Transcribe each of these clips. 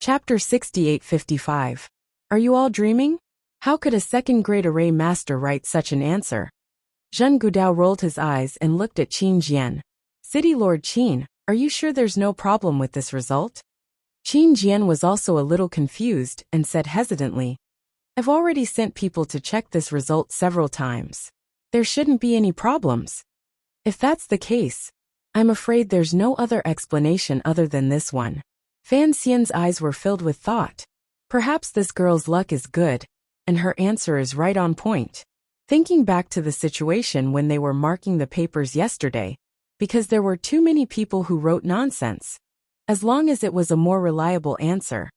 Chapter 6855. Are you all dreaming? How could a second-grade array master write such an answer? Zhen Gudao rolled his eyes and looked at Qin Jian. City Lord Qin, are you sure there's no problem with this result? Qin Jian was also a little confused and said hesitantly, I've already sent people to check this result several times. There shouldn't be any problems. If that's the case, I'm afraid there's no other explanation other than this one. Fan Xian's eyes were filled with thought. Perhaps this girl's luck is good, and her answer is right on point. Thinking back to the situation when they were marking the papers yesterday, because there were too many people who wrote nonsense. As long as it was a more reliable answer,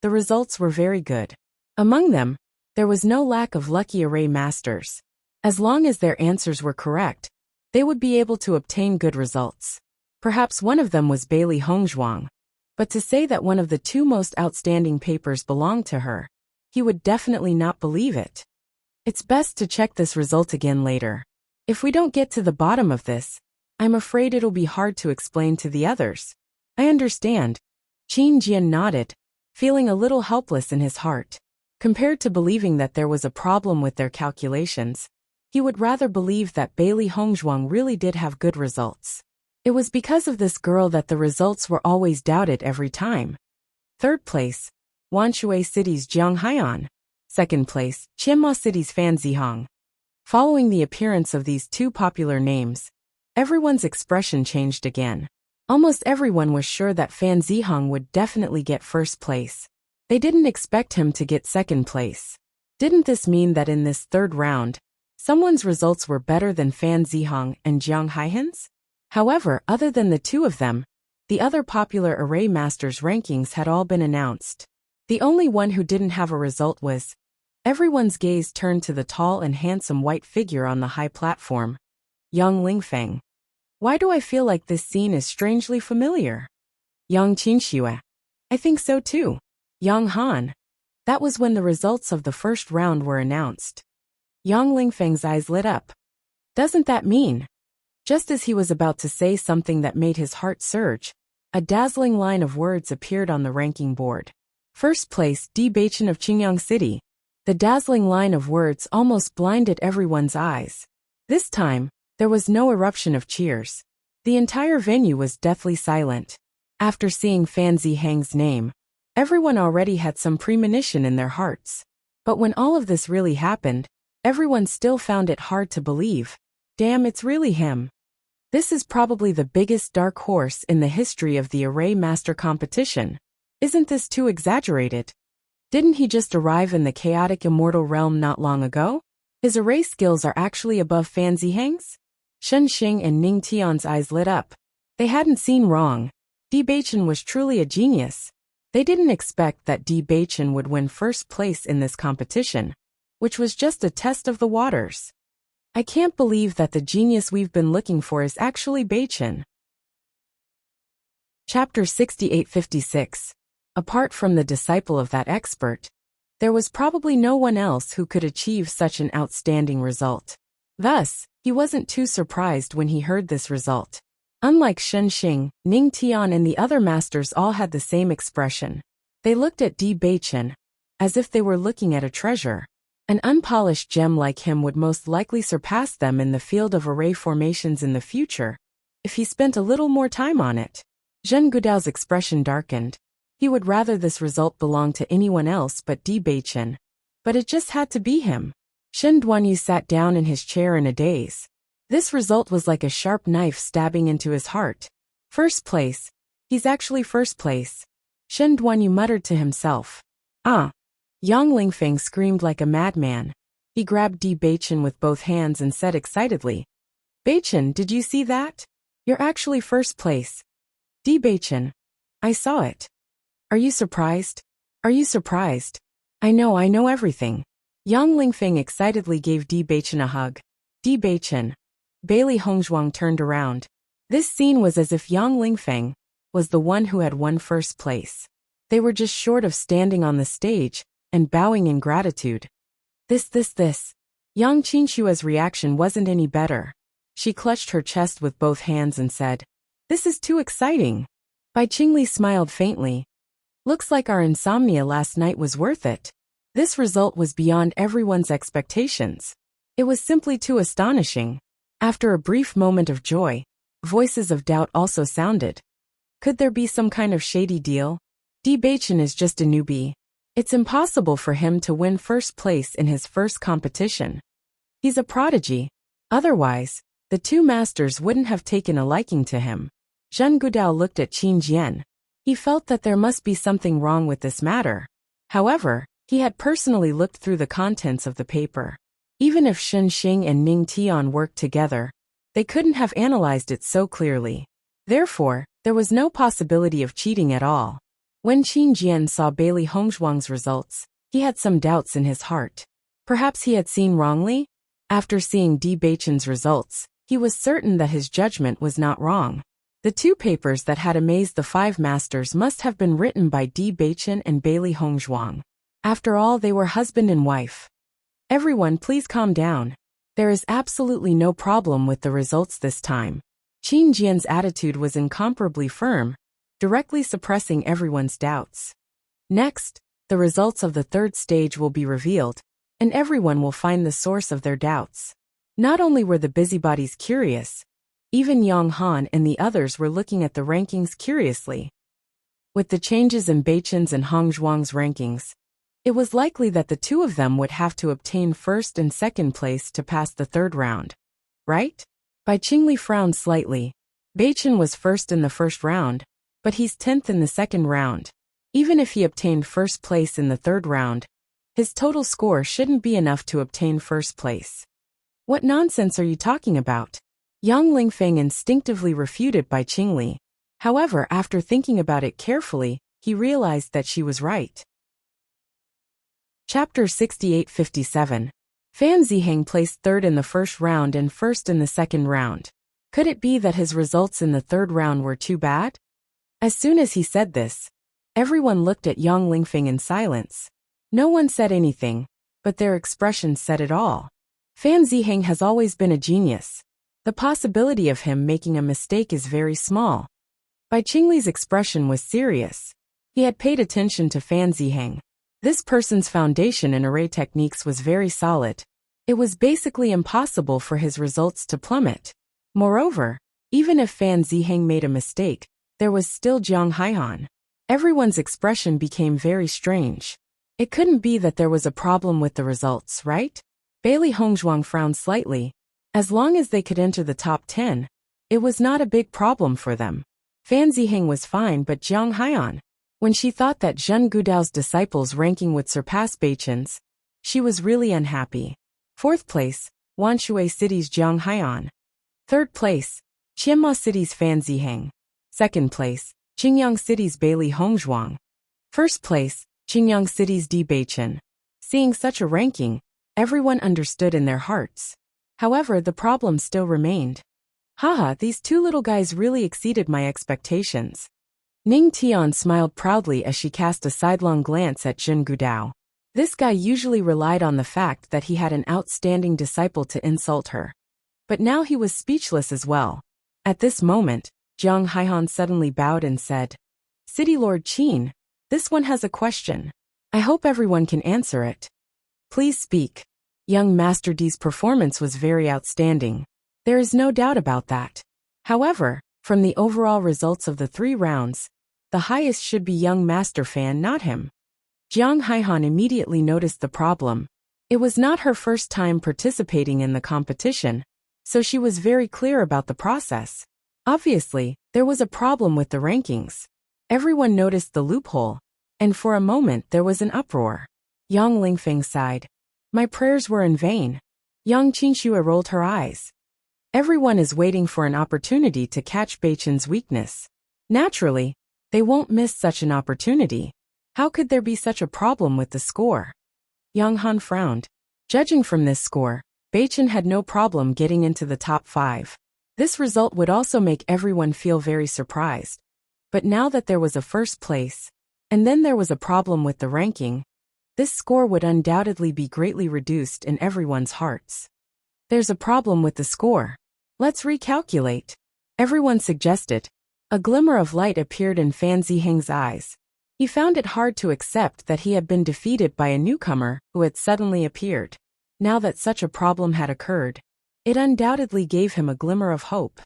the results were very good. Among them, there was no lack of lucky array masters. As long as their answers were correct, they would be able to obtain good results. Perhaps one of them was Bailey Hongzhuang. But to say that one of the two most outstanding papers belonged to her, he would definitely not believe it. It's best to check this result again later. If we don't get to the bottom of this, I'm afraid it'll be hard to explain to the others. I understand. Qin Jian nodded, feeling a little helpless in his heart. Compared to believing that there was a problem with their calculations, he would rather believe that Bailey Hongzhuang really did have good results. It was because of this girl that the results were always doubted every time. Third place, Wanshui City's Jiang Haiyan. Second place, Qianma City's Fan Zihang. Following the appearance of these two popular names, everyone's expression changed again. Almost everyone was sure that Fan Zihang would definitely get first place. They didn't expect him to get second place. Didn't this mean that in this third round, someone's results were better than Fan Zihang and Jiang Haihan's? However, other than the two of them, the other popular array masters' rankings had all been announced. The only one who didn't have a result was. Everyone's gaze turned to the tall and handsome white figure on the high platform, Yang Lingfeng. Why do I feel like this scene is strangely familiar? Yang Qinxue. I think so too. Yang Han. That was when the results of the first round were announced. Yang Lingfeng's eyes lit up. Doesn't that mean? Just as he was about to say something that made his heart surge, a dazzling line of words appeared on the ranking board. First place, Di Baichen of Qingyang City. The dazzling line of words almost blinded everyone's eyes. This time, there was no eruption of cheers. The entire venue was deathly silent. After seeing Fan Zihang's name, everyone already had some premonition in their hearts. But when all of this really happened, everyone still found it hard to believe. Damn, it's really him. This is probably the biggest dark horse in the history of the Array Master competition. Isn't this too exaggerated? Didn't he just arrive in the chaotic immortal realm not long ago? His array skills are actually above Fan Zihang's? Shen Xing and Ning Tian's eyes lit up. They hadn't seen wrong. Di Baichen was truly a genius. They didn't expect that Di Baichen would win first place in this competition, which was just a test of the waters. I can't believe that the genius we've been looking for is actually Baichen. Chapter 6856. Apart from the disciple of that expert, there was probably no one else who could achieve such an outstanding result. Thus, he wasn't too surprised when he heard this result. Unlike Shen Xing, Ning Tian and the other masters all had the same expression. They looked at Di Baichen as if they were looking at a treasure. An unpolished gem like him would most likely surpass them in the field of array formations in the future, if he spent a little more time on it. Zhen Gudao's expression darkened. He would rather this result belong to anyone else but Di Baichen. But it just had to be him. Shen Duanyu sat down in his chair in a daze. This result was like a sharp knife stabbing into his heart. First place. He's actually first place. Shen Duanyu muttered to himself. Ah! Yang Lingfeng screamed like a madman. He grabbed Di Baichen with both hands and said excitedly, Baichen, did you see that? You're actually first place. Di Baichen. I saw it. Are you surprised? Are you surprised? I know everything. Yang Lingfeng excitedly gave Di Baichen a hug. Di Baichen. Bailey Hongzhuang turned around. This scene was as if Yang Lingfeng was the one who had won first place. They were just short of standing on the stage and bowing in gratitude. This. Yang Qinshua's reaction wasn't any better. She clutched her chest with both hands and said, This is too exciting. Bai Qingli smiled faintly. Looks like our insomnia last night was worth it. This result was beyond everyone's expectations. It was simply too astonishing. After a brief moment of joy, voices of doubt also sounded. Could there be some kind of shady deal? Baichin is just a newbie. It's impossible for him to win first place in his first competition. He's a prodigy. Otherwise, the two masters wouldn't have taken a liking to him. Zhen Gudao looked at Qin Jian. He felt that there must be something wrong with this matter. However, he had personally looked through the contents of the paper. Even if Shen Xing and Ning Tian worked together, they couldn't have analyzed it so clearly. Therefore, there was no possibility of cheating at all. When Qin Jian saw Bailey Hongzhuang's results, he had some doubts in his heart. Perhaps he had seen wrongly? After seeing Baichin's results, he was certain that his judgment was not wrong. The two papers that had amazed the five masters must have been written by Baichin and Bailey Hongzhuang. After all, they were husband and wife. Everyone, please calm down. There is absolutely no problem with the results this time. Qin Jian's attitude was incomparably firm, directly suppressing everyone's doubts. Next, the results of the third stage will be revealed, and everyone will find the source of their doubts. Not only were the busybodies curious, even Yang Han and the others were looking at the rankings curiously. With the changes in Baichin's and Hongzhuang's rankings, it was likely that the two of them would have to obtain first and second place to pass the third round. Right? Bai Qingli frowned slightly. Baichin was first in the first round, but he's 10th in the second round. Even if he obtained first place in the third round, his total score shouldn't be enough to obtain first place. What nonsense are you talking about? Yang Lingfeng instinctively refuted Bai Qingli. However, after thinking about it carefully, he realized that she was right. Chapter 68-57. Fan Ziheng placed third in the first round and first in the second round. Could it be that his results in the third round were too bad? As soon as he said this, everyone looked at Yang Lingfeng in silence. No one said anything, but their expressions said it all. Fan Ziheng has always been a genius. The possibility of him making a mistake is very small. Bai Qingli's expression was serious. He had paid attention to Fan Ziheng. This person's foundation in array techniques was very solid. It was basically impossible for his results to plummet. Moreover, even if Fan Ziheng made a mistake, there was still Jiang Haihan. Everyone's expression became very strange. It couldn't be that there was a problem with the results, right? Bailey Hongzhuang frowned slightly. As long as they could enter the top 10, it was not a big problem for them. Fan Ziheng was fine, but Jiang Haihan. When she thought that Zhen Gudao's disciples' ranking would surpass Baichin's, she was really unhappy. Fourth place, Wanshui City's Jiang Haihan. Third place, Qianma City's Fan Ziheng. Second place, Qingyang City's Bailey Hongzhuang. First place, Qingyang City's Baichin. Seeing such a ranking, everyone understood in their hearts. However, the problem still remained. Haha, these two little guys really exceeded my expectations. Ning Tian smiled proudly as she cast a sidelong glance at Zhen Gudao. This guy usually relied on the fact that he had an outstanding disciple to insult her. But now he was speechless as well. At this moment, Jiang Haihan suddenly bowed and said, "City Lord Qin, this one has a question. I hope everyone can answer it. Please speak." Young Master D's performance was very outstanding. There is no doubt about that. However, from the overall results of the 3 rounds, the highest should be young Master Fan, not him. Jiang Haihan immediately noticed the problem. It was not her first time participating in the competition, so she was very clear about the process. Obviously, there was a problem with the rankings. Everyone noticed the loophole, and for a moment there was an uproar. Yang Lingfeng sighed. My prayers were in vain. Yang Qinxue rolled her eyes. Everyone is waiting for an opportunity to catch Baichin's weakness. Naturally, they won't miss such an opportunity. How could there be such a problem with the score? Yang Han frowned. Judging from this score, Baichin had no problem getting into the top 5. This result would also make everyone feel very surprised. But now that there was a first place, and then there was a problem with the ranking, this score would undoubtedly be greatly reduced in everyone's hearts. There's a problem with the score. Let's recalculate. Everyone suggested. A glimmer of light appeared in Fan Ziheng's eyes. He found it hard to accept that he had been defeated by a newcomer who had suddenly appeared. Now that such a problem had occurred, it undoubtedly gave him a glimmer of hope.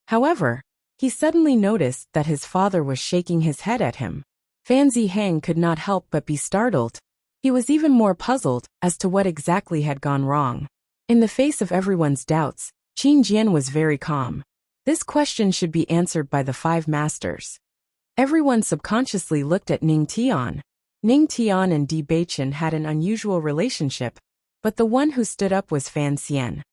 However, he suddenly noticed that his father was shaking his head at him. Fan Zihang could not help but be startled. He was even more puzzled as to what exactly had gone wrong. In the face of everyone's doubts, Qin Jian was very calm. This question should be answered by the 5 masters. Everyone subconsciously looked at Ning Tian. Ning Tian and Di Beichen had an unusual relationship, but the one who stood up was Fan Xian.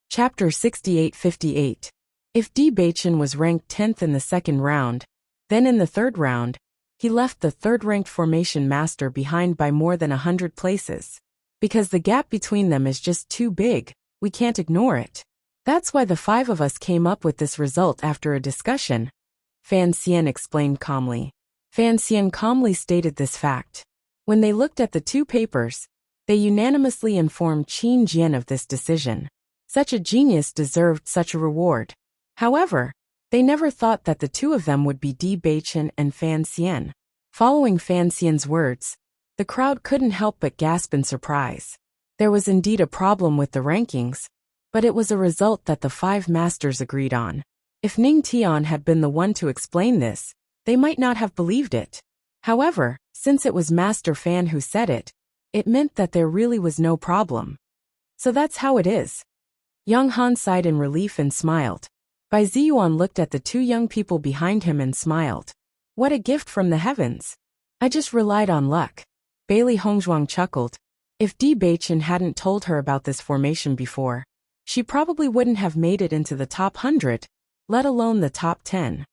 Chapter 68-58. If Di Beichen was ranked 10th in the second round, then in the third round, he left the third-ranked formation master behind by more than 100 places. Because the gap between them is just too big, we can't ignore it. That's why the 5 of us came up with this result after a discussion, Fan Xian explained calmly. Fan Xian calmly stated this fact. When they looked at the 2 papers, they unanimously informed Qin Jian of this decision. Such a genius deserved such a reward. However, they never thought that the 2 of them would be Di Beichen and Fan Xian. Following Fan Xian's words, the crowd couldn't help but gasp in surprise. There was indeed a problem with the rankings, but it was a result that the 5 masters agreed on. If Ning Tian had been the one to explain this, they might not have believed it. However, since it was Master Fan who said it, it meant that there really was no problem. So that's how it is. Yang Han sighed in relief and smiled. Bai Ziyuan looked at the 2 young people behind him and smiled. What a gift from the heavens. I just relied on luck. Bailey Hongzhuang chuckled. If Di Beichen hadn't told her about this formation before, she probably wouldn't have made it into the top 100, let alone the top 10.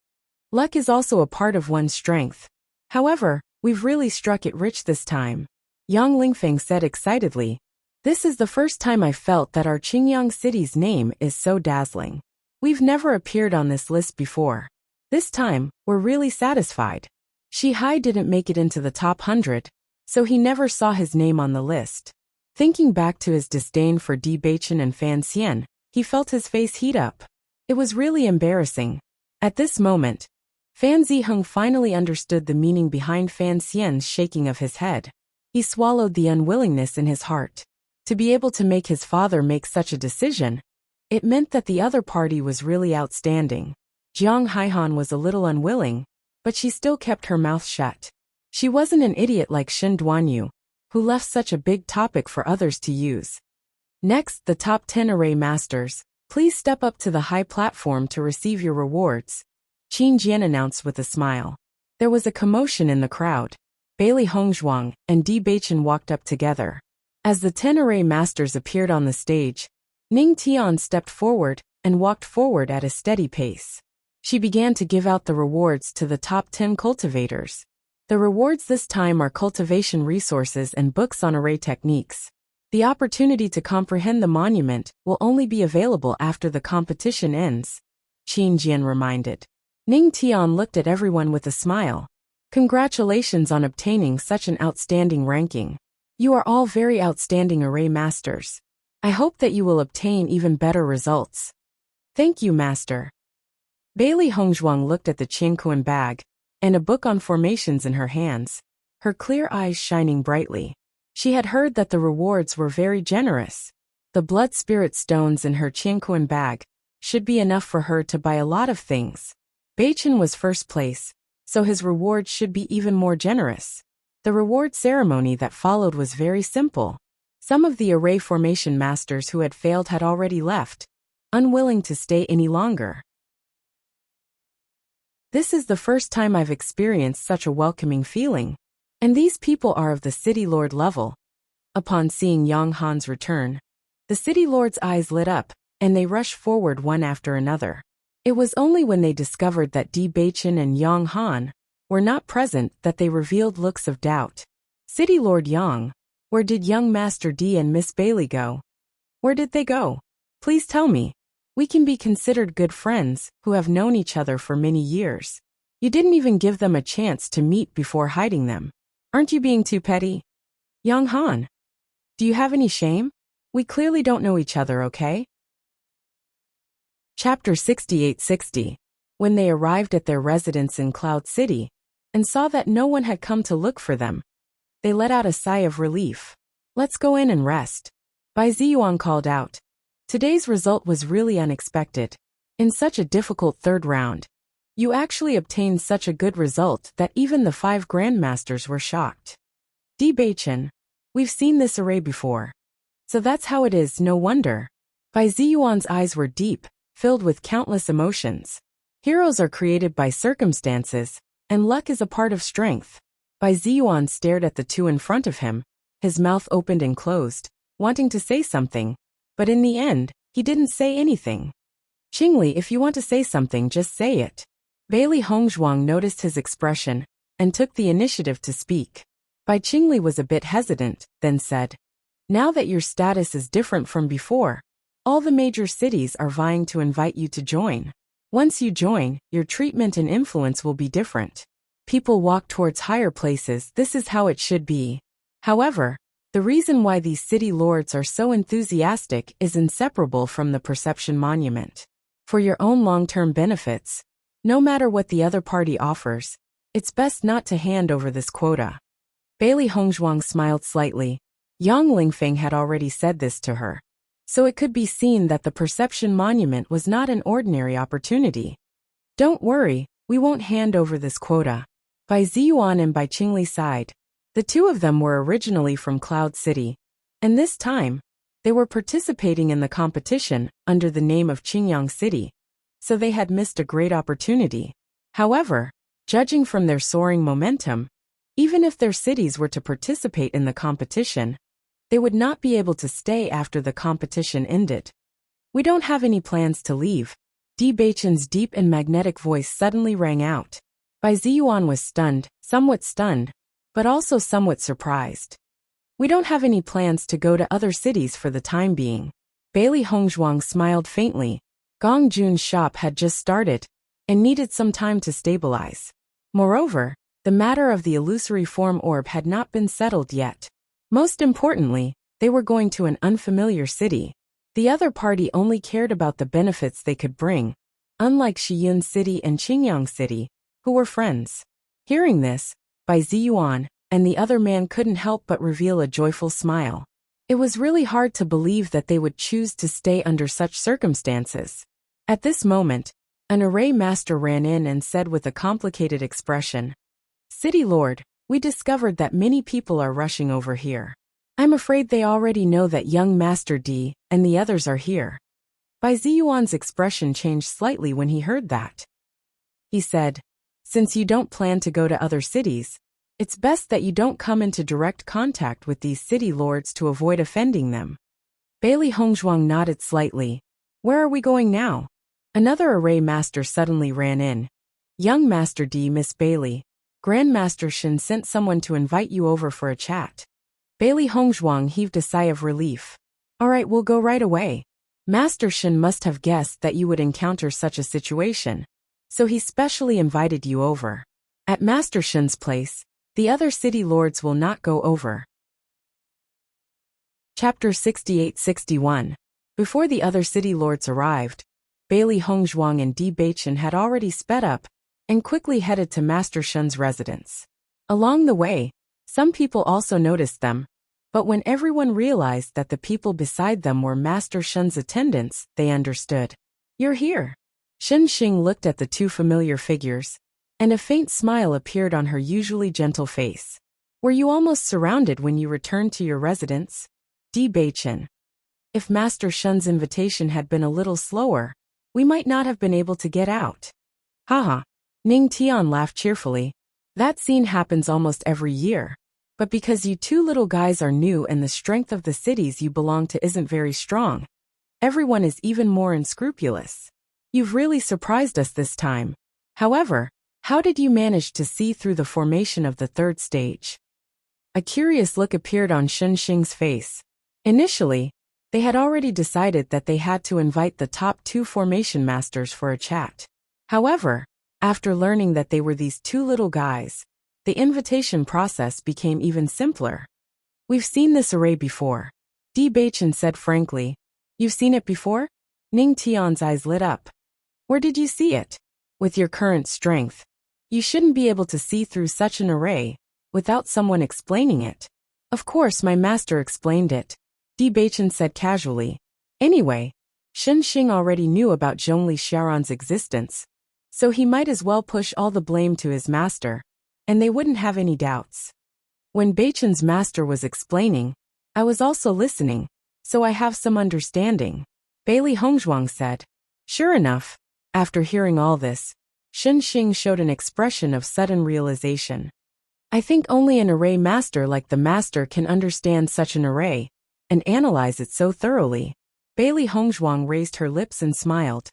Luck is also a part of one's strength. However, we've really struck it rich this time, Yang Lingfeng said excitedly. This is the first time I felt that our Qingyang city's name is so dazzling. We've never appeared on this list before. This time, we're really satisfied. Shihai didn't make it into the top 100, so he never saw his name on the list. Thinking back to his disdain for Di Beichen and Fan Xian, he felt his face heat up. It was really embarrassing. At this moment, Fan Ziheng finally understood the meaning behind Fan Xian's shaking of his head. He swallowed the unwillingness in his heart. To be able to make his father make such a decision, it meant that the other party was really outstanding. Jiang Haihan was a little unwilling, but she still kept her mouth shut. She wasn't an idiot like Shen Duanyu, who left such a big topic for others to use. Next, the top 10 array masters. Please step up to the high platform to receive your rewards, Qin Jian announced with a smile. There was a commotion in the crowd. Bailey Hongzhuang and Di Beichen walked up together. As the 10 array masters appeared on the stage, Ning Tian stepped forward and walked forward at a steady pace. She began to give out the rewards to the top 10 cultivators. The rewards this time are cultivation resources and books on array techniques. The opportunity to comprehend the monument will only be available after the competition ends, Qin Jian reminded. Ning Tian looked at everyone with a smile. Congratulations on obtaining such an outstanding ranking. You are all very outstanding array masters. I hope that you will obtain even better results. Thank you, Master. Bailey Hongzhuang looked at the Qingquan bag and a book on formations in her hands, her clear eyes shining brightly. She had heard that the rewards were very generous. The blood spirit stones in her Qingquan bag should be enough for her to buy a lot of things. Beichen was first place, so his reward should be even more generous. The reward ceremony that followed was very simple. Some of the array formation masters who had failed had already left, unwilling to stay any longer. This is the first time I've experienced such a welcoming feeling. And these people are of the city lord level. Upon seeing Yang Han's return, the city lord's eyes lit up, and they rushed forward one after another. It was only when they discovered that Di Beichen and Yang Han were not present that they revealed looks of doubt. City Lord Yang, where did young Master Di and Miss Bailey go? Where did they go? Please tell me. We can be considered good friends who have known each other for many years. You didn't even give them a chance to meet before hiding them. Aren't you being too petty? Yang Han, do you have any shame? We clearly don't know each other, okay? Chapter 68-60. When they arrived at their residence in Cloud City, and saw that no one had come to look for them. They let out a sigh of relief. Let's go in and rest. Bai Ziyuan called out. Today's result was really unexpected. In such a difficult third round, you actually obtained such a good result that even the 5 grandmasters were shocked. Di Beichen, we've seen this array before. So that's how it is, no wonder. Bai Ziyuan's eyes were deep, filled with countless emotions. Heroes are created by circumstances, and luck is a part of strength. Bai Ziyuan stared at the two in front of him, his mouth opened and closed, wanting to say something, but in the end, he didn't say anything. Qingli, if you want to say something, just say it. Bailey Hongzhuang noticed his expression, and took the initiative to speak. Bai Qingli was a bit hesitant, then said, now that your status is different from before, all the major cities are vying to invite you to join. Once you join, your treatment and influence will be different. People walk towards higher places, this is how it should be. However, the reason why these city lords are so enthusiastic is inseparable from the perception monument. For your own long-term benefits, no matter what the other party offers, it's best not to hand over this quota. Bailey Hongzhuang smiled slightly. Yang Lingfeng had already said this to her. So it could be seen that the perception monument was not an ordinary opportunity. Don't worry, we won't hand over this quota. Bai Ziyuan and Bai Qingli sighed. The two of them were originally from Cloud City, and this time, they were participating in the competition under the name of Qingyang City, so they had missed a great opportunity. However, judging from their soaring momentum, even if their cities were to participate in the competition, they would not be able to stay after the competition ended. We don't have any plans to leave. Di Beichen's deep and magnetic voice suddenly rang out. Bai Ziyuan was stunned, but also somewhat surprised. We don't have any plans to go to other cities for the time being. Bailey Hongzhuang smiled faintly. Gong Jun's shop had just started, and needed some time to stabilize. Moreover, the matter of the illusory form orb had not been settled yet. Most importantly, they were going to an unfamiliar city. The other party only cared about the benefits they could bring, unlike Shiyun City and Qingyang City, who were friends. Hearing this, Bai Ziyuan and the other man couldn't help but reveal a joyful smile. It was really hard to believe that they would choose to stay under such circumstances. At this moment, an array master ran in and said with a complicated expression, City Lord, we discovered that many people are rushing over here. I'm afraid they already know that young Master D and the others are here. Bai Ziyuan's expression changed slightly when he heard that. He said, since you don't plan to go to other cities, it's best that you don't come into direct contact with these city lords to avoid offending them. Bailey Hongzhuang nodded slightly. Where are we going now? Another array master suddenly ran in. Young Master D, Miss Bailey, Grandmaster Shen sent someone to invite you over for a chat. Bailey Hongzhuang heaved a sigh of relief. All right, we'll go right away. Master Shen must have guessed that you would encounter such a situation, so he specially invited you over. At Master Shen's place, the other city lords will not go over. Chapter 68-61. Before the other city lords arrived, Bailey Hongzhuang and Di Beichen had already sped up and quickly headed to Master Shen's residence. Along the way, some people also noticed them, but when everyone realized that the people beside them were Master Shen's attendants, they understood. You're here. Shen Xing looked at the two familiar figures, and a faint smile appeared on her usually gentle face. Were you almost surrounded when you returned to your residence? Di Beichen. If Master Shen's invitation had been a little slower, we might not have been able to get out. Haha. Ning Tian laughed cheerfully. That scene happens almost every year. But because you two little guys are new and the strength of the cities you belong to isn't very strong, everyone is even more unscrupulous. You've really surprised us this time. However, how did you manage to see through the formation of the third stage? A curious look appeared on Shen Xing's face. Initially, they had already decided that they had to invite the top 2 formation masters for a chat. However, after learning that they were these 2 little guys, the invitation process became even simpler. We've seen this array before. Di Beichen said frankly. You've seen it before? Ning Tian's eyes lit up. Where did you see it? With your current strength, You shouldn't be able to see through such an array without someone explaining it. Of course my master explained it, Di Baichen said casually. Anyway, Shen Xing already knew about Zhongli Xiaoran's existence, so he might as well push all the blame to his master, and they wouldn't have any doubts. When Baichen's master was explaining, I was also listening, so I have some understanding, Bailey Hongzhuang said. Sure enough, after hearing all this, Shen Xing showed an expression of sudden realization. I think only an array master like the master can understand such an array and analyze it so thoroughly. Bailey Hongzhuang raised her lips and smiled.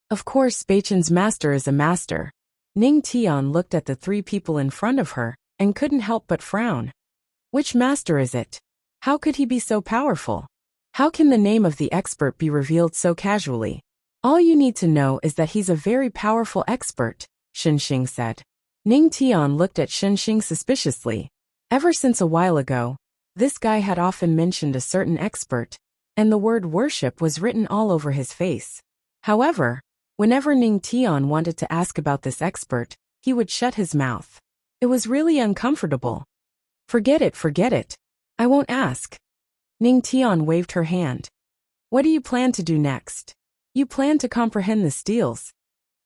Of course Baichen's master is a master. Ning Tian looked at the three people in front of her and couldn't help but frown. Which master is it? How could he be so powerful? How can the name of the expert be revealed so casually? All you need to know is that he's a very powerful expert, Shen Xing said. Ning Tian looked at Shen Xing suspiciously. Ever since a while ago, this guy had often mentioned a certain expert, and the word worship was written all over his face. However, whenever Ning Tian wanted to ask about this expert, he would shut his mouth. It was really uncomfortable. Forget it. I won't ask. Ning Tian waved her hand. What do you plan to do next? You plan to comprehend the steals.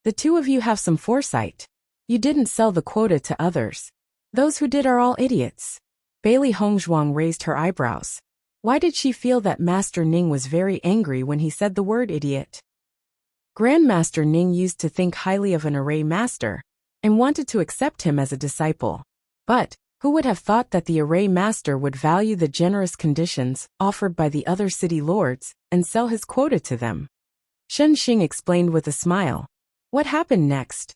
The two of you have some foresight. You didn't sell the quota to others. Those who did are all idiots. Bailey Hongzhuang raised her eyebrows. Why did she feel that Master Ning was very angry when he said the word idiot? Grandmaster Ning used to think highly of an array master and wanted to accept him as a disciple. But who would have thought that the array master would value the generous conditions offered by the other city lords and sell his quota to them? Shen Xing explained with a smile. What happened next?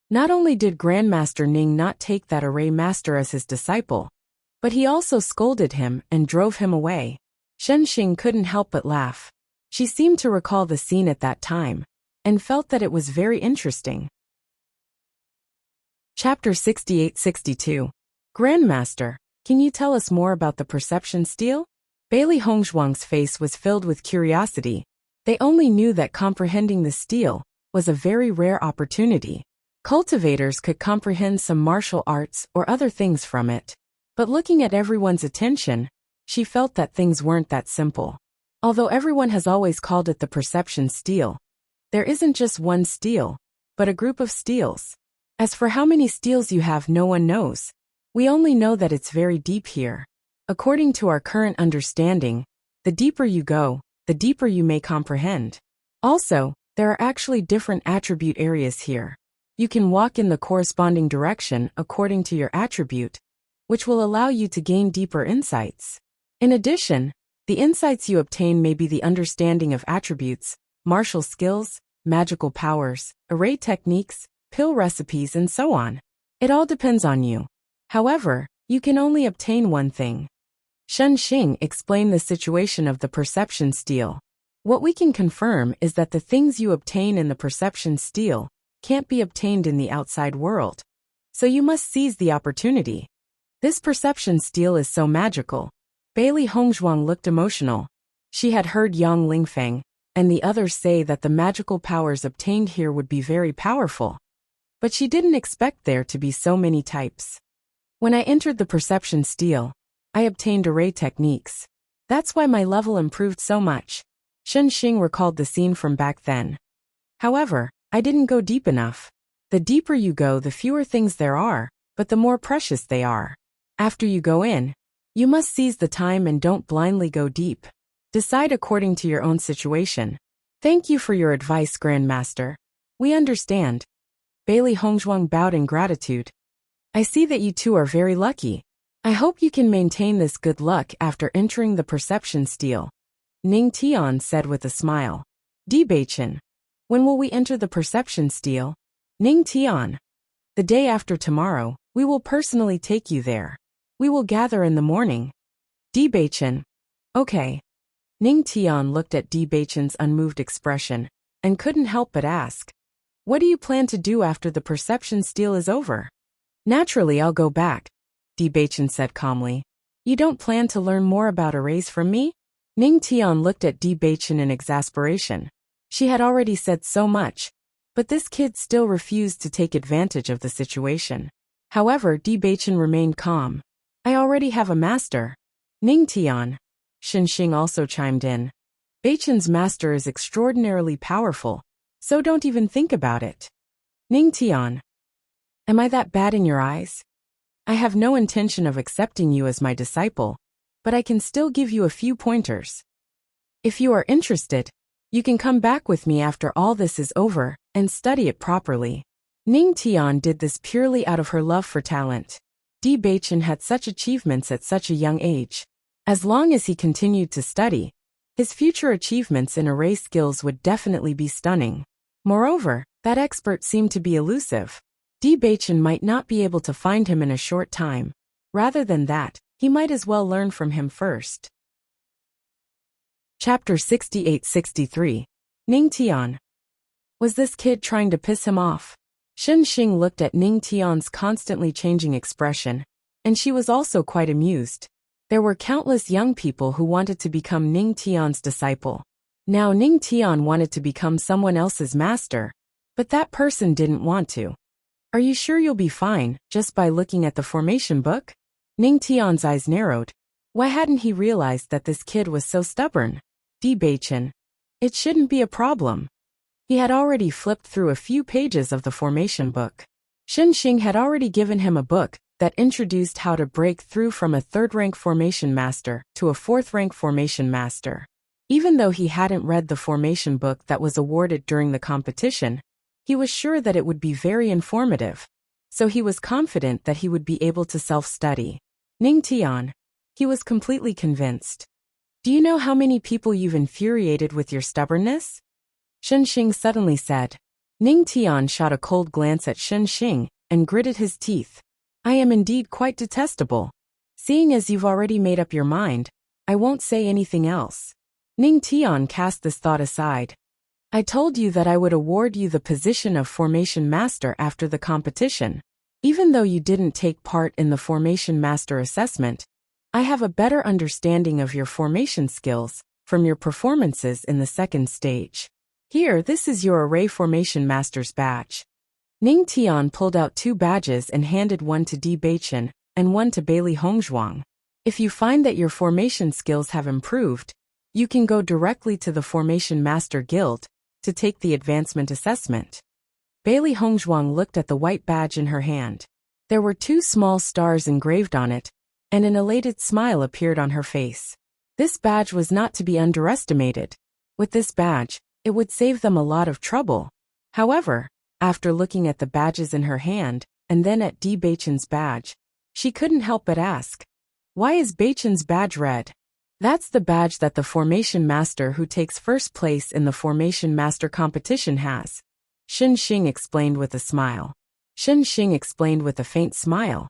Not only did Grandmaster Ning not take that array master as his disciple, but he also scolded him and drove him away. Shen Xing couldn't help but laugh. She seemed to recall the scene at that time and felt that it was very interesting. Chapter 68-62. Grandmaster, can you tell us more about the perception steal? Bailey Hongzhuang's face was filled with curiosity. They only knew that comprehending the steal was a very rare opportunity. Cultivators could comprehend some martial arts or other things from it. But looking at everyone's attention, she felt that things weren't that simple. Although everyone has always called it the perception steal, there isn't just one steal, but a group of steals. As for how many steals you have, no one knows. We only know that it's very deep here. According to our current understanding, the deeper you go, the deeper you may comprehend. Also, there are actually different attribute areas here. You can walk in the corresponding direction according to your attribute, which will allow you to gain deeper insights. In addition, the insights you obtain may be the understanding of attributes, martial skills, magical powers, array techniques, pill recipes, and so on. It all depends on you. However, you can only obtain one thing. Shen Xing explained the situation of the perception steal. What we can confirm is that the things you obtain in the perception steal can't be obtained in the outside world. So you must seize the opportunity. This perception steal is so magical. Bailey Hongzhuang looked emotional. She had heard Yang Lingfeng and the others say that the magical powers obtained here would be very powerful. But she didn't expect there to be so many types. When I entered the perception steal, I obtained array techniques. That's why my level improved so much. Shen Xing recalled the scene from back then. However, I didn't go deep enough. The deeper you go, the fewer things there are, but the more precious they are. After you go in, you must seize the time and don't blindly go deep. Decide according to your own situation. Thank you for your advice, Grandmaster. We understand. Bailey Hongzhuang bowed in gratitude. I see that you two are very lucky. I hope you can maintain this good luck after entering the perception steal. Ning Tian said with a smile. Di Baichen, when will we enter the perception steal? Ning Tian. The day after tomorrow, we will personally take you there. We will gather in the morning. Di Baichen. Okay. Ning Tian looked at Di Baichen's unmoved expression and couldn't help but ask. What do you plan to do after the perception steal is over? Naturally, I'll go back, Di Baichen said calmly. You don't plan to learn more about arrays from me? Ning Tian looked at Di Baichen in exasperation. She had already said so much, But this kid still refused to take advantage of the situation. However, Di Baichen remained calm. I already have a master. Ning Tian. Xing also chimed in. Baichen's master is extraordinarily powerful, so don't even think about it. Ning Tian. Am I that bad in your eyes? I have no intention of accepting you as my disciple, but I can still give you a few pointers. If you are interested, you can come back with me after all this is over and study it properly. Ning Tian did this purely out of her love for talent. Di Baichen had such achievements at such a young age. As long as he continued to study, his future achievements in array skills would definitely be stunning. Moreover, that expert seemed to be elusive. Di Baichen might not be able to find him in a short time. Rather than that, he might as well learn from him first. Chapter 68-63. Ning Tian. Was this kid trying to piss him off? Xing looked at Ning Tian's constantly changing expression, and she was also quite amused. There were countless young people who wanted to become Ning Tian's disciple. Now Ning Tian wanted to become someone else's master, but that person didn't want to. Are you sure you'll be fine, just by looking at the formation book? Ning Tian's eyes narrowed. Why hadn't he realized that this kid was so stubborn? Di Baichen. It shouldn't be a problem. He had already flipped through a few pages of the formation book. Xing had already given him a book that introduced how to break through from a third-rank formation master to a fourth-rank formation master. Even though he hadn't read the formation book that was awarded during the competition, he was sure that it would be very informative, so he was confident that he would be able to self-study. Ning Tian. He was completely convinced. Do you know how many people you've infuriated with your stubbornness? Xing suddenly said. Ning Tian shot a cold glance at Xing and gritted his teeth. I am indeed quite detestable. Seeing as you've already made up your mind, I won't say anything else. Ning Tian cast this thought aside. I told you that I would award you the position of Formation Master after the competition. Even though you didn't take part in the Formation Master assessment, I have a better understanding of your formation skills from your performances in the second stage. Here, this is your Array Formation Master's badge. Ning Tian pulled out 2 badges and handed one to Di Baichen and one to Bailey Hongzhuang. If you find that your formation skills have improved, you can go directly to the Formation Master Guild to take the advancement assessment. Bailey Hongzhuang looked at the white badge in her hand. There were 2 small stars engraved on it, and an elated smile appeared on her face. This badge was not to be underestimated. With this badge, it would save them a lot of trouble. However, after looking at the badges in her hand, and then at Di Baichen's badge, she couldn't help but ask, why is Baichen's badge red? That's the badge that the Formation Master who takes first place in the Formation Master competition has. Xing explained with a smile. Xing explained with a faint smile.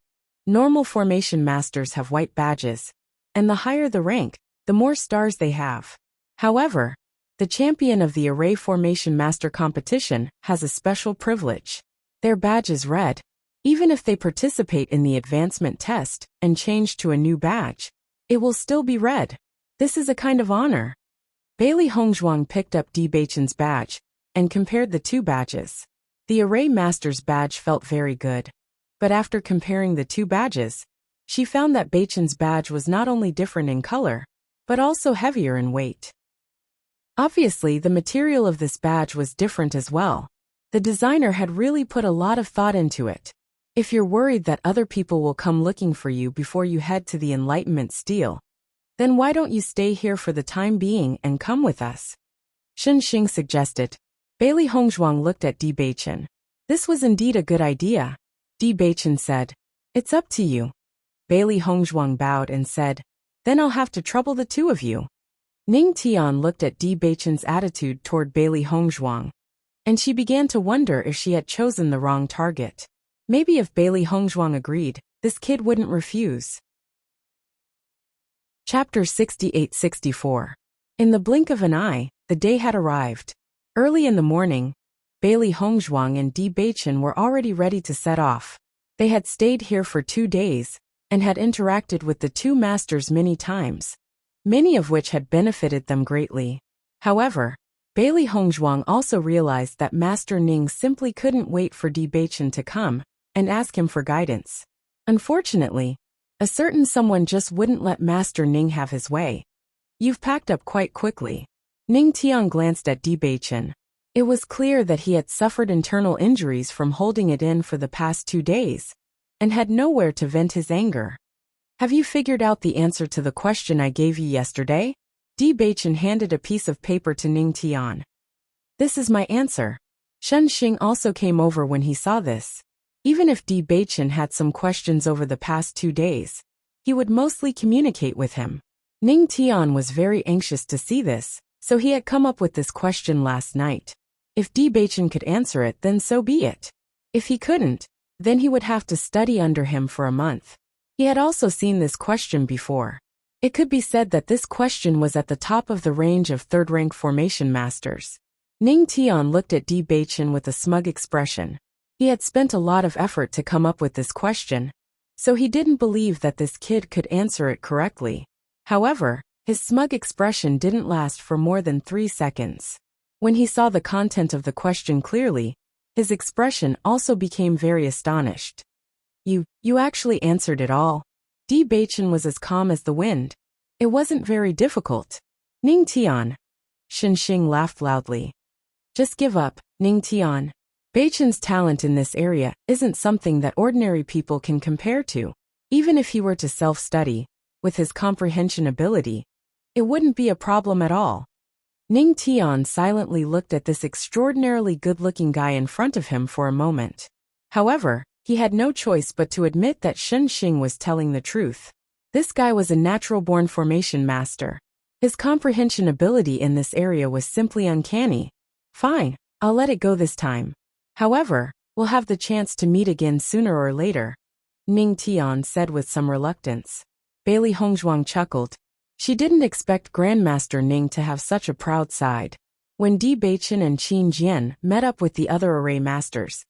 Normal Formation Masters have white badges, and the higher the rank, the more stars they have. However, the champion of the Array Formation Master competition has a special privilege. Their badge is red. Even if they participate in the advancement test and change to a new badge, it will still be red. This is a kind of honor. Bailey Hongzhuang picked up Di Baichen's badge and compared the 2 badges. The Array Master's badge felt very good. But after comparing the 2 badges, she found that Baichen's badge was not only different in color, but also heavier in weight. Obviously, the material of this badge was different as well. The designer had really put a lot of thought into it. If you're worried that other people will come looking for you before you head to the Enlightenment Stele, then why don't you stay here for the time being and come with us? Xing suggested. Bailey Hongzhuang looked at Di Baichen. This was indeed a good idea. Di Baichen said, it's up to you. Bailey Hongzhuang bowed and said, then I'll have to trouble the 2 of you. Ning Tian looked at Di Baichen's attitude toward Bailey Hongzhuang, and she began to wonder if she had chosen the wrong target. Maybe if Bailey Hongzhuang agreed, this kid wouldn't refuse. Chapter 68-64. In the blink of an eye, the day had arrived. Early in the morning, Bailey Hongzhuang and Di Baichen were already ready to set off. They had stayed here for 2 days, and had interacted with the 2 masters many times, many of which had benefited them greatly. However, Bailey Hongzhuang also realized that Master Ning simply couldn't wait for Di Beichen to come and ask him for guidance. Unfortunately, a certain someone just wouldn't let Master Ning have his way. You've packed up quite quickly. Ning Tian glanced at Di Beichen. It was clear that he had suffered internal injuries from holding it in for the past 2 days, and had nowhere to vent his anger. Have you figured out the answer to the question I gave you yesterday? Di Beichen handed a piece of paper to Ning Tian. This is my answer. Shen Xing also came over when he saw this. Even if Di Beichen had some questions over the past 2 days, he would mostly communicate with him. Ning Tian was very anxious to see this, so he had come up with this question last night. If Di Beichen could answer it, then so be it. If he couldn't, then he would have to study under him for a month. He had also seen this question before. It could be said that this question was at the top of the range of third-rank formation masters. Ning Tian looked at Di Beichen with a smug expression. He had spent a lot of effort to come up with this question, so he didn't believe that this kid could answer it correctly. However, his smug expression didn't last for more than 3 seconds. When he saw the content of the question clearly, his expression also became very astonished. You actually answered it all. Di Beichen was as calm as the wind. It wasn't very difficult. Ning Tian. Shen Xing laughed loudly. Just give up, Ning Tian. Beichen's talent in this area isn't something that ordinary people can compare to. Even if he were to self-study, with his comprehension ability, it wouldn't be a problem at all. Ning Tian silently looked at this extraordinarily good-looking guy in front of him for a moment. However, he had no choice but to admit that Shen Xing was telling the truth. This guy was a natural-born formation master. His comprehension ability in this area was simply uncanny. Fine, I'll let it go this time. However, we'll have the chance to meet again sooner or later, Ning Tian said with some reluctance. Bailey Hongzhuang chuckled. She didn't expect Grandmaster Ning to have such a proud side. When Di Beichen and Qin Jian met up with the other array masters,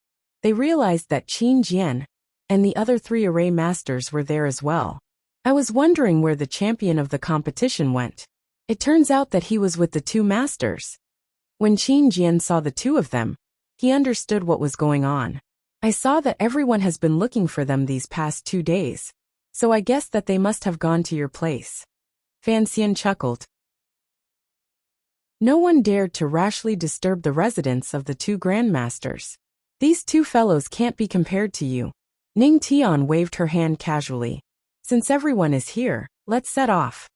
they realized that Qin Jian and the other 3 array masters were there as well. I was wondering where the champion of the competition went. It turns out that he was with the 2 masters. When Qin Jian saw the 2 of them, he understood what was going on. I saw that everyone has been looking for them these past 2 days, so I guess that they must have gone to your place. Fan Xian chuckled. No one dared to rashly disturb the residence of the 2 grandmasters. These 2 fellows can't be compared to you. Ning Tian waved her hand casually. Since everyone is here, let's set off.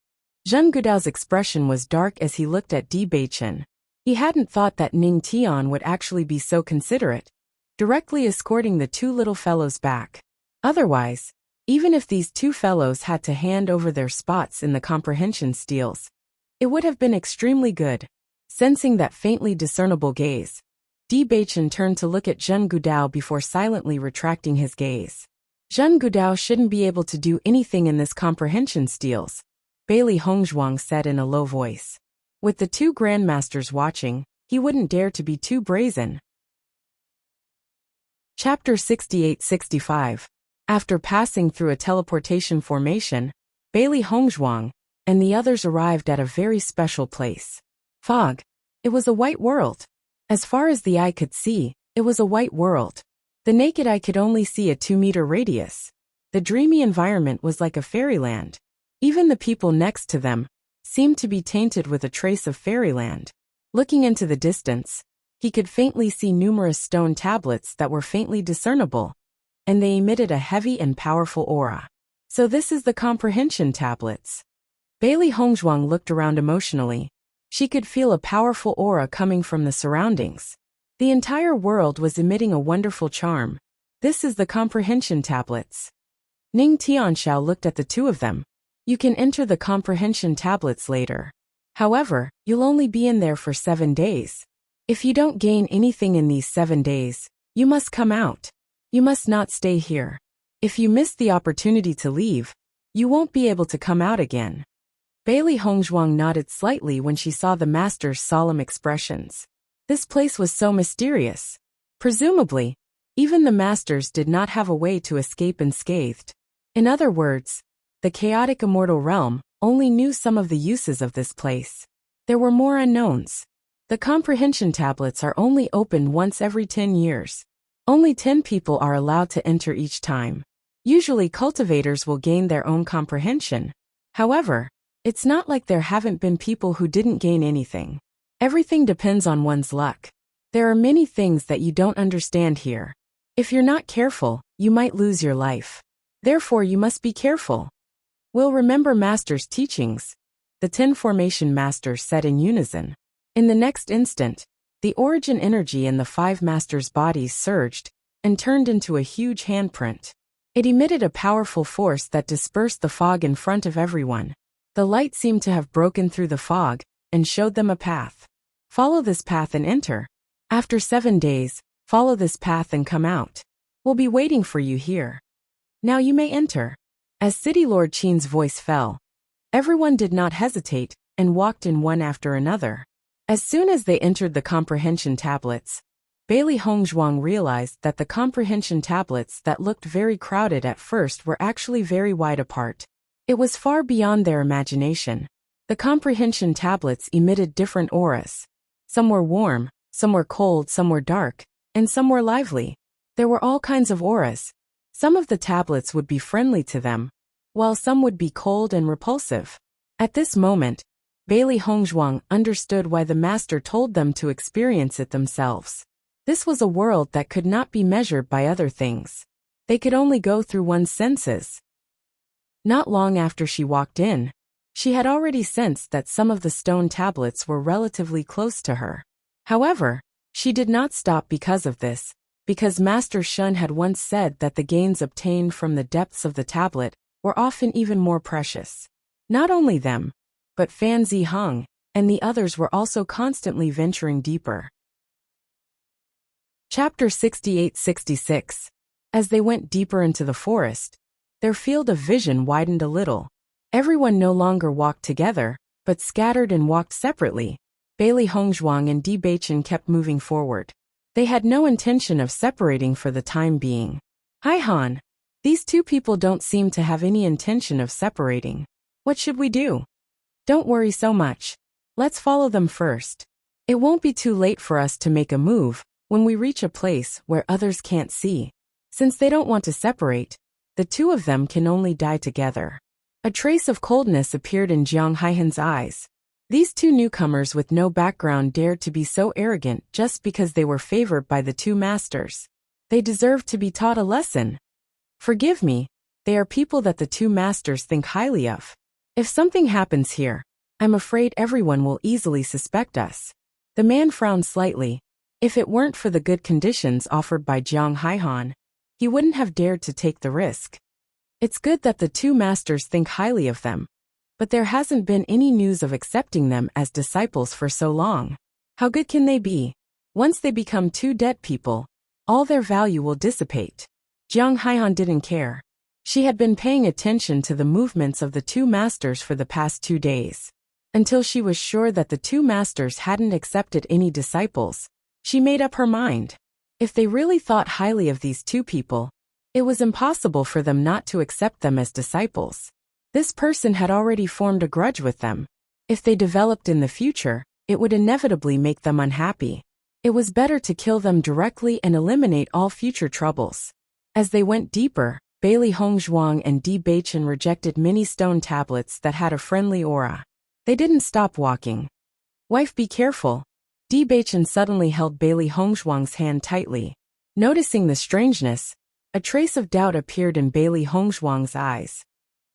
Zheng Gudao's expression was dark as he looked at Di Beichen. He hadn't thought that Ning Tian would actually be so considerate, directly escorting the 2 little fellows back. Otherwise, even if these 2 fellows had to hand over their spots in the comprehension steals, it would have been extremely good. Sensing that faintly discernible gaze, Di Beichen turned to look at Zheng Gudao before silently retracting his gaze. Zheng Gudao shouldn't be able to do anything in this comprehension steals, Bailey Hongzhuang said in a low voice. With the 2 grandmasters watching, he wouldn't dare to be too brazen. Chapter 68-65. After passing through a teleportation formation, Bailey Hongzhuang and the others arrived at a very special place. Fog. It was a white world. As far as the eye could see, it was a white world. The naked eye could only see a 2-meter radius. The dreamy environment was like a fairyland. Even the people next to them seemed to be tainted with a trace of fairyland. Looking into the distance, he could faintly see numerous stone tablets that were faintly discernible, and they emitted a heavy and powerful aura. So this is the comprehension tablets. Bailey Hongzhuang looked around emotionally. She could feel a powerful aura coming from the surroundings. The entire world was emitting a wonderful charm. This is the comprehension tablets. Ning Tianxiao looked at the 2 of them. You can enter the comprehension tablets later. However, you'll only be in there for 7 days. If you don't gain anything in these 7 days, you must come out. You must not stay here. If you miss the opportunity to leave, you won't be able to come out again. Bailey Hongzhuang nodded slightly when she saw the master's solemn expressions. This place was so mysterious. Presumably, even the masters did not have a way to escape unscathed. In other words, the chaotic immortal realm only knew some of the uses of this place. There were more unknowns. The comprehension tablets are only opened once every 10 years. Only 10 people are allowed to enter each time. Usually cultivators will gain their own comprehension. However, it's not like there haven't been people who didn't gain anything. Everything depends on one's luck. There are many things that you don't understand here. If you're not careful, you might lose your life. Therefore, you must be careful. We'll remember Master's teachings, the 10 formation masters said in unison. In the next instant, the origin energy in the 5 masters' bodies surged and turned into a huge handprint. It emitted a powerful force that dispersed the fog in front of everyone. The light seemed to have broken through the fog and showed them a path. Follow this path and enter. After 7 days, follow this path and come out. We'll be waiting for you here. Now you may enter. As City Lord Qin's voice fell, everyone did not hesitate and walked in one after another. As soon as they entered the comprehension tablets, Bailey Hongzhuang realized that the comprehension tablets that looked very crowded at first were actually very wide apart. It was far beyond their imagination. The comprehension tablets emitted different auras. Some were warm, some were cold, some were dark, and some were lively. There were all kinds of auras. Some of the tablets would be friendly to them, while some would be cold and repulsive. At this moment, Bailey Hongzhuang understood why the master told them to experience it themselves. This was a world that could not be measured by other things. They could only go through one's senses. Not long after she walked in, she had already sensed that some of the stone tablets were relatively close to her. However, she did not stop because of this, because Master Shun had once said that the gains obtained from the depths of the tablet were often even more precious. Not only them, but Fan Ziheng and the others were also constantly venturing deeper. Chapter 68-66. As they went deeper into the forest, their field of vision widened a little. Everyone no longer walked together, but scattered and walked separately. Bailey Hongzhuang and Di Beichen kept moving forward. They had no intention of separating for the time being. Hi Han, these two people don't seem to have any intention of separating. What should we do? Don't worry so much. Let's follow them first. It won't be too late for us to make a move when we reach a place where others can't see. Since they don't want to separate, the two of them can only die together. A trace of coldness appeared in Jiang Haihan's eyes. These two newcomers with no background dared to be so arrogant just because they were favored by the two masters. They deserved to be taught a lesson. Forgive me, they are people that the two masters think highly of. If something happens here, I'm afraid everyone will easily suspect us. The man frowned slightly. If it weren't for the good conditions offered by Jiang Haihan, he wouldn't have dared to take the risk. It's good that the two masters think highly of them, but there hasn't been any news of accepting them as disciples for so long. How good can they be? Once they become two dead people, all their value will dissipate. Jiang Haihan didn't care. She had been paying attention to the movements of the two masters for the past 2 days. Until she was sure that the two masters hadn't accepted any disciples, she made up her mind. If they really thought highly of these two people, it was impossible for them not to accept them as disciples. This person had already formed a grudge with them. If they developed in the future, it would inevitably make them unhappy. It was better to kill them directly and eliminate all future troubles. As they went deeper, Bailey Hongzhuang and Di Beichen rejected many stone tablets that had a friendly aura. They didn't stop walking. Wife, be careful. Di Beichen suddenly held Bailey Hongzhuang's hand tightly. Noticing the strangeness, a trace of doubt appeared in Bailey Hongzhuang's eyes.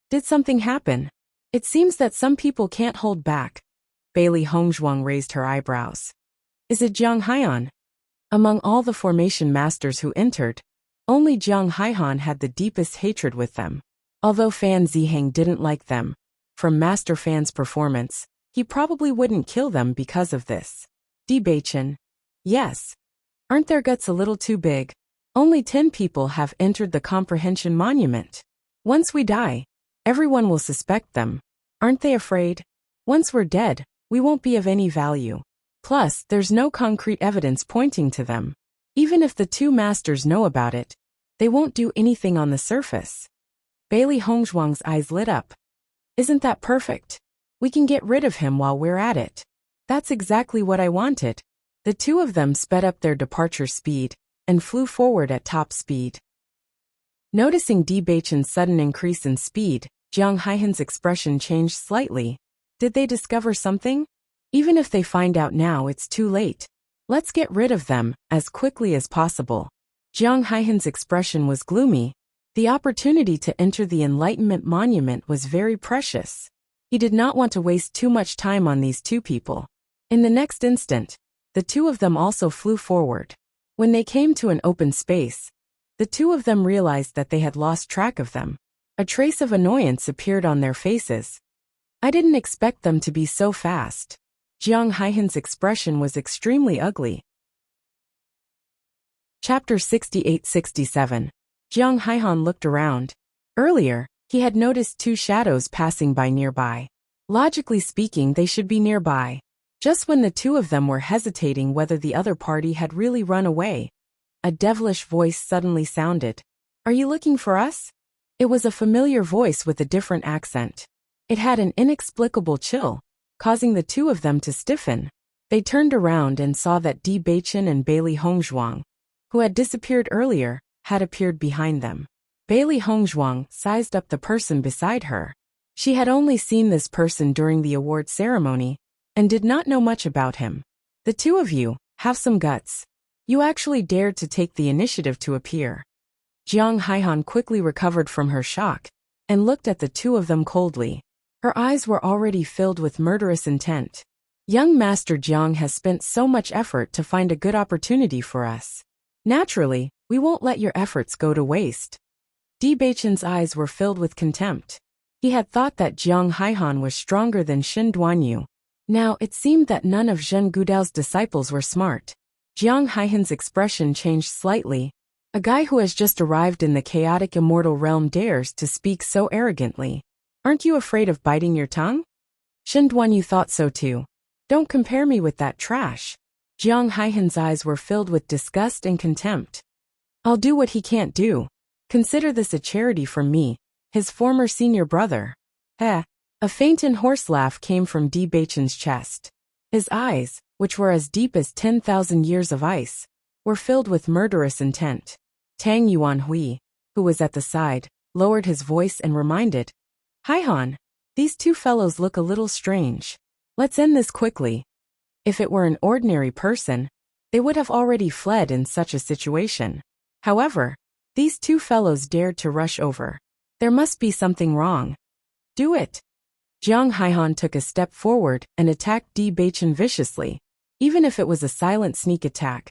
Did something happen? It seems that some people can't hold back. Bailey Hongzhuang raised her eyebrows. Is it Jiang Haihan? Among all the formation masters who entered, only Jiang Haihan had the deepest hatred with them. Although Fan Ziheng didn't like them, from Master Fan's performance, he probably wouldn't kill them because of this. Di Beichen. Yes. Aren't their guts a little too big? Only 10 people have entered the comprehension monument. Once we die, everyone will suspect them. Aren't they afraid? Once we're dead, we won't be of any value. Plus, there's no concrete evidence pointing to them. Even if the two masters know about it, they won't do anything on the surface. Bailey Hongzhuang's eyes lit up. Isn't that perfect? We can get rid of him while we're at it. That's exactly what I wanted. The two of them sped up their departure speed and flew forward at top speed. Noticing Di Baichen's sudden increase in speed, Jiang Haihan's expression changed slightly. Did they discover something? Even if they find out now, it's too late. Let's get rid of them as quickly as possible. Jiang Haihan's expression was gloomy. The opportunity to enter the Enlightenment Monument was very precious. He did not want to waste too much time on these two people. In the next instant, the two of them also flew forward. When they came to an open space, the two of them realized that they had lost track of them. A trace of annoyance appeared on their faces. I didn't expect them to be so fast. Jiang Haihan's expression was extremely ugly. Chapter 68-67. Jiang Haihan looked around. Earlier, he had noticed two shadows passing by nearby. Logically speaking, they should be nearby. Just when the two of them were hesitating whether the other party had really run away, a devilish voice suddenly sounded. Are you looking for us? It was a familiar voice with a different accent. It had an inexplicable chill, causing the two of them to stiffen. They turned around and saw that Di Baichen and Bailey Hongzhuang, who had disappeared earlier, had appeared behind them. Bailey Hongzhuang sized up the person beside her. She had only seen this person during the award ceremony and did not know much about him. The two of you have some guts. You actually dared to take the initiative to appear. Jiang Haihan quickly recovered from her shock and looked at the two of them coldly. Her eyes were already filled with murderous intent. Young Master Jiang has spent so much effort to find a good opportunity for us. Naturally, we won't let your efforts go to waste. Di Baichen's eyes were filled with contempt. He had thought that Jiang Haihan was stronger than Xin Duanyu. Now it seemed that none of Zhen Gudao's disciples were smart. Jiang Haihan's expression changed slightly. A guy who has just arrived in the chaotic immortal realm dares to speak so arrogantly. Aren't you afraid of biting your tongue? Xin Duanyu thought so too. Don't compare me with that trash. Jiang Haihan's eyes were filled with disgust and contempt. I'll do what he can't do. Consider this a charity from me, his former senior brother. A faint and hoarse laugh came from Di Baichen's chest. His eyes, which were as deep as 10,000 years of ice, were filled with murderous intent. Tang Yuanhui, who was at the side, lowered his voice and reminded, Haihan, these two fellows look a little strange. Let's end this quickly. If it were an ordinary person, they would have already fled in such a situation. However, these two fellows dared to rush over. There must be something wrong. Do it. Jiang Haihan took a step forward and attacked Di Baichen viciously. Even if it was a silent sneak attack,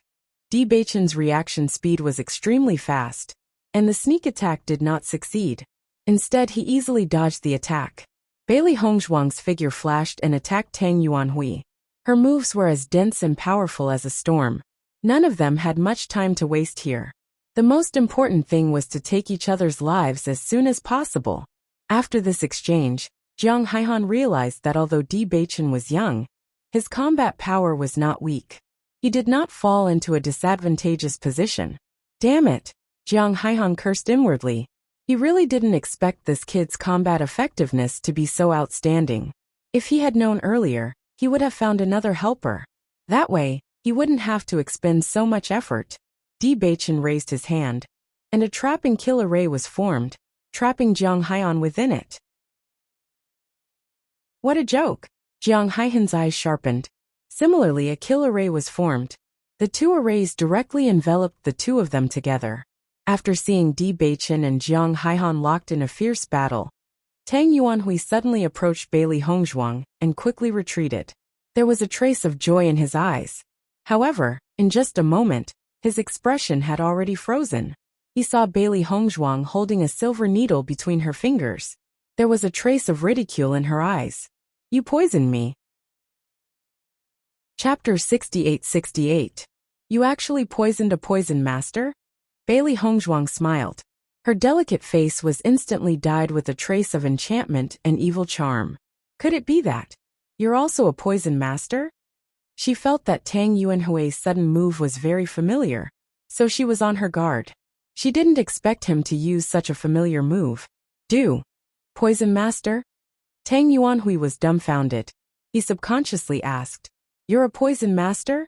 Di Baichen's reaction speed was extremely fast, and the sneak attack did not succeed. Instead, he easily dodged the attack. Bailey Hongzhuang's figure flashed and attacked Tang Yuanhui. Her moves were as dense and powerful as a storm. None of them had much time to waste here. The most important thing was to take each other's lives as soon as possible. After this exchange, Jiang Haihan realized that although Di Baichen was young, his combat power was not weak. He did not fall into a disadvantageous position. Damn it! Jiang Haihan cursed inwardly. He really didn't expect this kid's combat effectiveness to be so outstanding. If he had known earlier, he would have found another helper. That way, he wouldn't have to expend so much effort. Di Baichen raised his hand, and a trap and kill array was formed, trapping Jiang Haihan within it. What a joke! Jiang Haihan's eyes sharpened. Similarly, a kill array was formed. The two arrays directly enveloped the two of them together. After seeing Di Baichen and Jiang Haihan locked in a fierce battle, Tang Yuanhui suddenly approached Bailey Hongzhuang and quickly retreated. There was a trace of joy in his eyes. However, in just a moment, his expression had already frozen. He saw Bailey Hongzhuang holding a silver needle between her fingers. There was a trace of ridicule in her eyes. You poisoned me. Chapter 68-68. You actually poisoned a poison master? Bailey Hongzhuang smiled. Her delicate face was instantly dyed with a trace of enchantment and evil charm. Could it be that you're also a poison master? She felt that Tang Yuanhui's sudden move was very familiar, so she was on her guard. She didn't expect him to use such a familiar move. Poison master? Tang Yuanhui was dumbfounded. He subconsciously asked, You're a poison master?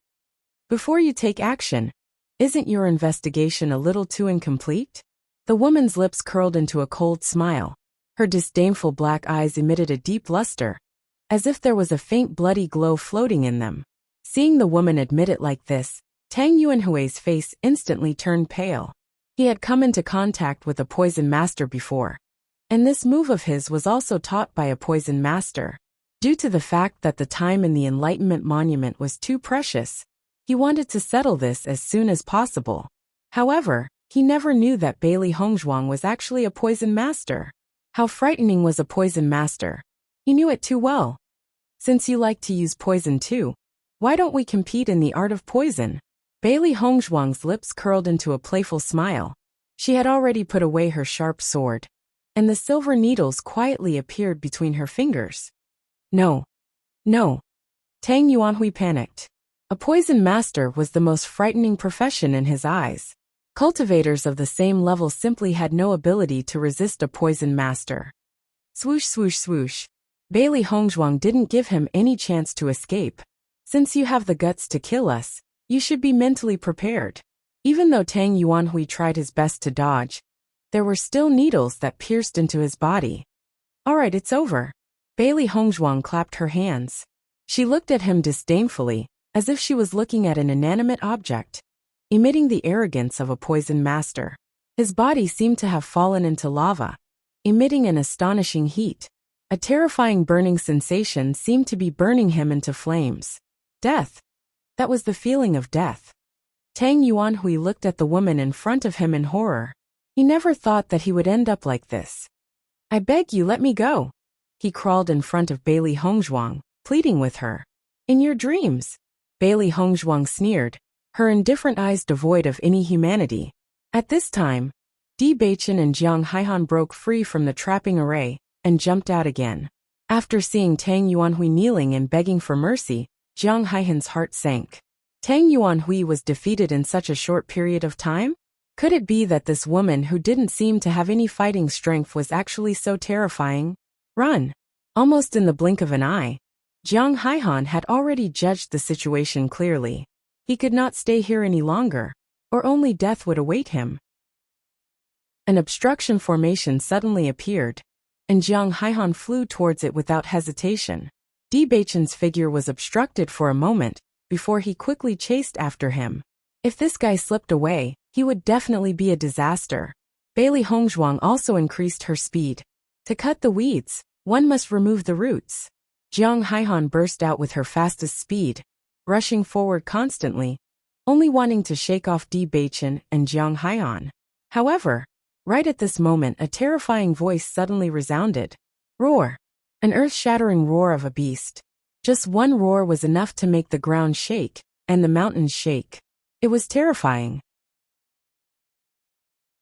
Before you take action, isn't your investigation a little too incomplete? The woman's lips curled into a cold smile. Her disdainful black eyes emitted a deep luster, as if there was a faint bloody glow floating in them. Seeing the woman admit it like this, Tang Yuanhui's face instantly turned pale. He had come into contact with a poison master before, and this move of his was also taught by a poison master. Due to the fact that the time in the Enlightenment Monument was too precious, he wanted to settle this as soon as possible. However, he never knew that Bailey Hongzhuang was actually a poison master. How frightening was a poison master? He knew it too well. Since you like to use poison too, why don't we compete in the art of poison? Bailey Hongzhuang's lips curled into a playful smile. She had already put away her sharp sword, and the silver needles quietly appeared between her fingers. No. No. Tang Yuanhui panicked. A poison master was the most frightening profession in his eyes. Cultivators of the same level simply had no ability to resist a poison master. Swoosh swoosh swoosh. Bailey Hongzhuang didn't give him any chance to escape. Since you have the guts to kill us, you should be mentally prepared. Even though Tang Yuanhui tried his best to dodge, there were still needles that pierced into his body. Alright, it's over. Bailey Hongzhuang clapped her hands. She looked at him disdainfully, as if she was looking at an inanimate object, emitting the arrogance of a poison master. His body seemed to have fallen into lava, emitting an astonishing heat. A terrifying burning sensation seemed to be burning him into flames. Death. That was the feeling of death. Tang Yuanhui looked at the woman in front of him in horror. He never thought that he would end up like this. I beg you, let me go. He crawled in front of Bailey Hongzhuang, pleading with her. In your dreams. Bailey Hongzhuang sneered, her indifferent eyes devoid of any humanity. At this time, Di Beichen and Jiang Haihan broke free from the trapping array and jumped out again. After seeing Tang Yuanhui kneeling and begging for mercy, Jiang Haihan's heart sank. Tang Yuanhui was defeated in such a short period of time? Could it be that this woman who didn't seem to have any fighting strength was actually so terrifying? Run! Almost in the blink of an eye, Jiang Haihan had already judged the situation clearly. He could not stay here any longer, or only death would await him. An obstruction formation suddenly appeared, and Jiang Haihan flew towards it without hesitation. Di Beichen's figure was obstructed for a moment, before he quickly chased after him. If this guy slipped away, he would definitely be a disaster. Bailey Hongzhuang also increased her speed. To cut the weeds, one must remove the roots. Jiang Haihan burst out with her fastest speed, rushing forward constantly, only wanting to shake off Di Beichen and Jiang Haihan. However, right at this moment a terrifying voice suddenly resounded. Roar! An earth-shattering roar of a beast. Just one roar was enough to make the ground shake, and the mountains shake. It was terrifying.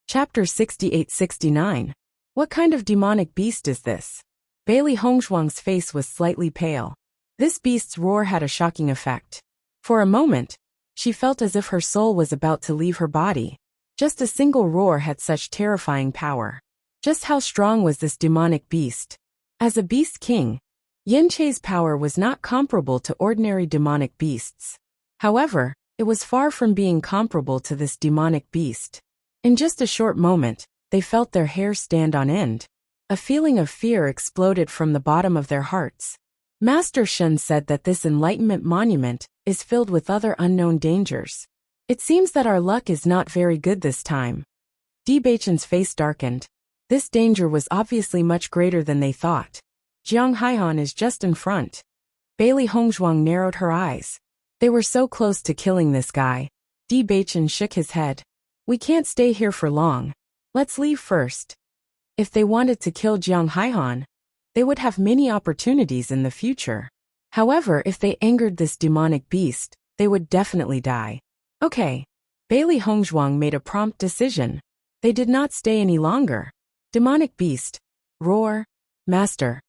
Chapter 68-69. What kind of demonic beast is this? Bailey Hongzhuang's face was slightly pale. This beast's roar had a shocking effect. For a moment, she felt as if her soul was about to leave her body. Just a single roar had such terrifying power. Just how strong was this demonic beast? As a beast king, Yin Chei's power was not comparable to ordinary demonic beasts. However, it was far from being comparable to this demonic beast. In just a short moment, they felt their hair stand on end. A feeling of fear exploded from the bottom of their hearts. Master Shen said that this Enlightenment Monument is filled with other unknown dangers. It seems that our luck is not very good this time. Di Beichen's face darkened. This danger was obviously much greater than they thought. Jiang Haihan is just in front. Bailey Hongzhuang narrowed her eyes. They were so close to killing this guy. Di Beichen shook his head. We can't stay here for long. Let's leave first. If they wanted to kill Jiang Haihan, they would have many opportunities in the future. However, if they angered this demonic beast, they would definitely die. Okay. Bailey Hongzhuang made a prompt decision. They did not stay any longer. Demonic beast. Roar. Master.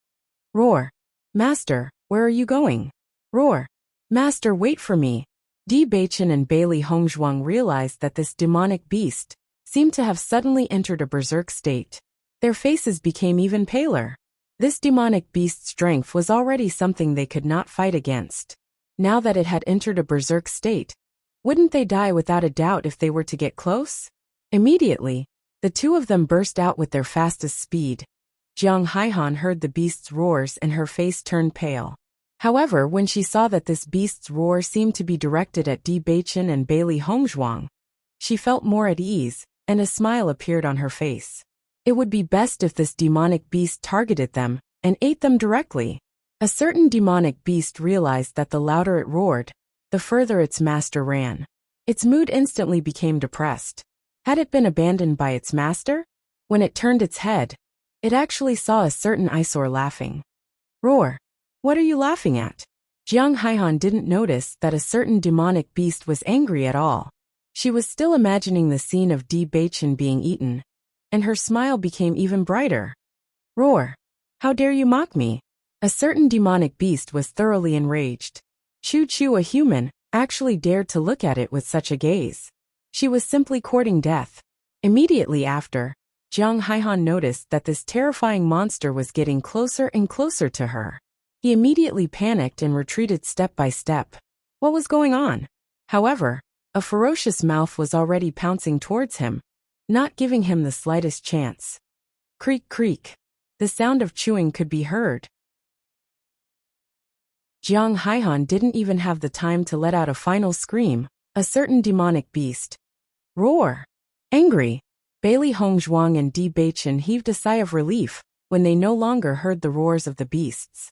Roar. Master, where are you going? Roar. Master, wait for me. Di Beichen and Bailey Hongzhuang realized that this demonic beast seemed to have suddenly entered a berserk state. Their faces became even paler. This demonic beast's strength was already something they could not fight against. Now that it had entered a berserk state, wouldn't they die without a doubt if they were to get close? Immediately, the two of them burst out with their fastest speed. Jiang Haihan heard the beast's roars and her face turned pale. However, when she saw that this beast's roar seemed to be directed at Di Beichen and Bailey Hongzhuang, she felt more at ease, and a smile appeared on her face. It would be best if this demonic beast targeted them and ate them directly. A certain demonic beast realized that the louder it roared, the further its master ran. Its mood instantly became depressed. Had it been abandoned by its master? When it turned its head, it actually saw a certain eyesore laughing. Roar! What are you laughing at? Jiang Haihan didn't notice that a certain demonic beast was angry at all. She was still imagining the scene of Di Beichen being eaten, and her smile became even brighter. Roar! How dare you mock me? A certain demonic beast was thoroughly enraged. Chu Chu, a human, actually dared to look at it with such a gaze. She was simply courting death. Immediately after, Jiang Haihan noticed that this terrifying monster was getting closer and closer to her. He immediately panicked and retreated step by step. What was going on? However, a ferocious mouth was already pouncing towards him, not giving him the slightest chance. Creak creak. The sound of chewing could be heard. Jiang Haihan didn't even have the time to let out a final scream. A certain demonic beast. Roar! Angry! Bailey Hongzhuang and Di Beichen heaved a sigh of relief when they no longer heard the roars of the beasts.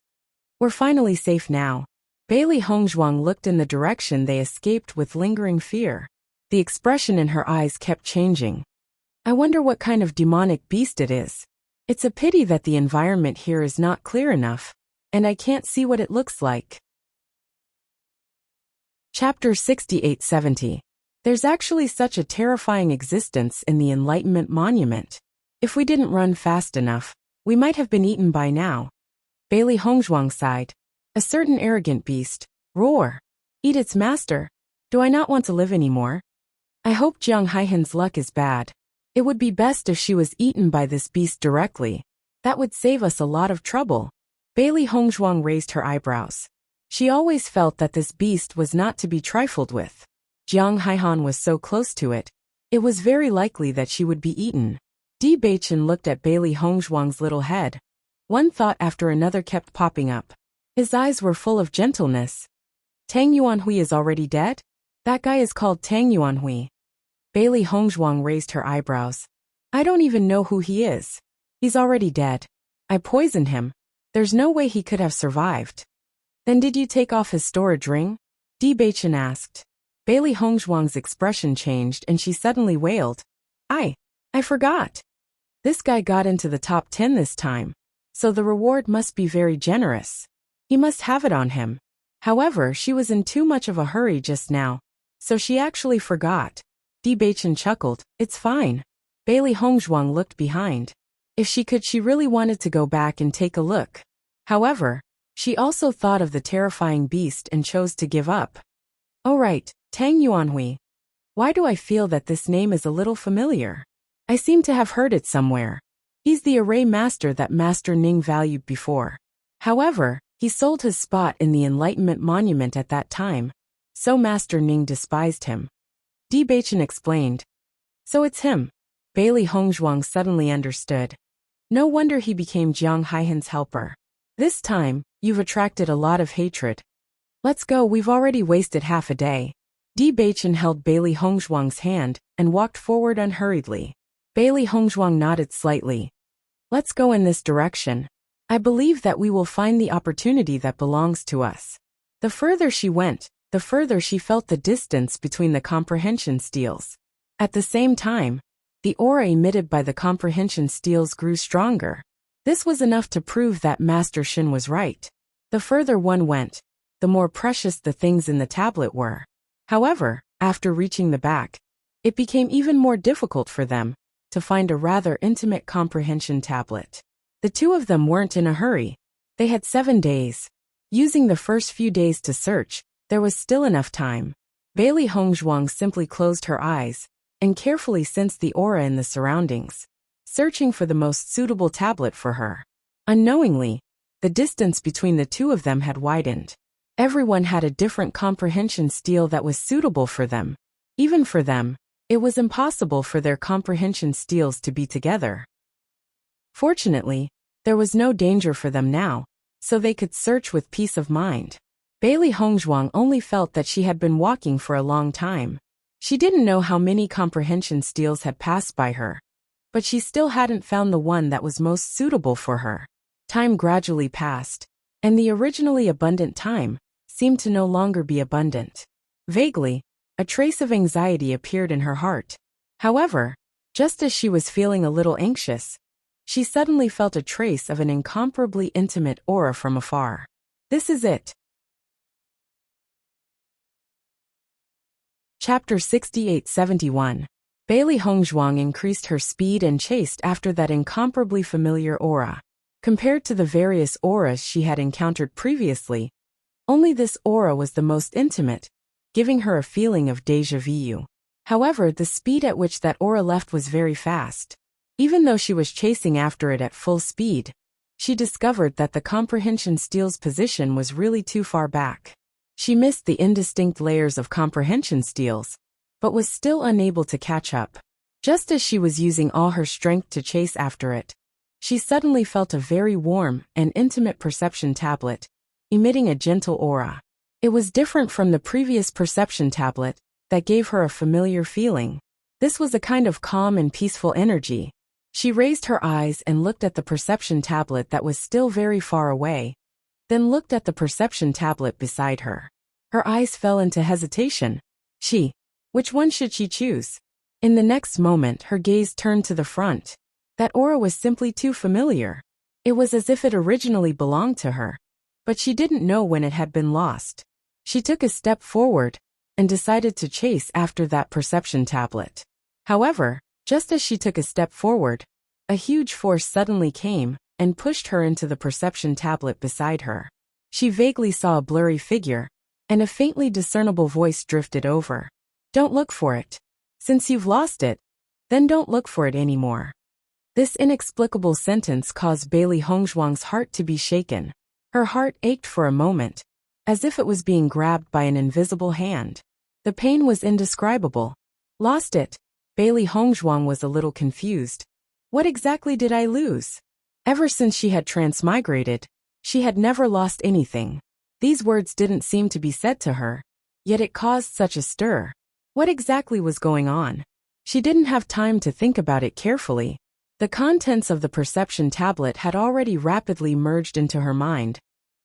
We're finally safe now. Bailey Hongzhuang looked in the direction they escaped with lingering fear. The expression in her eyes kept changing. I wonder what kind of demonic beast it is. It's a pity that the environment here is not clear enough, and I can't see what it looks like. Chapter 68-70. There's actually such a terrifying existence in the Enlightenment Monument. If we didn't run fast enough, we might have been eaten by now. Bailey Hongzhuang sighed. A certain arrogant beast. Roar! Eat its master. Do I not want to live anymore? I hope Jiang Haihan's luck is bad. It would be best if she was eaten by this beast directly. That would save us a lot of trouble. Bailey Hongzhuang raised her eyebrows. She always felt that this beast was not to be trifled with. Jiang Haihan was so close to it, it was very likely that she would be eaten. Di Beichen looked at Bailey Hongzhuang's little head. One thought after another kept popping up. His eyes were full of gentleness. Tang Yuanhui is already dead? That guy is called Tang Yuanhui. Bailey Hongzhuang raised her eyebrows. I don't even know who he is. He's already dead. I poisoned him. There's no way he could have survived. Then did you take off his storage ring? Di Beichen asked. Bailey Hongzhuang's expression changed and she suddenly wailed. I forgot. This guy got into the top 10 this time, so the reward must be very generous. He must have it on him. However, she was in too much of a hurry just now, so she actually forgot. Di Beichen chuckled. It's fine. Bailey Hongzhuang looked behind. If she could, she really wanted to go back and take a look. However, she also thought of the terrifying beast and chose to give up. Oh right, Tang Yuanhui. Why do I feel that this name is a little familiar? I seem to have heard it somewhere. He's the array master that Master Ning valued before. However, he sold his spot in the Enlightenment Monument at that time, so Master Ning despised him. Di Beichen explained. So it's him. Bailey Hongzhuang suddenly understood. No wonder he became Jiang Haihan's helper. This time, you've attracted a lot of hatred. Let's go, we've already wasted half a day. Di Beichen held Bailey Hongzhuang's hand and walked forward unhurriedly. Bailey Hongzhuang nodded slightly. Let's go in this direction. I believe that we will find the opportunity that belongs to us. The further she went, the further she felt the distance between the comprehension steels. At the same time, the aura emitted by the comprehension steels grew stronger. This was enough to prove that Master Shin was right. The further one went, the more precious the things in the tablet were. However, after reaching the back, it became even more difficult for them to find a rather intimate comprehension tablet. The two of them weren't in a hurry. They had 7 days. Using the first few days to search, there was still enough time. Bailey Hongzhuang simply closed her eyes and carefully sensed the aura in the surroundings, searching for the most suitable tablet for her. Unknowingly, the distance between the two of them had widened. Everyone had a different comprehension steel that was suitable for them. Even for them, it was impossible for their comprehension steels to be together. Fortunately, there was no danger for them now, so they could search with peace of mind. Bailey Hongzhuang only felt that she had been walking for a long time. She didn't know how many comprehension steels had passed by her, but she still hadn't found the one that was most suitable for her. Time gradually passed, and the originally abundant time seemed to no longer be abundant. Vaguely, a trace of anxiety appeared in her heart. However, just as she was feeling a little anxious, she suddenly felt a trace of an incomparably intimate aura from afar. This is it. Chapter 68-71. Bailey Hongzhuang increased her speed and chased after that incomparably familiar aura. Compared to the various auras she had encountered previously, only this aura was the most intimate, giving her a feeling of déjà vu. However, the speed at which that aura left was very fast. Even though she was chasing after it at full speed, she discovered that the comprehension steel's position was really too far back. She missed the indistinct layers of comprehension steels, but was still unable to catch up. Just as she was using all her strength to chase after it, she suddenly felt a very warm and intimate perception tablet, emitting a gentle aura. It was different from the previous perception tablet that gave her a familiar feeling. This was a kind of calm and peaceful energy. She raised her eyes and looked at the perception tablet that was still very far away, then looked at the perception tablet beside her. Her eyes fell into hesitation. Which one should she choose? In the next moment, her gaze turned to the front. That aura was simply too familiar. It was as if it originally belonged to her, but she didn't know when it had been lost. She took a step forward and decided to chase after that perception tablet. However, just as she took a step forward, a huge force suddenly came and pushed her into the perception tablet beside her. She vaguely saw a blurry figure, and a faintly discernible voice drifted over. Don't look for it. Since you've lost it, then don't look for it anymore. This inexplicable sentence caused Bailey Hongzhuang's heart to be shaken. Her heart ached for a moment, as if it was being grabbed by an invisible hand. The pain was indescribable. Lost it? Bailey Hongzhuang was a little confused. What exactly did I lose? Ever since she had transmigrated, she had never lost anything. These words didn't seem to be said to her, yet it caused such a stir. What exactly was going on? She didn't have time to think about it carefully. The contents of the perception tablet had already rapidly merged into her mind,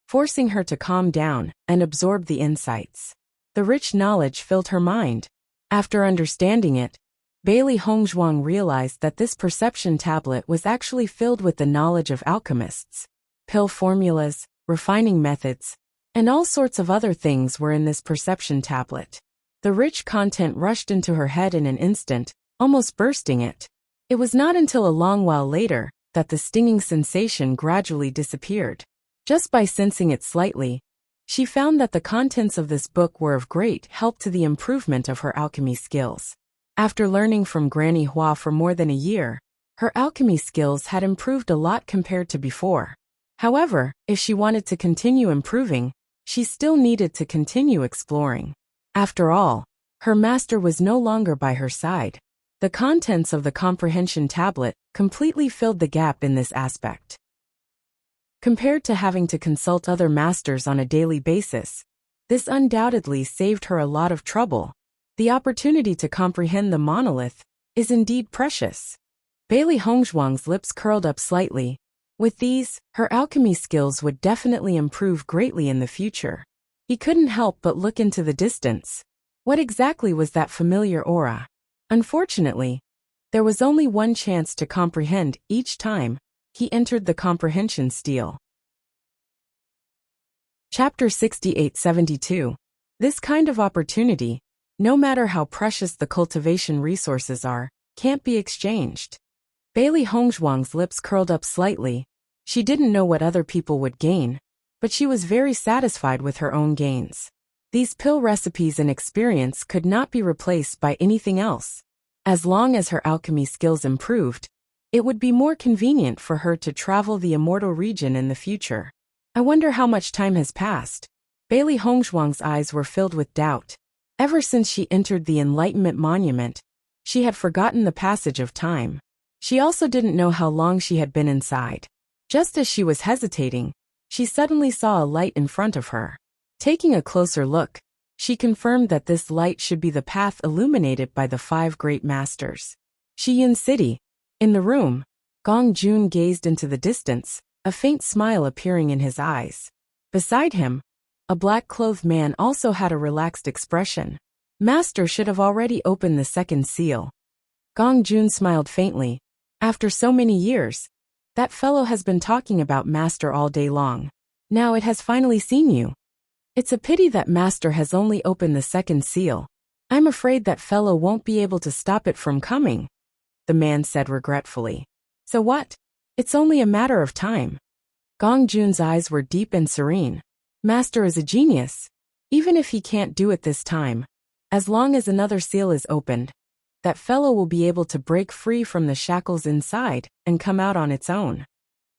forcing her to calm down and absorb the insights. The rich knowledge filled her mind. After understanding it, Bailey Hongzhuang realized that this perception tablet was actually filled with the knowledge of alchemists. Pill formulas, refining methods, and all sorts of other things were in this perception tablet. The rich content rushed into her head in an instant, almost bursting it. It was not until a long while later that the stinging sensation gradually disappeared. Just by sensing it slightly, she found that the contents of this book were of great help to the improvement of her alchemy skills. After learning from Granny Hua for more than a year, her alchemy skills had improved a lot compared to before. However, if she wanted to continue improving, she still needed to continue exploring. After all, her master was no longer by her side. The contents of the comprehension tablet completely filled the gap in this aspect. Compared to having to consult other masters on a daily basis, this undoubtedly saved her a lot of trouble. The opportunity to comprehend the monolith is indeed precious. Bailey Hongzhuang's lips curled up slightly. With these, her alchemy skills would definitely improve greatly in the future. He couldn't help but look into the distance. What exactly was that familiar aura? Unfortunately, there was only one chance to comprehend each time he entered the comprehension steel. Chapter 68-72. This kind of opportunity, no matter how precious the cultivation resources are, can't be exchanged. Bailey Hongzhuang's lips curled up slightly. She didn't know what other people would gain, but she was very satisfied with her own gains. These pill recipes and experience could not be replaced by anything else. As long as her alchemy skills improved, it would be more convenient for her to travel the immortal region in the future. I wonder how much time has passed. Bailey Hongzhuang's eyes were filled with doubt. Ever since she entered the Enlightenment Monument, she had forgotten the passage of time. She also didn't know how long she had been inside. Just as she was hesitating, she suddenly saw a light in front of her. Taking a closer look, she confirmed that this light should be the path illuminated by the 5 great masters. Shiyin City. In the room, Gong Jun gazed into the distance, a faint smile appearing in his eyes. Beside him, a black-clothed man also had a relaxed expression. Master should have already opened the second seal. Gong Jun smiled faintly. After so many years, that fellow has been talking about Master all day long. Now it has finally seen you. It's a pity that Master has only opened the second seal. I'm afraid that fellow won't be able to stop it from coming, the man said regretfully. So what? It's only a matter of time. Gong Jun's eyes were deep and serene. Master is a genius. Even if he can't do it this time, as long as another seal is opened, that fellow will be able to break free from the shackles inside and come out on its own.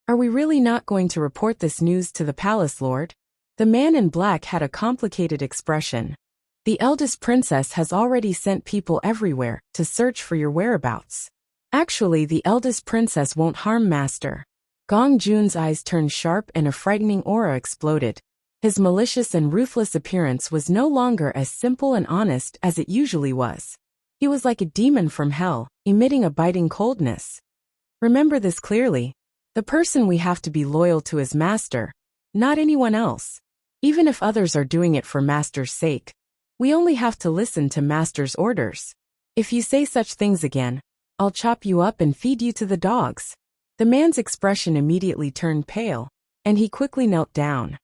Are we really not going to report this news to the palace, Lord? The man in black had a complicated expression. The eldest princess has already sent people everywhere to search for your whereabouts. Actually, the eldest princess won't harm Master. Gong Jun's eyes turned sharp and a frightening aura exploded. His malicious and ruthless appearance was no longer as simple and honest as it usually was. He was like a demon from hell, emitting a biting coldness. Remember this clearly. The person we have to be loyal to is Master, not anyone else. Even if others are doing it for Master's sake, we only have to listen to Master's orders. If you say such things again, I'll chop you up and feed you to the dogs. The man's expression immediately turned pale, and he quickly knelt down.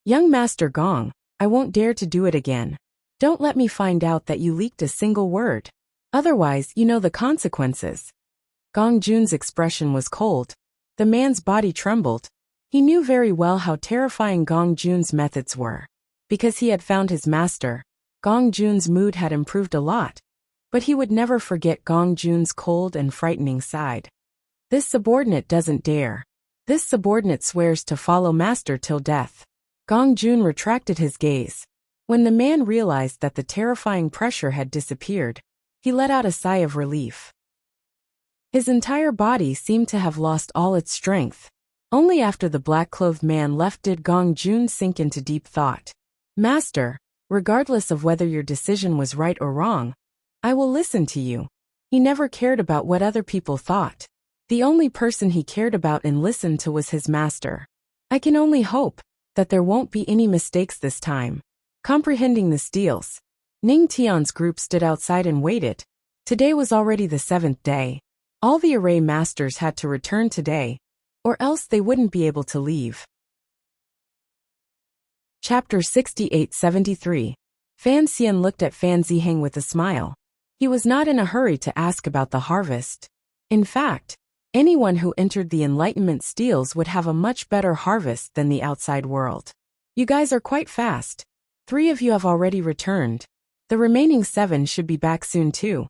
Young Master Gong, I won't dare to do it again. Don't let me find out that you leaked a single word. Otherwise, you know the consequences. Gong Jun's expression was cold. The man's body trembled. He knew very well how terrifying Gong Jun's methods were. Because he had found his master, Gong Jun's mood had improved a lot. But he would never forget Gong Jun's cold and frightening side. This subordinate doesn't dare. This subordinate swears to follow Master till death. Gong Jun retracted his gaze. When the man realized that the terrifying pressure had disappeared, he let out a sigh of relief. His entire body seemed to have lost all its strength. Only after the black-clothed man left did Gong Jun sink into deep thought. Master, regardless of whether your decision was right or wrong, I will listen to you. He never cared about what other people thought. The only person he cared about and listened to was his master. I can only hope that there won't be any mistakes this time. Comprehending the steals, Ning Tian's group stood outside and waited. Today was already the 7th day. All the array masters had to return today, or else they wouldn't be able to leave. Chapter 68-73. Fan Xian looked at Fan Ziheng with a smile. He was not in a hurry to ask about the harvest. In fact, anyone who entered the Enlightenment steals would have a much better harvest than the outside world. You guys are quite fast. 3 of you have already returned. The remaining 7 should be back soon too.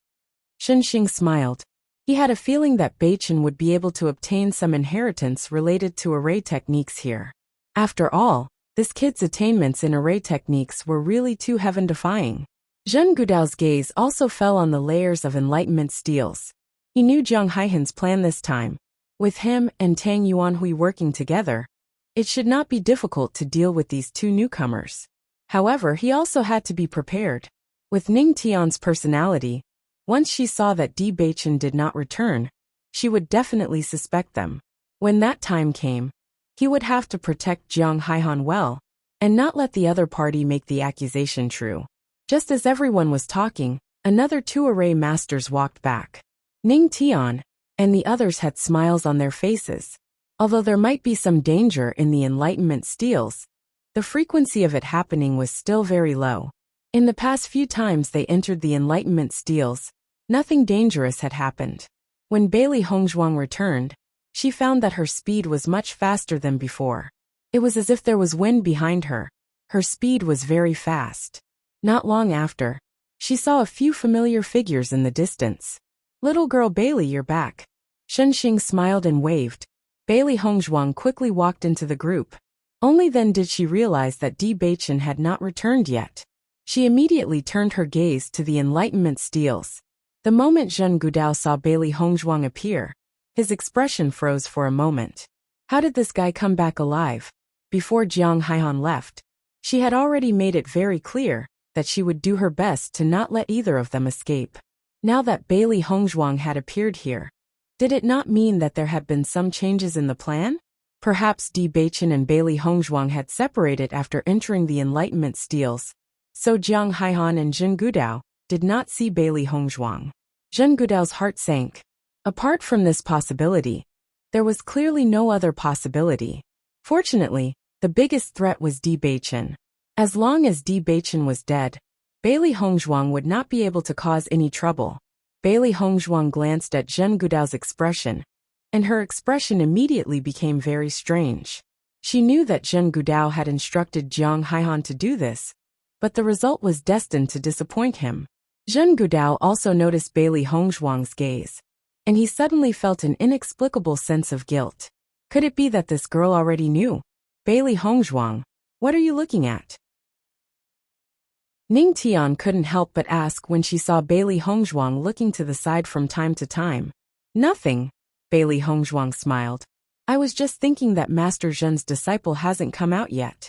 Shenxing smiled. He had a feeling that Beichen would be able to obtain some inheritance related to array techniques here. After all, this kid's attainments in array techniques were really too heaven-defying. Zhen Gudao's gaze also fell on the layers of Enlightenment steals. He knew Jiang Haihan's plan this time. With him and Tang Yuanhui working together, it should not be difficult to deal with these 2 newcomers. However, he also had to be prepared. With Ning Tian's personality, once she saw that Di Beichen did not return, she would definitely suspect them. When that time came, he would have to protect Jiang Haihan well, and not let the other party make the accusation true. Just as everyone was talking, another 2 array masters walked back. Ning Tian and the others had smiles on their faces. Although there might be some danger in the Enlightenment steals, the frequency of it happening was still very low. In the past few times they entered the Enlightenment steals, nothing dangerous had happened. When Bailey Hongzhuang returned, she found that her speed was much faster than before. It was as if there was wind behind her. Her speed was very fast. Not long after, she saw a few familiar figures in the distance. Little girl Bailey, you're back. Shenxing smiled and waved. Bailey Hongzhuang quickly walked into the group. Only then did she realize that Di Baichen had not returned yet. She immediately turned her gaze to the Enlightenment steels. The moment Zhen Gudao saw Bailey Hongzhuang appear, his expression froze for a moment. How did this guy come back alive? Before Jiang Haihan left, she had already made it very clear that she would do her best to not let either of them escape. Now that Bailey Hongzhuang had appeared here, did it not mean that there had been some changes in the plan? Perhaps Di Baichen and Bailey Hongzhuang had separated after entering the Enlightenment steels, so Jiang Haihan and Zhen Gudao did not see Bailey Hongzhuang. Zhen Gudao's heart sank. Apart from this possibility, there was clearly no other possibility. Fortunately, the biggest threat was Di Baichen. As long as Di Baichen was dead, Bailey Hongzhuang would not be able to cause any trouble. Bailey Hongzhuang glanced at Zhen Gudao's expression, and her expression immediately became very strange. She knew that Zhen Gudao had instructed Jiang Haihan to do this, but the result was destined to disappoint him. Zhen Gudao also noticed Bailey Hongzhuang's gaze, and he suddenly felt an inexplicable sense of guilt. Could it be that this girl already knew? Bailey Hongzhuang, what are you looking at? Ning Tian couldn't help but ask when she saw Bailey Hongzhuang looking to the side from time to time. Nothing, Bailey Hongzhuang smiled. I was just thinking that Master Zhen's disciple hasn't come out yet.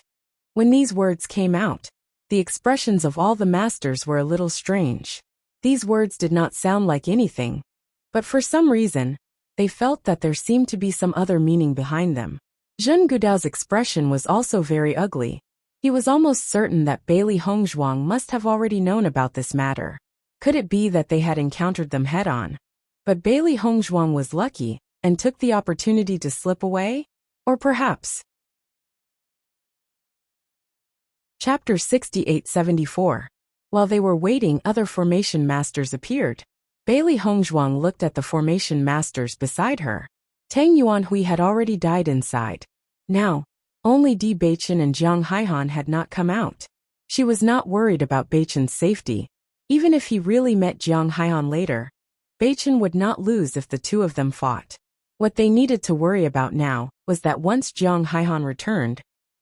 When these words came out, the expressions of all the masters were a little strange. These words did not sound like anything, but for some reason, they felt that there seemed to be some other meaning behind them. Zhen Gudao's expression was also very ugly. He was almost certain that Bailey Hongzhuang must have already known about this matter. Could it be that they had encountered them head-on? But Bailey Hongzhuang was lucky and took the opportunity to slip away? Or perhaps... Chapter 68-74. While they were waiting, other formation masters appeared. Bailey Hongzhuang looked at the formation masters beside her. Tang Yuanhui had already died inside. Now, only Di Baichen and Jiang Haihan had not come out. She was not worried about Baichen's safety. Even if he really met Jiang Haihan later, Baichen would not lose if the two of them fought. What they needed to worry about now was that once Jiang Haihan returned,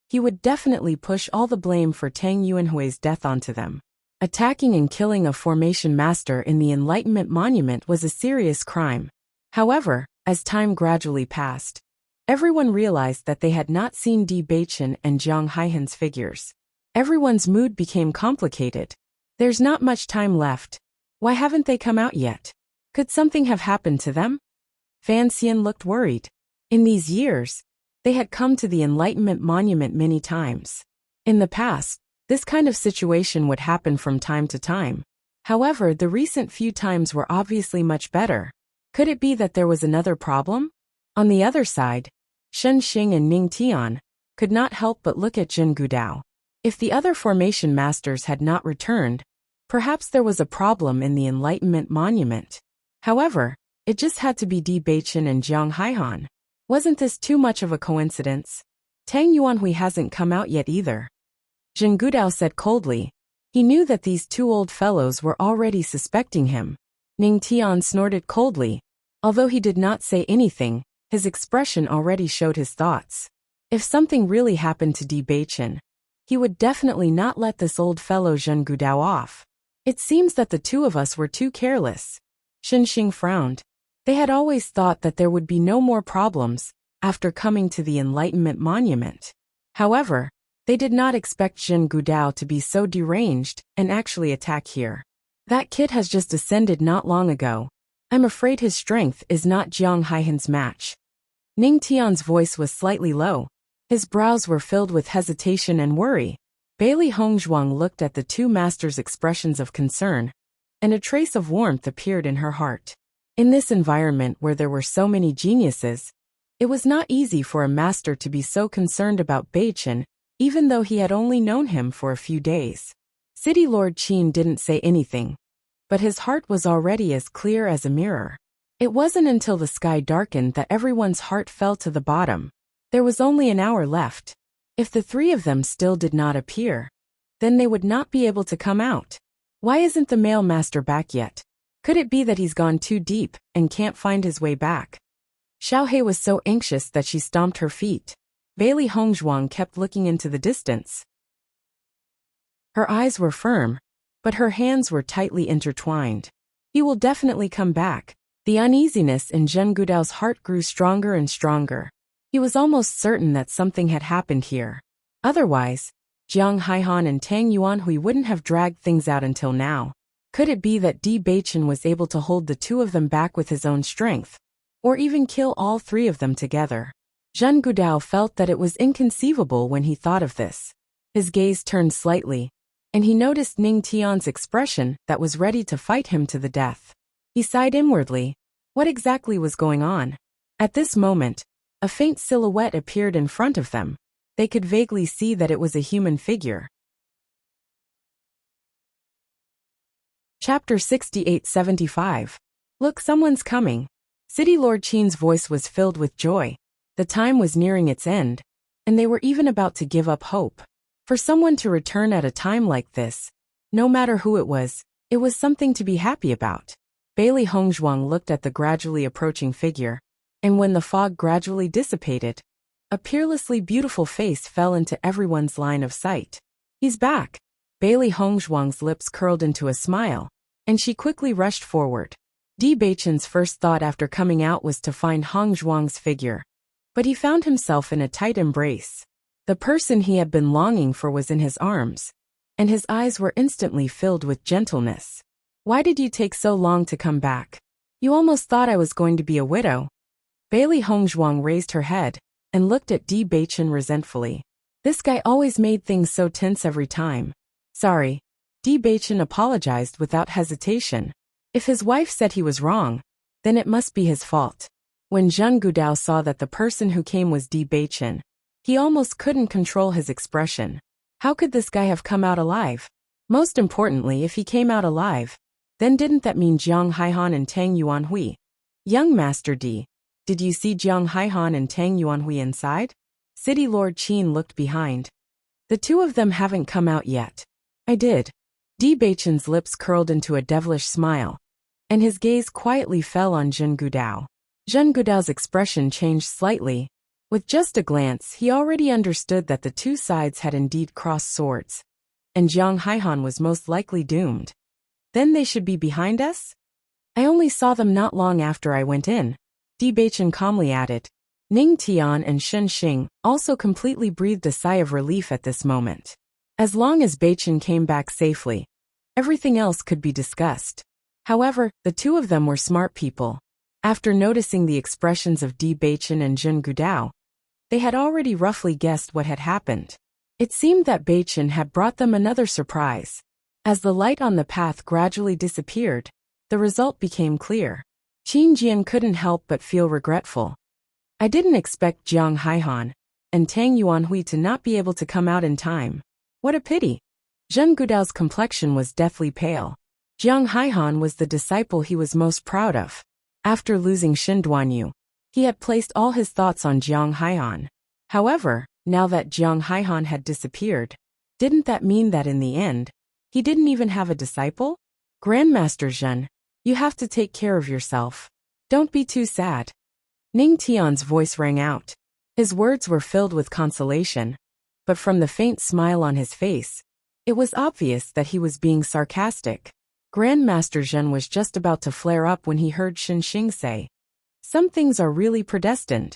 he would definitely push all the blame for Tang Yuanhui's death onto them. Attacking and killing a formation master in the Enlightenment Monument was a serious crime. However, as time gradually passed, everyone realized that they had not seen Di Baichen and Jiang Haihan's figures. Everyone's mood became complicated. There's not much time left. Why haven't they come out yet? Could something have happened to them? Fan Xian looked worried. In these years, they had come to the Enlightenment Monument many times. In the past, this kind of situation would happen from time to time. However, the recent few times were obviously much better. Could it be that there was another problem? On the other side, Shen Xing and Ning Tian could not help but look at Zhen Gudao. If the other formation masters had not returned, perhaps there was a problem in the Enlightenment Monument. However, it just had to be Di Baichen and Jiang Haihan. Wasn't this too much of a coincidence? Tang Yuanhui hasn't come out yet either. Zhen Gudao said coldly. He knew that these two old fellows were already suspecting him. Ning Tian snorted coldly. Although he did not say anything, his expression already showed his thoughts. If something really happened to Di Baichen, he would definitely not let this old fellow Zhen Gudao off. It seems that the two of us were too careless. Shen Xing frowned. They had always thought that there would be no more problems after coming to the Enlightenment Monument. However, they did not expect Zhen Gudao to be so deranged and actually attack here. That kid has just ascended not long ago. I'm afraid his strength is not Jiang Haihan's match. Ning Tian's voice was slightly low. His brows were filled with hesitation and worry. Bailey Hongzhuang looked at the two masters' expressions of concern, and a trace of warmth appeared in her heart. In this environment where there were so many geniuses, it was not easy for a master to be so concerned about Baichen, even though he had only known him for a few days. City Lord Qin didn't say anything, but his heart was already as clear as a mirror. It wasn't until the sky darkened that everyone's heart fell to the bottom. There was only an hour left. If the three of them still did not appear, then they would not be able to come out. Why isn't the male master back yet? Could it be that he's gone too deep and can't find his way back? Xiao He was so anxious that she stomped her feet. Bailey Hongzhuang kept looking into the distance. Her eyes were firm, but her hands were tightly intertwined. He will definitely come back. The uneasiness in Zhen Gudao's heart grew stronger and stronger. He was almost certain that something had happened here. Otherwise, Jiang Haihan and Tang Yuanhui wouldn't have dragged things out until now. Could it be that Di Beichen was able to hold the two of them back with his own strength? Or even kill all three of them together? Zhen Gudao felt that it was inconceivable when he thought of this. His gaze turned slightly, and he noticed Ning Tian's expression that was ready to fight him to the death. He sighed inwardly. What exactly was going on? At this moment, a faint silhouette appeared in front of them. They could vaguely see that it was a human figure. Chapter 68-75. Look, someone's coming. City Lord Qin's voice was filled with joy. The time was nearing its end, and they were even about to give up hope. For someone to return at a time like this, no matter who it was something to be happy about. Bailey Hongzhuang looked at the gradually approaching figure, and when the fog gradually dissipated, a peerlessly beautiful face fell into everyone's line of sight. He's back. Bailey Hongzhuang's lips curled into a smile, and she quickly rushed forward. Di Beichen's first thought after coming out was to find Hongzhuang's figure, but he found himself in a tight embrace. The person he had been longing for was in his arms, and his eyes were instantly filled with gentleness. Why did you take so long to come back? You almost thought I was going to be a widow. Bailey Hongzhuang raised her head and looked at Di Beichen resentfully. This guy always made things so tense every time. Sorry. Di Beichen apologized without hesitation. If his wife said he was wrong, then it must be his fault. When Zhen Gudao saw that the person who came was Di Beichen, he almost couldn't control his expression. How could this guy have come out alive? Most importantly, if he came out alive, then didn't that mean Jiang Haihan and Tang Yuanhui? Young Master Di, did you see Jiang Haihan and Tang Yuanhui inside? City Lord Qin looked behind. The two of them haven't come out yet. I did. Di Beichen's lips curled into a devilish smile, and his gaze quietly fell on Zhen Gudao. Zhen Gudao's expression changed slightly. With just a glance, he already understood that the two sides had indeed crossed swords, and Jiang Haihan was most likely doomed. Then they should be behind us? I only saw them not long after I went in, Di Beichen calmly added. Ning Tian and Shen Xing also completely breathed a sigh of relief at this moment. As long as Beichen came back safely, everything else could be discussed. However, the two of them were smart people. After noticing the expressions of Di Beichen and Zhen Gudao, they had already roughly guessed what had happened. It seemed that Beichen had brought them another surprise. As the light on the path gradually disappeared, the result became clear. Qin Jian couldn't help but feel regretful. I didn't expect Jiang Haihan and Tang Yuanhui to not be able to come out in time. What a pity. Zhen Gudao's complexion was deathly pale. Jiang Haihan was the disciple he was most proud of. After losing Shin Duanyu, he had placed all his thoughts on Jiang Haihan. However, now that Jiang Haihan had disappeared, didn't that mean that in the end, he didn't even have a disciple? Grandmaster Zhen, you have to take care of yourself. Don't be too sad. Ning Tian's voice rang out. His words were filled with consolation, but from the faint smile on his face, it was obvious that he was being sarcastic. Grandmaster Zhen was just about to flare up when he heard Shen Xing say, "Some things are really predestined."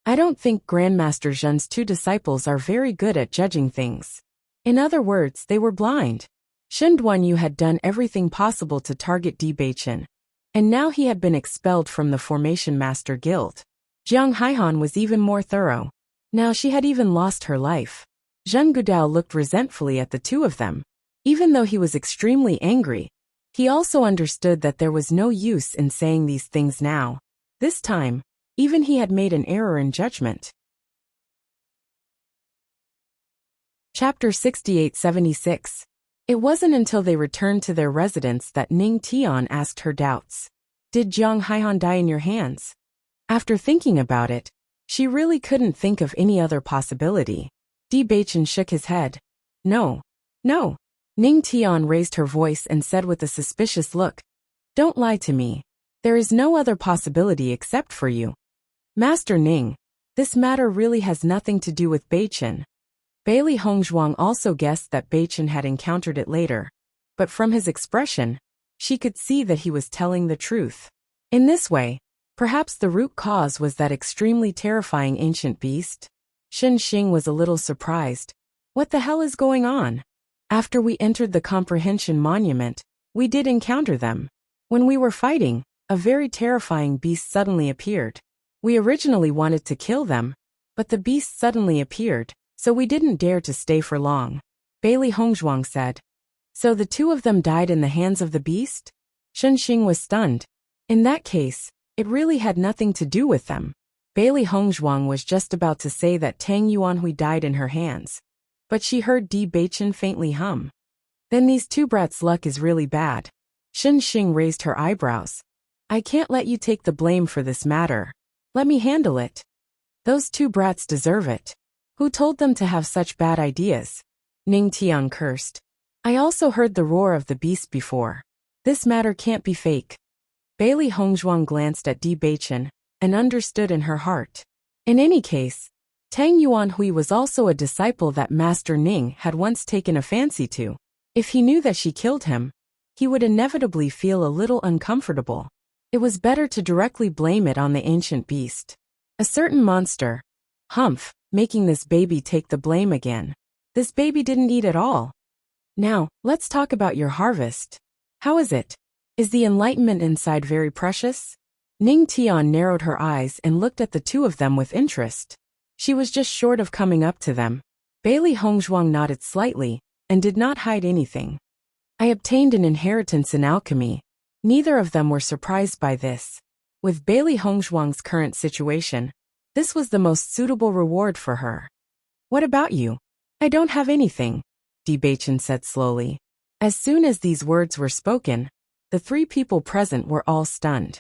I don't think Grandmaster Zhen's two disciples are very good at judging things. In other words, they were blind. Shen Duanyu had done everything possible to target Di Beichen, and now he had been expelled from the Formation Master Guild. Jiang Haihan was even more thorough. Now she had even lost her life. Zhen Gudao looked resentfully at the two of them. Even though he was extremely angry, he also understood that there was no use in saying these things now. This time, even he had made an error in judgment. Chapter 68-76. It wasn't until they returned to their residence that Ning Tian asked her doubts. Did Jiang Haihan die in your hands? After thinking about it, she really couldn't think of any other possibility. Di Beichen shook his head. No. Ning Tian raised her voice and said with a suspicious look, "Don't lie to me. There is no other possibility except for you." Master Ning, This matter really has nothing to do with Beichen. Bailey Hongzhuang also guessed that Beichen had encountered it later, but from his expression, she could see that he was telling the truth. In this way, perhaps the root cause was that extremely terrifying ancient beast. Shen Xing was a little surprised. What the hell is going on? After we entered the Comprehension Monument, we did encounter them. When we were fighting, a very terrifying beast suddenly appeared. We originally wanted to kill them, but the beast suddenly appeared, so we didn't dare to stay for long. Bailey Hongzhuang said. So the two of them died in the hands of the beast? Shen Xing was stunned. In that case, it really had nothing to do with them. Bailey Hongzhuang was just about to say that Tang Yuanhui died in her hands, but she heard Di Beichen faintly hum. Then these two brats' luck is really bad. Shen Xing raised her eyebrows. I can't let you take the blame for this matter. Let me handle it. Those two brats deserve it. Who told them to have such bad ideas? Ning Tian cursed. I also heard the roar of the beast before. This matter can't be fake. Bailey Hongzhuang glanced at Di Beichen and understood in her heart. In any case, Tang Yuanhui was also a disciple that Master Ning had once taken a fancy to. If he knew that she killed him, he would inevitably feel a little uncomfortable. It was better to directly blame it on the ancient beast. A certain monster. Humph, making this baby take the blame again. This baby didn't eat at all. Now, let's talk about your harvest. How is it? Is the enlightenment inside very precious? Ning Tian narrowed her eyes and looked at the two of them with interest. She was just short of coming up to them. Bailey Hongzhuang nodded slightly and did not hide anything. I obtained an inheritance in alchemy. Neither of them were surprised by this. With Bailey Hongzhuang's current situation, this was the most suitable reward for her. What about you? I don't have anything, Di Beichen said slowly. As soon as these words were spoken, the three people present were all stunned.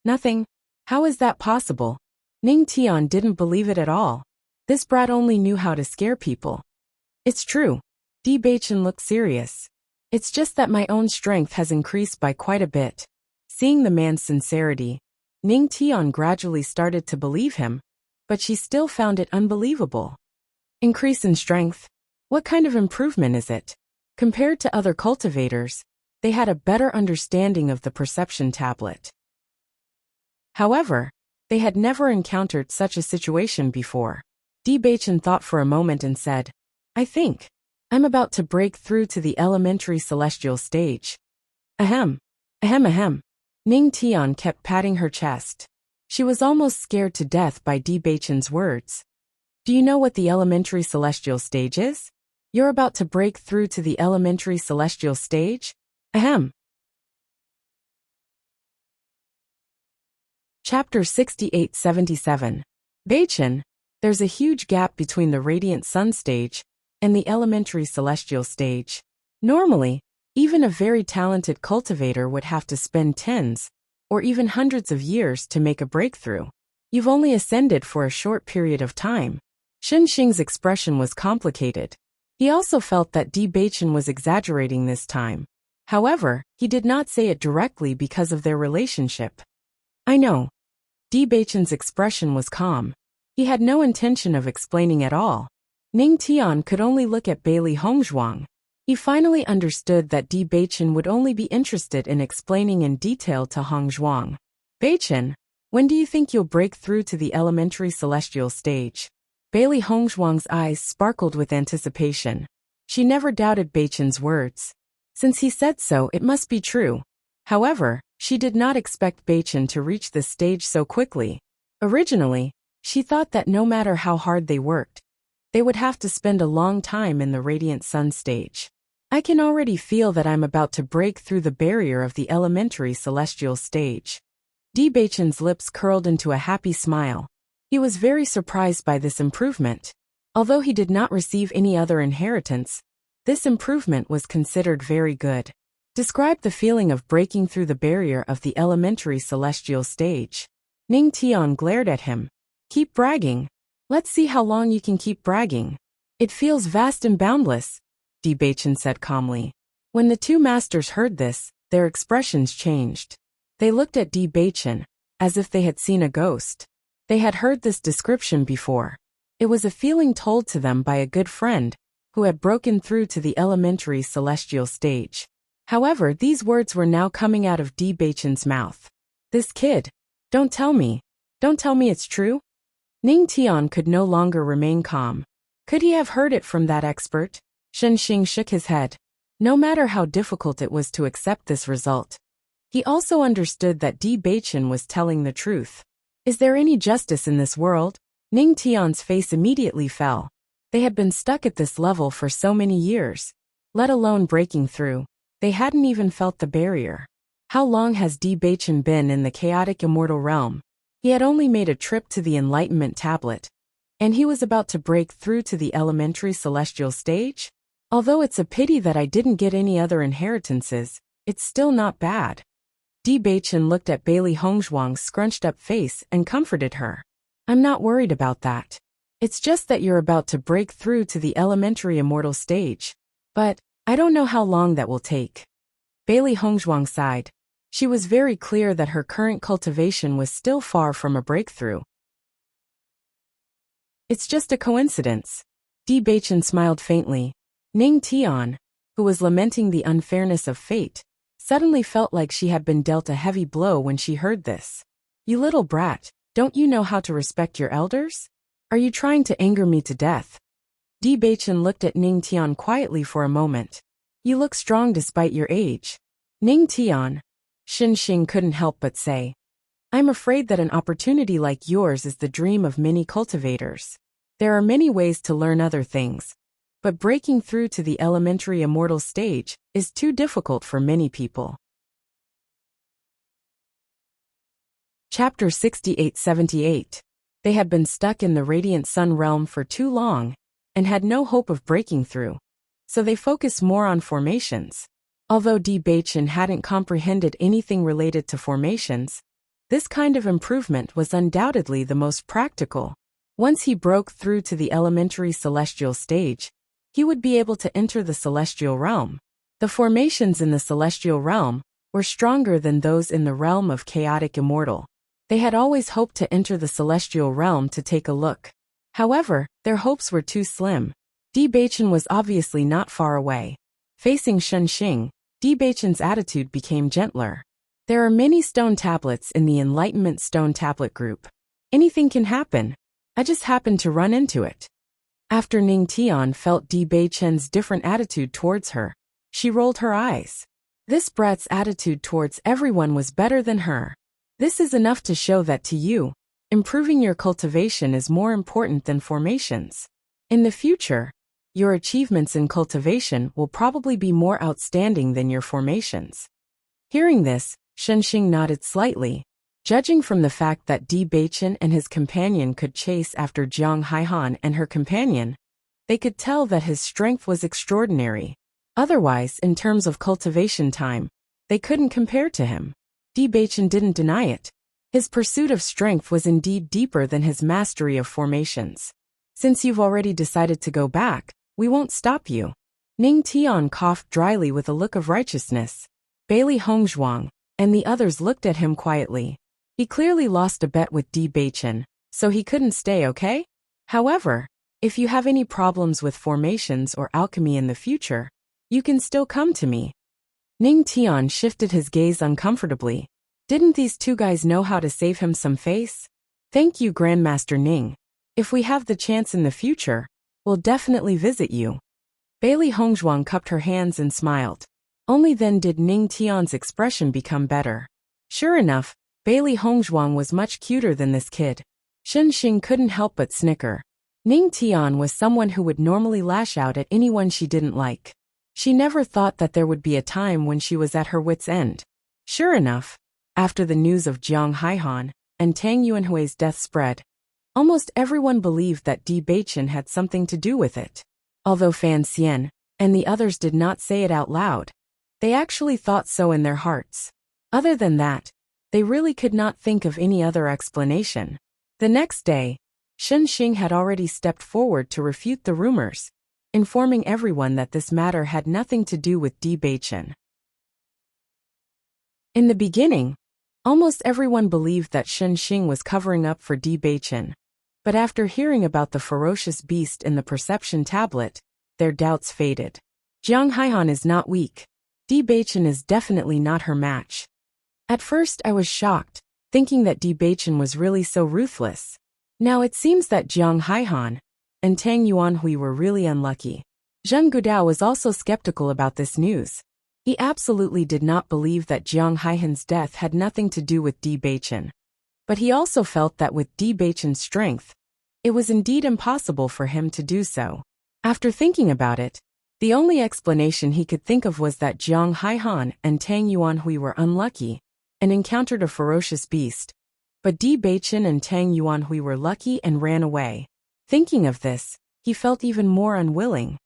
Nothing? How is that possible? Ning Tian didn't believe it at all. This brat only knew how to scare people. It's true. Di Beichen looked serious. It's just that my own strength has increased by quite a bit. Seeing the man's sincerity, Ning Tian gradually started to believe him, but she still found it unbelievable. Increase in strength? What kind of improvement is it? Compared to other cultivators, they had a better understanding of the perception tablet. However, they had never encountered such a situation before. Di Beichen thought for a moment and said, I think I'm about to break through to the elementary celestial stage. Ahem. Ahem ahem. Ning Tian kept patting her chest. She was almost scared to death by Di Beichen's words. Do you know what the elementary celestial stage is? You're about to break through to the elementary celestial stage? Ahem. Chapter 68-77. Beichen, there's a huge gap between the radiant sun stage and the elementary celestial stage. Normally, even a very talented cultivator would have to spend tens or even hundreds of years to make a breakthrough. You've only ascended for a short period of time. Shen Xing's expression was complicated. He also felt that Di Beichen was exaggerating this time. However, he did not say it directly because of their relationship. I know. Di Beichen's expression was calm. He had no intention of explaining at all. Ning Tian could only look at Bailey Hongzhuang. He finally understood that Di Beichen would only be interested in explaining in detail to Hongzhuang. Beichen, when do you think you'll break through to the elementary celestial stage? Bailey Hongzhuang's eyes sparkled with anticipation. She never doubted Beichen's words. Since he said so, it must be true. However, she did not expect Beichen to reach this stage so quickly. Originally, she thought that no matter how hard they worked, they would have to spend a long time in the radiant sun stage. I can already feel that I'm about to break through the barrier of the elementary celestial stage. Di Beichen's lips curled into a happy smile. He was very surprised by this improvement. Although he did not receive any other inheritance, this improvement was considered very good. Describe the feeling of breaking through the barrier of the elementary celestial stage. Ning Tian glared at him. Keep bragging. Let's see how long you can keep bragging. It feels vast and boundless, Di Beichen said calmly. When the two masters heard this, their expressions changed. They looked at Di Beichen, as if they had seen a ghost. They had heard this description before. It was a feeling told to them by a good friend who had broken through to the elementary celestial stage. However, these words were now coming out of Di Beichen's mouth. This kid. Don't tell me it's true? Ning Tian could no longer remain calm. Could he have heard it from that expert? Shen Xing shook his head. No matter how difficult it was to accept this result, he also understood that Di Beichen was telling the truth. Is there any justice in this world? Ning Tian's face immediately fell. They had been stuck at this level for so many years, let alone breaking through. They hadn't even felt the barrier. How long has Di Beichen been in the chaotic immortal realm? He had only made a trip to the Enlightenment Tablet, and he was about to break through to the elementary celestial stage? Although it's a pity that I didn't get any other inheritances, it's still not bad. Di Beichen looked at Bailey Hongzhuang's scrunched-up face and comforted her. I'm not worried about that. It's just that you're about to break through to the elementary immortal stage. But I don't know how long that will take. Bailey Hongzhuang sighed. She was very clear that her current cultivation was still far from a breakthrough. It's just a coincidence. Di Beichen smiled faintly. Ning Tian, who was lamenting the unfairness of fate, suddenly felt like she had been dealt a heavy blow when she heard this. You little brat, don't you know how to respect your elders? Are you trying to anger me to death? Di Beichen looked at Ning Tian quietly for a moment. You look strong despite your age. Ning Tian, Xin Xing couldn't help but say. I'm afraid that an opportunity like yours is the dream of many cultivators. There are many ways to learn other things, but breaking through to the elementary immortal stage is too difficult for many people. Chapter 68-78. They had been stuck in the Radiant Sun realm for too long and had no hope of breaking through, so they focused more on formations. Although Di Beichen hadn't comprehended anything related to formations, this kind of improvement was undoubtedly the most practical. Once he broke through to the elementary celestial stage, he would be able to enter the celestial realm. The formations in the celestial realm were stronger than those in the realm of chaotic immortal. They had always hoped to enter the celestial realm to take a look. However, their hopes were too slim. Di Beichen was obviously not far away. Facing Shen Xing, Di Beichen's attitude became gentler. There are many stone tablets in the Enlightenment Stone Tablet group. Anything can happen. I just happened to run into it. After Ning Tian felt Di Beichen's different attitude towards her, she rolled her eyes. This brat's attitude towards everyone was better than her. This is enough to show that to you, improving your cultivation is more important than formations. In the future, your achievements in cultivation will probably be more outstanding than your formations. Hearing this, Shen Xing nodded slightly. Judging from the fact that Di Beichen and his companion could chase after Jiang Haihan and her companion, they could tell that his strength was extraordinary. Otherwise, in terms of cultivation time, they couldn't compare to him. Di Beichen didn't deny it. His pursuit of strength was indeed deeper than his mastery of formations. Since you've already decided to go back, we won't stop you. Ning Tian coughed dryly with a look of righteousness. Bailey Hongzhuang and the others looked at him quietly. He clearly lost a bet with Di Beichen, so he couldn't stay, okay? However, if you have any problems with formations or alchemy in the future, you can still come to me. Ning Tian shifted his gaze uncomfortably. Didn't these two guys know how to save him some face? Thank you, Grandmaster Ning. If we have the chance in the future, we'll definitely visit you. Bailey Hongzhuang cupped her hands and smiled. Only then did Ning Tian's expression become better. Sure enough, Bailey Hongzhuang was much cuter than this kid. Shen Xing couldn't help but snicker. Ning Tian was someone who would normally lash out at anyone she didn't like. She never thought that there would be a time when she was at her wit's end. Sure enough, after the news of Jiang Haihan and Tang Yuanhui's death spread, almost everyone believed that Di Beichen had something to do with it. Although Fan Xian and the others did not say it out loud, they actually thought so in their hearts. Other than that, they really could not think of any other explanation. The next day, Shen Xing had already stepped forward to refute the rumors, informing everyone that this matter had nothing to do with Di Beichen. In the beginning, Almost everyone believed that Shen Xing was covering up for Di Beichen. But after hearing about the ferocious beast in the perception tablet, their doubts faded. Jiang Haihan is not weak. Di Beichen is definitely not her match. At first I was shocked, thinking that Di Beichen was really so ruthless. Now it seems that Jiang Haihan and Tang Yuanhui were really unlucky. Zheng Gudao was also skeptical about this news. He absolutely did not believe that Jiang Haihan's death had nothing to do with Di Beichen. But he also felt that with Di Beichen's strength, it was indeed impossible for him to do so. After thinking about it, the only explanation he could think of was that Jiang Haihan and Tang Yuanhui were unlucky and encountered a ferocious beast. But Di Beichen and Tang Yuanhui were lucky and ran away. Thinking of this, he felt even more unwilling.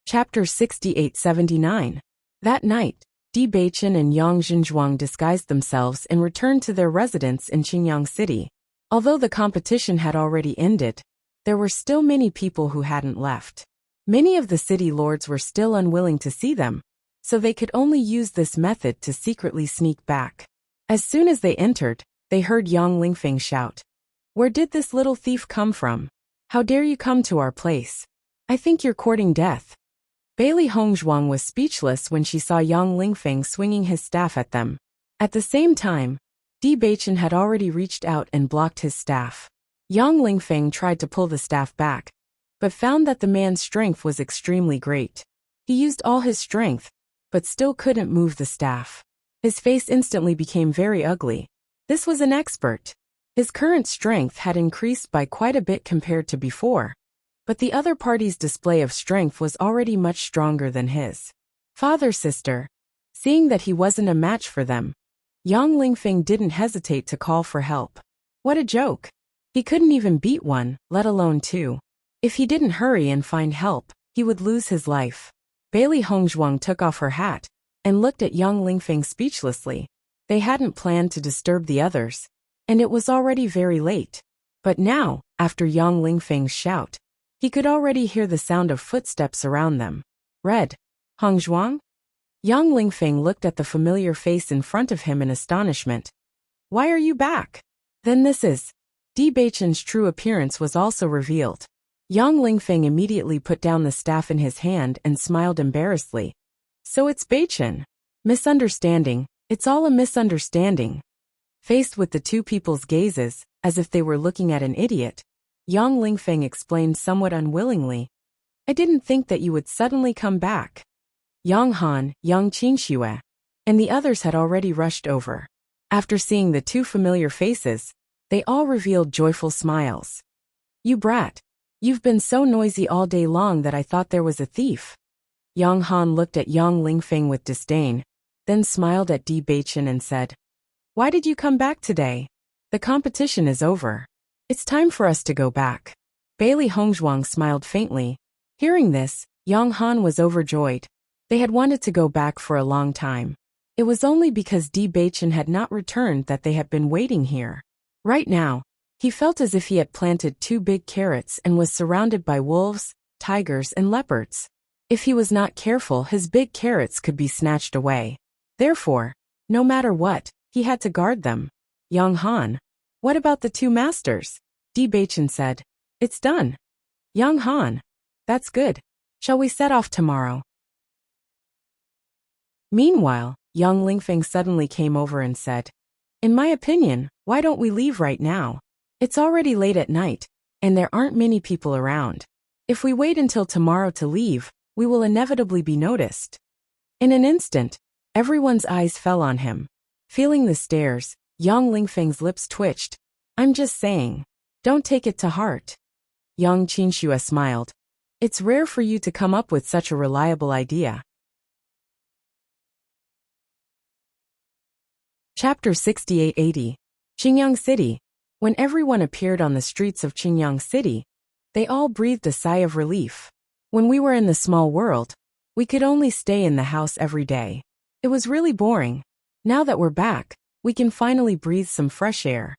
Chapter 68-79. That night, Di Beichen and Yang Xinzhuang disguised themselves and returned to their residence in Qingyang City. Although the competition had already ended, there were still many people who hadn't left. Many of the city lords were still unwilling to see them, so they could only use this method to secretly sneak back. As soon as they entered, they heard Yang Lingfeng shout, "Where did this little thief come from? How dare you come to our place? I think you're courting death." Bailey Hongzhuang was speechless when she saw Yang Lingfeng swinging his staff at them. At the same time, Di Beichen had already reached out and blocked his staff. Yang Lingfeng tried to pull the staff back, but found that the man's strength was extremely great. He used all his strength, but still couldn't move the staff. His face instantly became very ugly. This was an expert. His current strength had increased by quite a bit compared to before, but the other party's display of strength was already much stronger than his. Father-sister, seeing that he wasn't a match for them, Yang Lingfeng didn't hesitate to call for help. What a joke! He couldn't even beat one, let alone two. If he didn't hurry and find help, he would lose his life. Bailey Hongzhuang took off her hat and looked at Yang Lingfeng speechlessly. They hadn't planned to disturb the others, and it was already very late. But now, after Yang Lingfeng's shout, he could already hear the sound of footsteps around them. Red. Hongzhuang? Yang Lingfeng looked at the familiar face in front of him in astonishment. Why are you back? Then this is... Di Beichen's true appearance was also revealed. Yang Lingfeng immediately put down the staff in his hand and smiled embarrassedly. So it's Beichen. Misunderstanding, it's all a misunderstanding. Faced with the two people's gazes, as if they were looking at an idiot, Yang Lingfeng explained somewhat unwillingly. I didn't think that you would suddenly come back. Yang Han, Yang Qinxue, and the others had already rushed over. After seeing the two familiar faces, they all revealed joyful smiles. You brat. You've been so noisy all day long that I thought there was a thief. Yang Han looked at Yang Lingfeng with disdain, then smiled at Di Beichen and said, Why did you come back today? The competition is over. It's time for us to go back. Bailey Hongzhuang smiled faintly. Hearing this, Yang Han was overjoyed. They had wanted to go back for a long time. It was only because Di Beichen had not returned that they had been waiting here. Right now, he felt as if he had planted two big carrots and was surrounded by wolves, tigers, and leopards. If he was not careful, his big carrots could be snatched away. Therefore, no matter what, he had to guard them. Yang Han. What about the two masters? Di Beichen said. It's done. Yang Han. That's good. Shall we set off tomorrow? Meanwhile, Yang Lingfeng suddenly came over and said, In my opinion, why don't we leave right now? It's already late at night, and there aren't many people around. If we wait until tomorrow to leave, we will inevitably be noticed. In an instant, everyone's eyes fell on him. Feeling the stares, Yang Lingfeng's lips twitched. I'm just saying. Don't take it to heart. Yang Qinxue smiled. It's rare for you to come up with such a reliable idea. Chapter 68-80. Qingyang City. When everyone appeared on the streets of Qingyang City, they all breathed a sigh of relief. When we were in the small world, we could only stay in the house every day. It was really boring. Now that we're back, we can finally breathe some fresh air.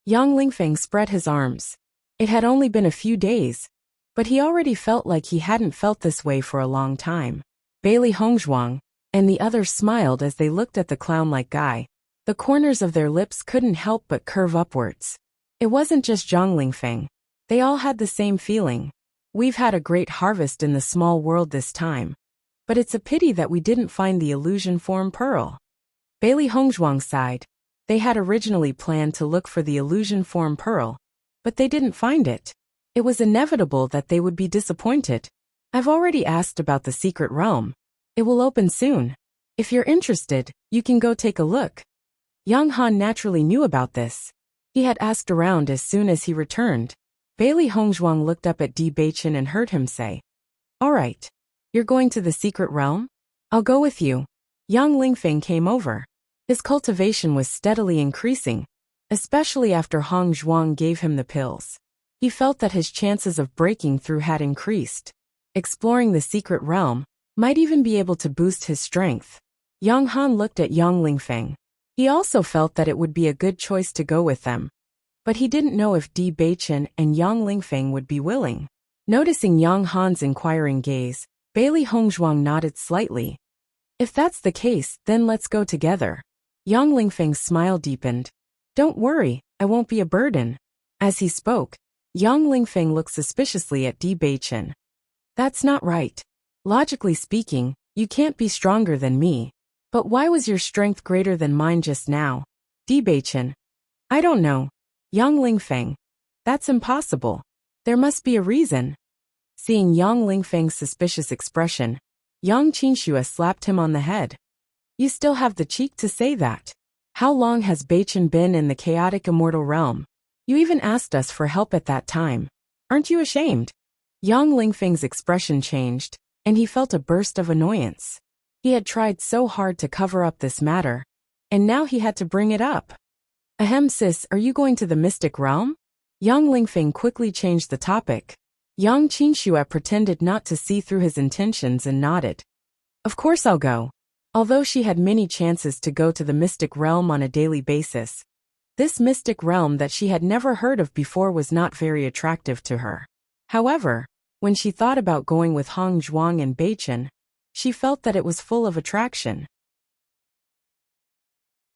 Yang Lingfeng spread his arms. It had only been a few days, but he already felt like he hadn't felt this way for a long time. Bailey Hongzhuang and the others smiled as they looked at the clown-like guy. The corners of their lips couldn't help but curve upwards. It wasn't just Zhang Lingfeng. They all had the same feeling. We've had a great harvest in the small world this time. But it's a pity that we didn't find the illusion form pearl. Bailey Hongzhuang sighed. They had originally planned to look for the illusion form pearl, but they didn't find it. It was inevitable that they would be disappointed. I've already asked about the secret realm. It will open soon. If you're interested, you can go take a look. Yang Han naturally knew about this. He had asked around as soon as he returned. Bailey Hongzhuang looked up at Di Beichen and heard him say, "All right. You're going to the secret realm? I'll go with you." Yang Lingfeng came over. His cultivation was steadily increasing, especially after Hong Zhuang gave him the pills. He felt that his chances of breaking through had increased. Exploring the secret realm might even be able to boost his strength. Yang Han looked at Yang Lingfeng. He also felt that it would be a good choice to go with them. But he didn't know if Di Beichen and Yang Lingfeng would be willing. Noticing Yang Han's inquiring gaze, Bailey Hongzhuang nodded slightly. "If that's the case, then let's go together." Yang Lingfeng's smile deepened. "Don't worry, I won't be a burden." As he spoke, Yang Lingfeng looked suspiciously at Di Beichen. "That's not right. Logically speaking, you can't be stronger than me. But why was your strength greater than mine just now?" Di Beichen. "I don't know." Yang Lingfeng. "That's impossible. There must be a reason." Seeing Yang Lingfeng's suspicious expression, Yang Qinxue slapped him on the head. "You still have the cheek to say that? How long has Beichen been in the chaotic immortal realm? You even asked us for help at that time. Aren't you ashamed?" Yang Lingfeng's expression changed, and he felt a burst of annoyance. He had tried so hard to cover up this matter, and now he had to bring it up. "Ahem sis, are you going to the mystic realm?" Yang Lingfeng quickly changed the topic. Yang Qinxue pretended not to see through his intentions and nodded. "Of course I'll go." Although she had many chances to go to the mystic realm on a daily basis, this mystic realm that she had never heard of before was not very attractive to her. However, when she thought about going with Hong Zhuang and Beichen, she felt that it was full of attraction.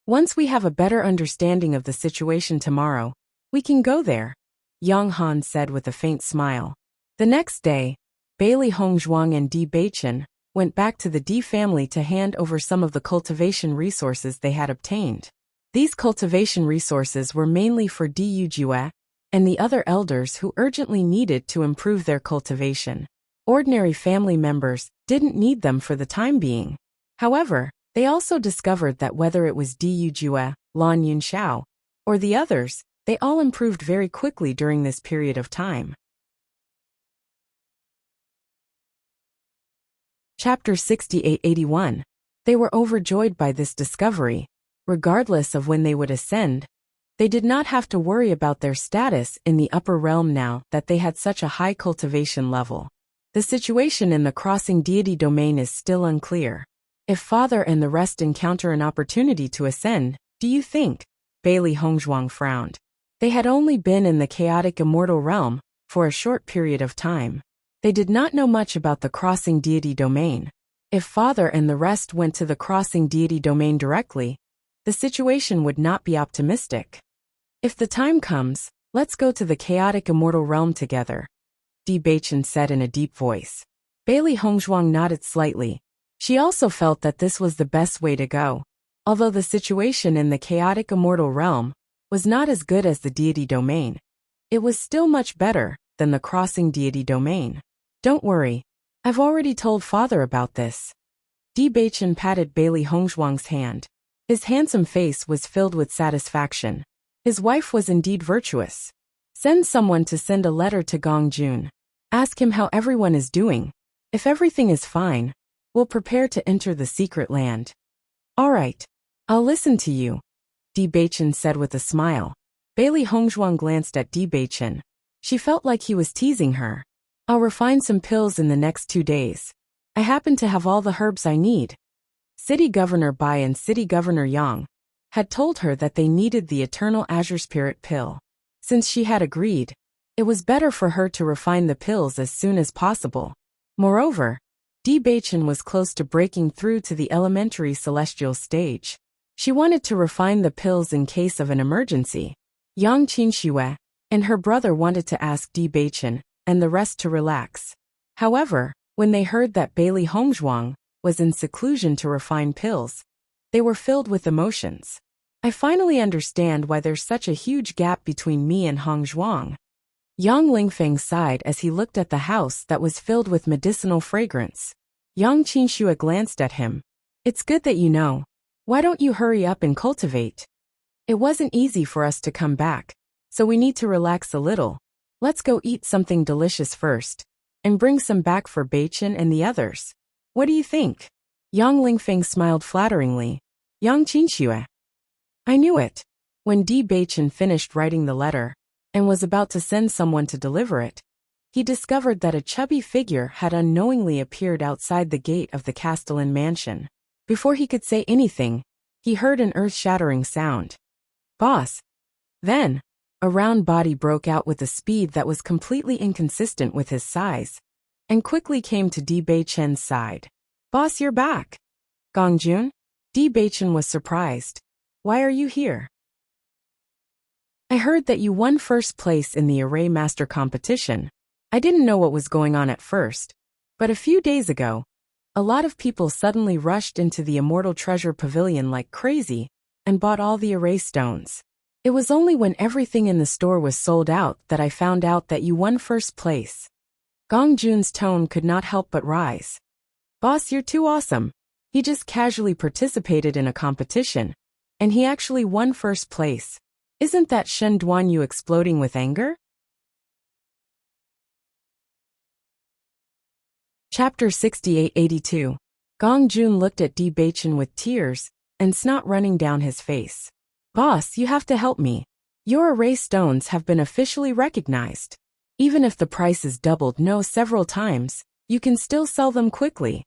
"Once we have a better understanding of the situation tomorrow, we can go there," Yang Han said with a faint smile. The next day, Bailey Hongzhuang and Di Beichen went back to the Di family to hand over some of the cultivation resources they had obtained. These cultivation resources were mainly for Di Yujue and the other elders who urgently needed to improve their cultivation. Ordinary family members didn't need them for the time being. However, they also discovered that whether it was Di Yujue, Lan Yunxiao, or the others, they all improved very quickly during this period of time. Chapter 68-81. They were overjoyed by this discovery. Regardless of when they would ascend, they did not have to worry about their status in the upper realm now that they had such a high cultivation level. The situation in the crossing deity domain is still unclear. If Father and the rest encounter an opportunity to ascend, do you think? Bailey Hongzhuang frowned. They had only been in the chaotic immortal realm for a short period of time. They did not know much about the crossing deity domain. If Father and the rest went to the crossing deity domain directly, the situation would not be optimistic. "If the time comes, let's go to the chaotic immortal realm together," Di Beichen said in a deep voice. Bailey Hongzhuang nodded slightly. She also felt that this was the best way to go. Although the situation in the chaotic immortal realm was not as good as the deity domain, it was still much better than the crossing deity domain. "Don't worry. I've already told Father about this." Di Beichen patted Bailey Hongzhuang's hand. His handsome face was filled with satisfaction. His wife was indeed virtuous. "Send someone to send a letter to Gong Jun. Ask him how everyone is doing. If everything is fine, we'll prepare to enter the secret land." "All right. I'll listen to you," Di Beichen said with a smile. Bailey Hongzhuang glanced at Di Beichen. She felt like he was teasing her. "I'll refine some pills in the next 2 days. I happen to have all the herbs I need." City Governor Bai and City Governor Yang had told her that they needed the Eternal Azure Spirit pill. Since she had agreed, it was better for her to refine the pills as soon as possible. Moreover, Di Beichen was close to breaking through to the elementary celestial stage. She wanted to refine the pills in case of an emergency. Yang Qinxue and her brother wanted to ask Di Beichen and the rest to relax. However, when they heard that Bailey Hongzhuang was in seclusion to refine pills, they were filled with emotions. I finally understand why there's such a huge gap between me and Hongzhuang. Yang Lingfeng sighed as he looked at the house that was filled with medicinal fragrance. Yang Qinxue glanced at him. It's good that you know. Why don't you hurry up and cultivate? It wasn't easy for us to come back, so we need to relax a little. Let's go eat something delicious first, and bring some back for Beichen and the others. What do you think? Yang Lingfeng smiled flatteringly. Yang Qinxue. I knew it. When Di Beichen finished writing the letter, and was about to send someone to deliver it, he discovered that a chubby figure had unknowingly appeared outside the gate of the Castellan mansion. Before he could say anything, he heard an earth-shattering sound. Boss! Then, a round body broke out with a speed that was completely inconsistent with his size, and quickly came to Di Beichen's side. Boss, you're back! Gongjun? Di Beichen was surprised. Why are you here? I heard that you won first place in the Array Master competition. I didn't know what was going on at first, but a few days ago, a lot of people suddenly rushed into the Immortal Treasure Pavilion like crazy and bought all the array stones. It was only when everything in the store was sold out that I found out that you won first place. Gongjun's tone could not help but rise. Boss, you're too awesome. He just casually participated in a competition, and he actually won first place. Isn't that Shen Duanyu exploding with anger? Chapter 68-82. Gongjun looked at Di Beichen with tears and snot running down his face. Boss, you have to help me. Your array stones have been officially recognized. Even if the price is doubled several times, you can still sell them quickly.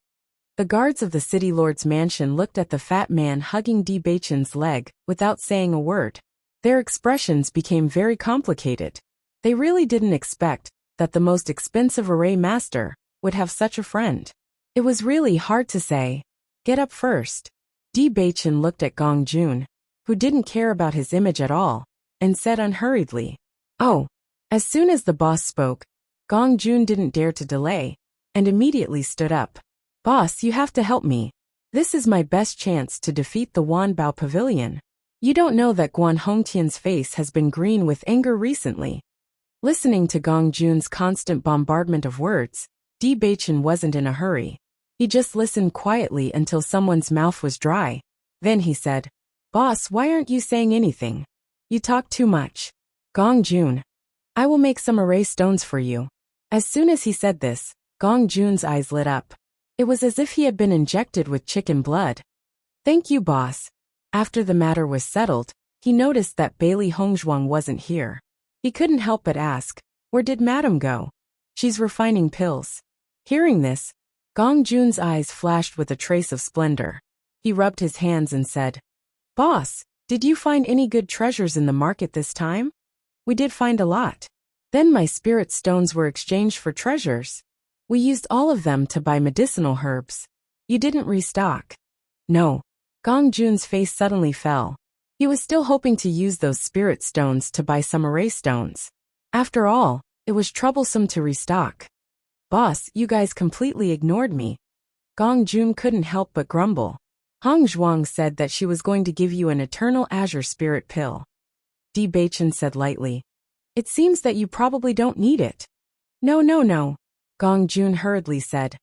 The guards of the city lord's mansion looked at the fat man hugging Di Beichen's leg without saying a word. Their expressions became very complicated. They really didn't expect that the most expensive array master would have such a friend. It was really hard to say. Get up first. Di Beichen looked at Gongjun, who didn't care about his image at all, and said unhurriedly, Oh. As soon as the boss spoke, Gongjun didn't dare to delay, and immediately stood up. Boss, you have to help me. This is my best chance to defeat the Wanbao Pavilion. You don't know that Guan Hongtian's face has been green with anger recently. Listening to Gongjun's constant bombardment of words, Di Beichen wasn't in a hurry. He just listened quietly until someone's mouth was dry. Then he said, Boss, why aren't you saying anything? You talk too much. Gongjun, I will make some array stones for you. As soon as he said this, Gongjun's eyes lit up. It was as if he had been injected with chicken blood. Thank you, boss. After the matter was settled, he noticed that Bailey Hongzhuang wasn't here. He couldn't help but ask, Where did Madam go? She's refining pills. Hearing this, Gongjun's eyes flashed with a trace of splendor. He rubbed his hands and said, Boss, did you find any good treasures in the market this time? We did find a lot. Then my spirit stones were exchanged for treasures. We used all of them to buy medicinal herbs. You didn't restock. No. Gongjun's face suddenly fell. He was still hoping to use those spirit stones to buy some array stones. After all, it was troublesome to restock. Boss, you guys completely ignored me. Gongjun couldn't help but grumble. Hongzhuang said that she was going to give you an eternal azure spirit pill. Di Beichen said lightly. It seems that you probably don't need it. No. Gongjun hurriedly said.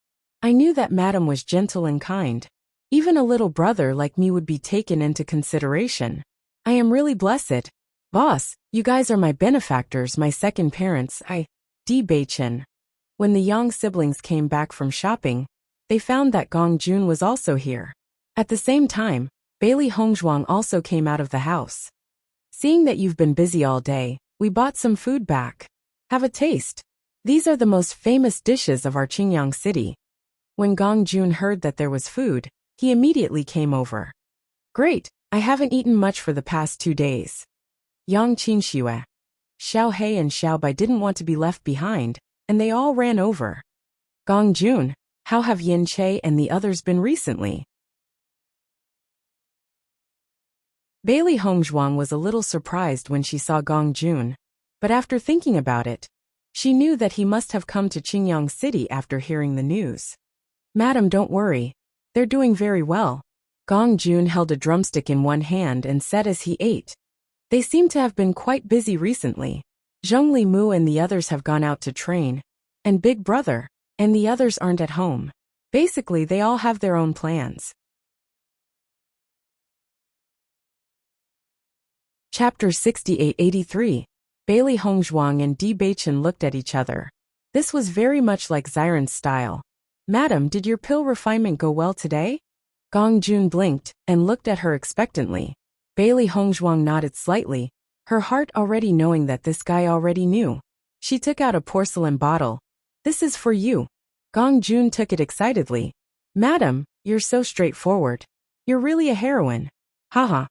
I knew that Madam was gentle and kind. Even a little brother like me would be taken into consideration. I am really blessed. Boss, you guys are my benefactors, my second parents. Di Beichen. When the Yang siblings came back from shopping, they found that Gongjun was also here. At the same time, Bailey Hongzhuang also came out of the house. Seeing that you've been busy all day, we bought some food back. Have a taste. These are the most famous dishes of our Qingyang city. When Gongjun heard that there was food, he immediately came over. Great, I haven't eaten much for the past 2 days. Yang Qinxue, Xiao He and Xiao Bai didn't want to be left behind, and they all ran over. Gongjun, How have Yin Che and the others been recently? Bailey Hongzhuang was a little surprised when she saw Gong Jun, but after thinking about it, she knew that he must have come to Qingyang City after hearing the news. Madam, don't worry. They're doing very well. Gong Jun held a drumstick in one hand and said as he ate. They seem to have been quite busy recently. Zhongli Mu and the others have gone out to train, and Big Brother and the others aren't at home. Basically, they all have their own plans. Chapter 68-83. Bailey Hongzhuang and Di Beichen looked at each other. This was very much like Xiren's style. Madam, did your pill refinement go well today? Gong Jun blinked and looked at her expectantly. Bailey Hongzhuang nodded slightly, her heart already knowing that this guy already knew. She took out a porcelain bottle. This is for you. Gong Jun took it excitedly. Madam, you're so straightforward. You're really a heroine. Haha.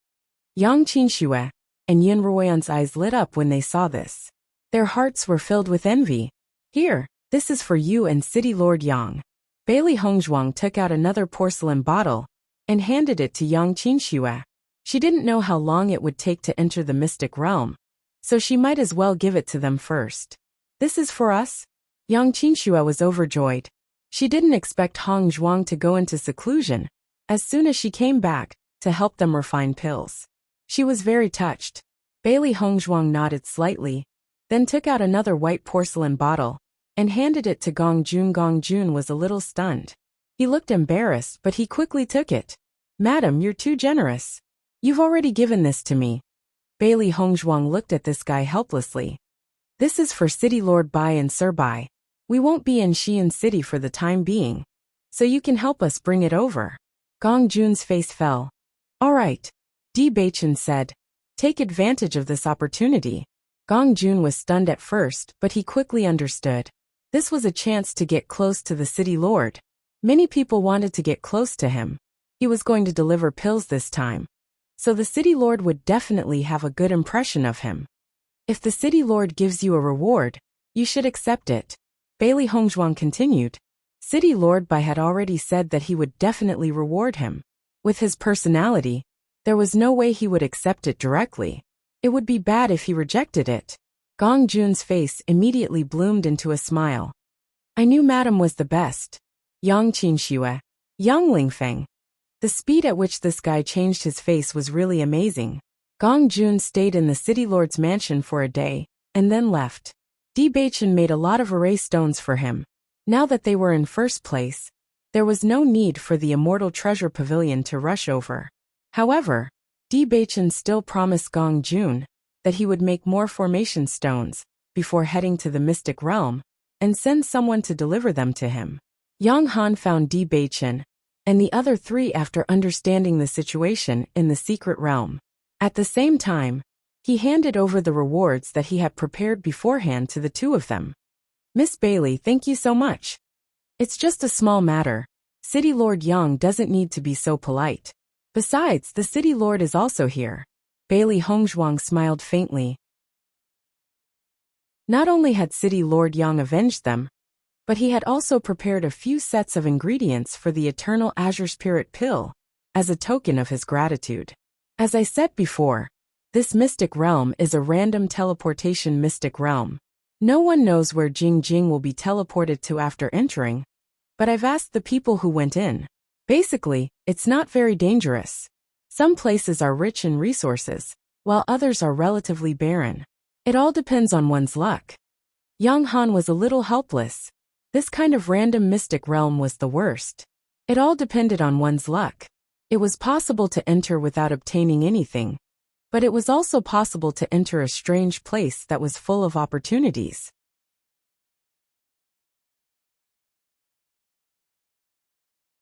Yang Qinxue and Yin Ruoyan's eyes lit up when they saw this. Their hearts were filled with envy. Here, this is for you and City Lord Yang. Bailey Hongzhuang took out another porcelain bottle and handed it to Yang Qinxue. She didn't know how long it would take to enter the mystic realm, so she might as well give it to them first. This is for us? Yang Qinxue was overjoyed. She didn't expect Hongzhuang to go into seclusion as soon as she came back to help them refine pills. She was very touched. Bailey Hongzhuang nodded slightly, then took out another white porcelain bottle and handed it to Gong Jun. Gong Jun was a little stunned. He looked embarrassed, but he quickly took it. Madam, you're too generous. You've already given this to me. Bailey Hongzhuang looked at this guy helplessly. This is for City Lord Bai and Sir Bai. We won't be in Xi'an City for the time being, so you can help us bring it over. Gong Jun's face fell. All right. Di Beichen said. Take advantage of this opportunity. Gong Jun was stunned at first, but he quickly understood. This was a chance to get close to the city lord. Many people wanted to get close to him. He was going to deliver pills this time, so the city lord would definitely have a good impression of him. If the city lord gives you a reward, you should accept it. Bailey Hongzhuang continued. City Lord Bai had already said that he would definitely reward him. With his personality, there was no way he would accept it directly. It would be bad if he rejected it. Gong Jun's face immediately bloomed into a smile. I knew Madam was the best. Yang Qinxue. Yang Lingfeng. The speed at which this guy changed his face was really amazing. Gong Jun stayed in the city lord's mansion for a day, and then left. Di Beichen made a lot of array stones for him. Now that they were in first place, there was no need for the Immortal Treasure Pavilion to rush over. However, Di Beichen still promised Gong Jun that he would make more formation stones before heading to the mystic realm and send someone to deliver them to him. Yang Han found Di Beichen and the other three after understanding the situation in the secret realm. At the same time, he handed over the rewards that he had prepared beforehand to the two of them. Miss Bailey, thank you so much. It's just a small matter. City Lord Yang doesn't need to be so polite. Besides, the City Lord is also here. Bailey Hongzhuang smiled faintly. Not only had City Lord Yang avenged them, but he had also prepared a few sets of ingredients for the Eternal Azure Spirit Pill, as a token of his gratitude. As I said before, this mystic realm is a random teleportation mystic realm. No one knows where Jing Jing will be teleported to after entering, but I've asked the people who went in. Basically, it's not very dangerous. Some places are rich in resources, while others are relatively barren. It all depends on one's luck. Yang Han was a little helpless. This kind of random mystic realm was the worst. It all depended on one's luck. It was possible to enter without obtaining anything, but it was also possible to enter a strange place that was full of opportunities.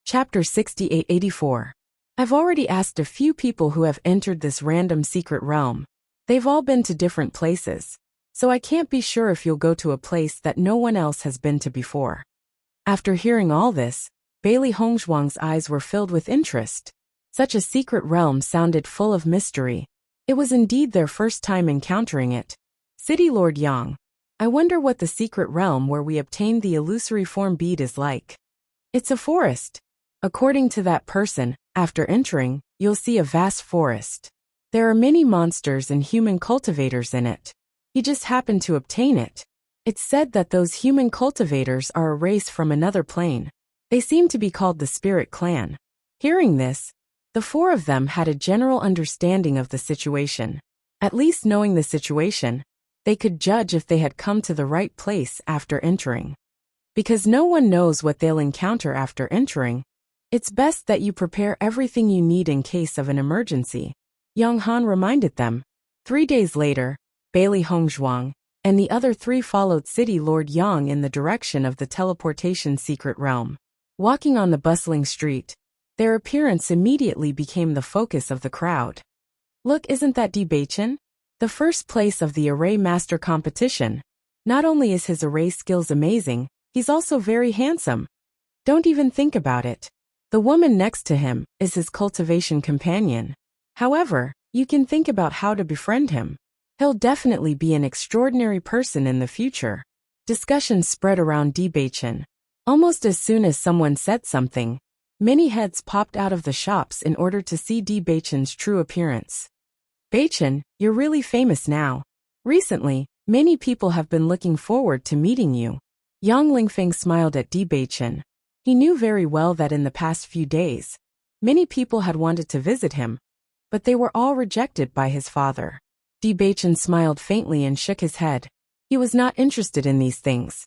Chapter 68-84. I've already asked a few people who have entered this random secret realm. They've all been to different places, so I can't be sure if you'll go to a place that no one else has been to before. After hearing all this, Bailey Hongzhuang's eyes were filled with interest. Such a secret realm sounded full of mystery. It was indeed their first time encountering it. City Lord Yang, I wonder what the secret realm where we obtained the illusory form bead is like. It's a forest. According to that person, after entering, you'll see a vast forest. There are many monsters and human cultivators in it. He just happened to obtain it. It's said that those human cultivators are a race from another plane. They seem to be called the Spirit Clan. Hearing this, the four of them had a general understanding of the situation. At least knowing the situation, they could judge if they had come to the right place after entering. Because no one knows what they'll encounter after entering, it's best that you prepare everything you need in case of an emergency. Yang Han reminded them. 3 days later, Bailey Hongzhuang and the other three followed City Lord Yang in the direction of the teleportation secret realm. Walking on the bustling street, their appearance immediately became the focus of the crowd. Look, isn't that Di Beichen? The first place of the array master competition. Not only is his array skills amazing, he's also very handsome. Don't even think about it. The woman next to him is his cultivation companion. However, you can think about how to befriend him. He'll definitely be an extraordinary person in the future. Discussions spread around Di Beichen. Almost as soon as someone said something, many heads popped out of the shops in order to see Di Beichen's true appearance. Beichen, you're really famous now. Recently, many people have been looking forward to meeting you. Yang Lingfeng smiled at Di Beichen. He knew very well that in the past few days, many people had wanted to visit him, but they were all rejected by his father. Di Beichen smiled faintly and shook his head. He was not interested in these things.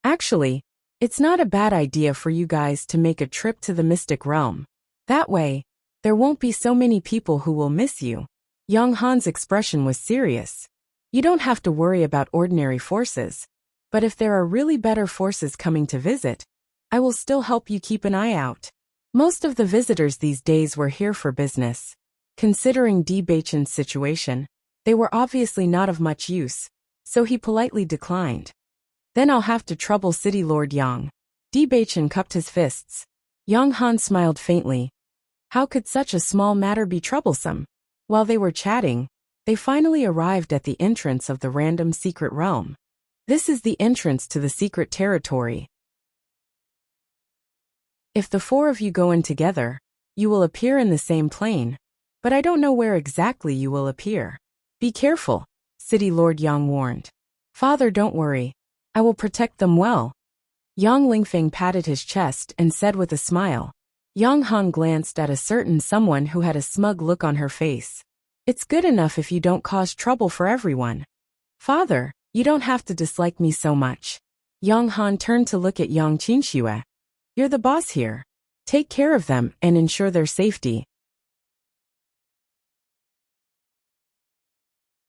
Actually, it's not a bad idea for you guys to make a trip to the mystic realm. That way, there won't be so many people who will miss you. Yang Han's expression was serious. You don't have to worry about ordinary forces, but if there are really better forces coming to visit, I will still help you keep an eye out. Most of the visitors these days were here for business. Considering Di Beichen's situation, they were obviously not of much use, so he politely declined. Then I'll have to trouble City Lord Yang. Di Beichen cupped his fists. Yang Han smiled faintly. How could such a small matter be troublesome? While they were chatting, they finally arrived at the entrance of the random secret realm. This is the entrance to the secret territory. If the four of you go in together, you will appear in the same plane, but I don't know where exactly you will appear. Be careful, City Lord Yang warned. Father, don't worry. I will protect them well. Yang Lingfeng patted his chest and said with a smile. Yang Han glanced at a certain someone who had a smug look on her face. It's good enough if you don't cause trouble for everyone. Father, you don't have to dislike me so much. Yang Han turned to look at Yang Qinxue. You're the boss here. Take care of them and ensure their safety.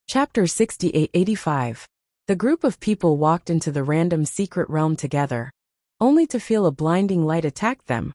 Chapter 68-85. The group of people walked into the random secret realm together, only to feel a blinding light attack them,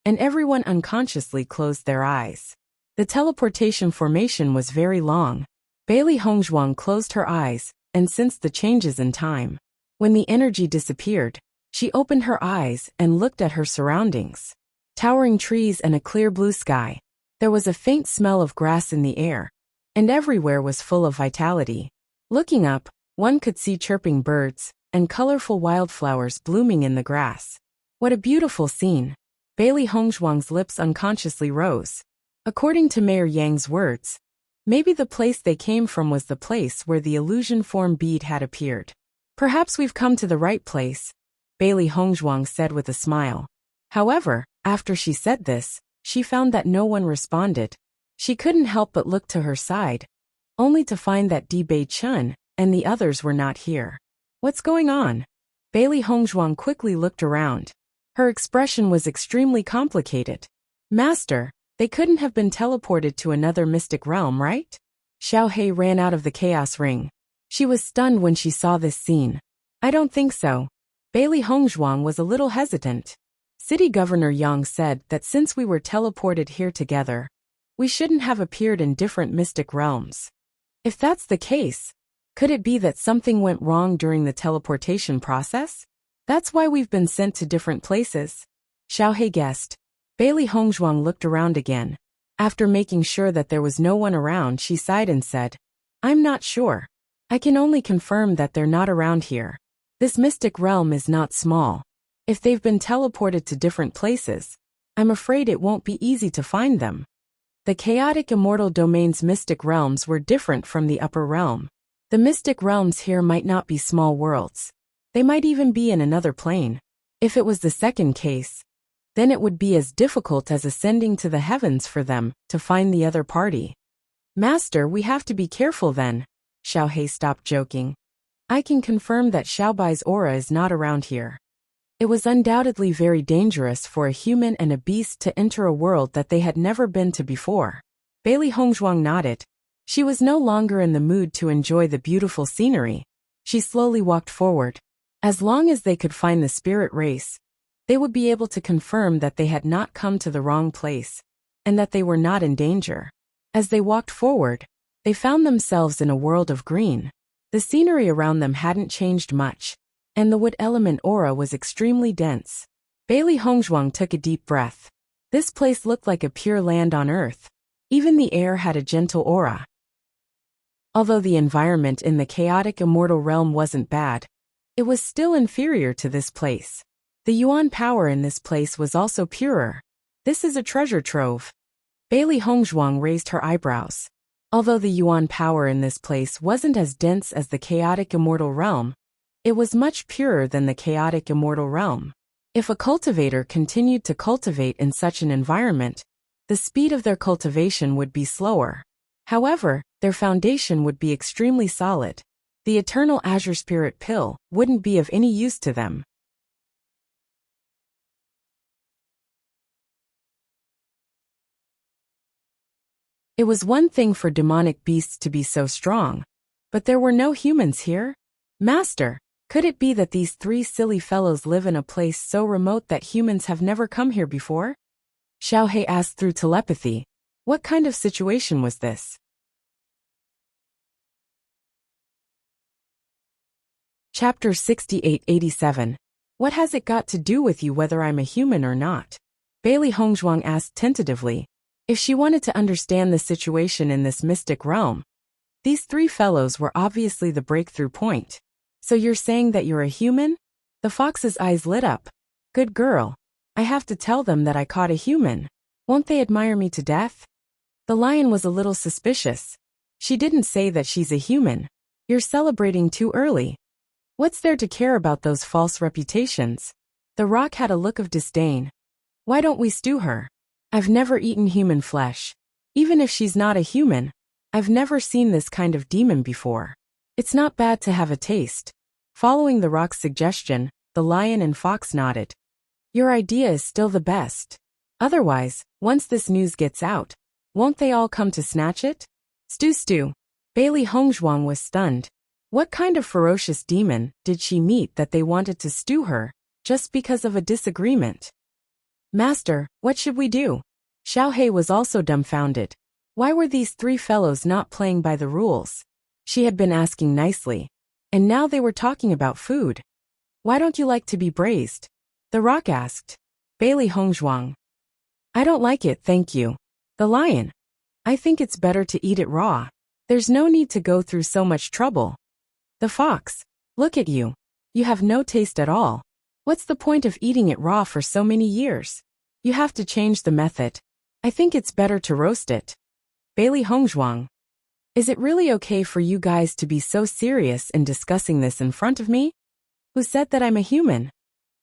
and everyone unconsciously closed their eyes. The teleportation formation was very long. Bailey Hongzhuang closed her eyes and sensed the changes in time. When the energy disappeared, she opened her eyes and looked at her surroundings. Towering trees and a clear blue sky. There was a faint smell of grass in the air, and everywhere was full of vitality. Looking up, one could see chirping birds and colorful wildflowers blooming in the grass. What a beautiful scene. Bailey Hongzhuang's lips unconsciously rose. According to Mayor Yang's words, maybe the place they came from was the place where the illusion form bead had appeared. Perhaps we've come to the right place, Bailey Hongzhuang said with a smile. However, after she said this, she found that no one responded. She couldn't help but look to her side, only to find that Di Beichen and the others were not here. What's going on? Bailey Hongzhuang quickly looked around. Her expression was extremely complicated. Master, they couldn't have been teleported to another mystic realm, right? Xiao He ran out of the chaos ring. She was stunned when she saw this scene. I don't think so. Bailey Hongzhuang was a little hesitant. City Governor Yang said that since we were teleported here together, we shouldn't have appeared in different mystic realms. If that's the case, could it be that something went wrong during the teleportation process? That's why we've been sent to different places. Xiao He guessed. Bailey Hongzhuang looked around again. After making sure that there was no one around, she sighed and said, I'm not sure. I can only confirm that they're not around here. This mystic realm is not small. If they've been teleported to different places, I'm afraid it won't be easy to find them. The chaotic immortal domain's mystic realms were different from the upper realm. The mystic realms here might not be small worlds. They might even be in another plane. If it was the second case, then it would be as difficult as ascending to the heavens for them to find the other party. Master, we have to be careful then. Xiaohei stopped joking. I can confirm that Xiaobai's aura is not around here. It was undoubtedly very dangerous for a human and a beast to enter a world that they had never been to before. Bailey Hongzhuang nodded. She was no longer in the mood to enjoy the beautiful scenery. She slowly walked forward. As long as they could find the spirit race, they would be able to confirm that they had not come to the wrong place, and that they were not in danger. As they walked forward, they found themselves in a world of green. The scenery around them hadn't changed much, and the wood element aura was extremely dense. Bailey Hongzhuang took a deep breath. This place looked like a pure land on earth. Even the air had a gentle aura. Although the environment in the chaotic immortal realm wasn't bad, it was still inferior to this place. The yuan power in this place was also purer. This is a treasure trove. Bailey Hongzhuang raised her eyebrows. Although the yuan power in this place wasn't as dense as the chaotic immortal realm, it was much purer than the chaotic immortal realm. If a cultivator continued to cultivate in such an environment, the speed of their cultivation would be slower. However, their foundation would be extremely solid. The eternal azure spirit pill wouldn't be of any use to them. It was one thing for demonic beasts to be so strong, but there were no humans here. Master, could it be that these three silly fellows live in a place so remote that humans have never come here before? Xiaohei asked through telepathy. What kind of situation was this? Chapter 68-87. What has it got to do with you whether I'm a human or not? Bailey Hongzhuang asked tentatively. If she wanted to understand the situation in this mystic realm, these three fellows were obviously the breakthrough point. So you're saying that you're a human? The fox's eyes lit up. Good girl. I have to tell them that I caught a human. Won't they admire me to death? The lion was a little suspicious. She didn't say that she's a human. You're celebrating too early. What's there to care about those false reputations? The rock had a look of disdain. Why don't we stew her? I've never eaten human flesh. Even if she's not a human, I've never seen this kind of demon before. It's not bad to have a taste. Following the rock's suggestion, the lion and fox nodded. Your idea is still the best. Otherwise, once this news gets out, won't they all come to snatch it? Stew. Bailey Hongzhuang was stunned. What kind of ferocious demon did she meet that they wanted to stew her, just because of a disagreement? Master, what should we do? Xiaohei was also dumbfounded. Why were these three fellows not playing by the rules? She had been asking nicely, and now they were talking about food. Why don't you like to be braised? The rock asked. Bailey Hongzhuang. I don't like it, thank you. The lion. I think it's better to eat it raw. There's no need to go through so much trouble. The fox. Look at you. You have no taste at all. What's the point of eating it raw for so many years? You have to change the method. I think it's better to roast it. Bailey Hongzhuang. Is it really okay for you guys to be so serious in discussing this in front of me? Who said that I'm a human?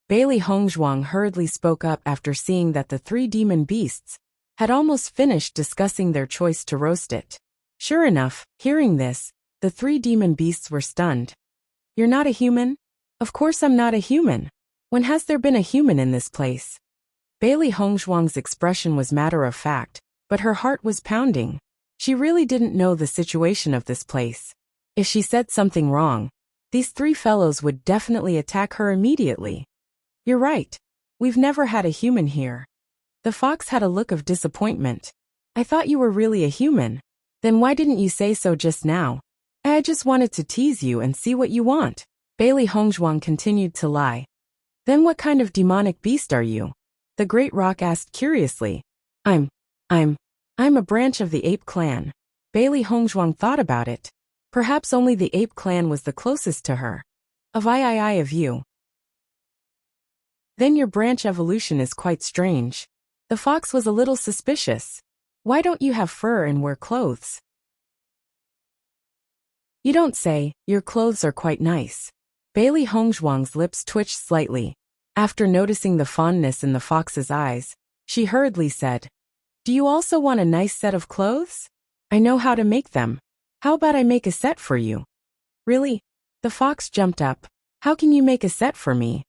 Bailey Hongzhuang hurriedly spoke up after seeing that the three demon beasts had almost finished discussing their choice to roast it. Sure enough, hearing this, the three demon beasts were stunned. You're not a human? Of course I'm not a human. When has there been a human in this place? Bailey Hongzhuang's expression was matter of fact, but her heart was pounding. She really didn't know the situation of this place. If she said something wrong, these three fellows would definitely attack her immediately. You're right. We've never had a human here. The fox had a look of disappointment. I thought you were really a human. Then why didn't you say so just now? I just wanted to tease you and see what you want. Bailey Hongzhuang continued to lie. Then what kind of demonic beast are you? The great rock asked curiously. I'm a branch of the ape clan. Bailey Hongzhuang thought about it. Perhaps only the ape clan was the closest to her. Of you. Then your branch evolution is quite strange. The fox was a little suspicious. Why don't you have fur and wear clothes? You don't say, your clothes are quite nice. Bailey Hongzhuang's lips twitched slightly. After noticing the fondness in the fox's eyes, she hurriedly said, Do you also want a nice set of clothes? I know how to make them. How about I make a set for you? Really? The fox jumped up. How can you make a set for me?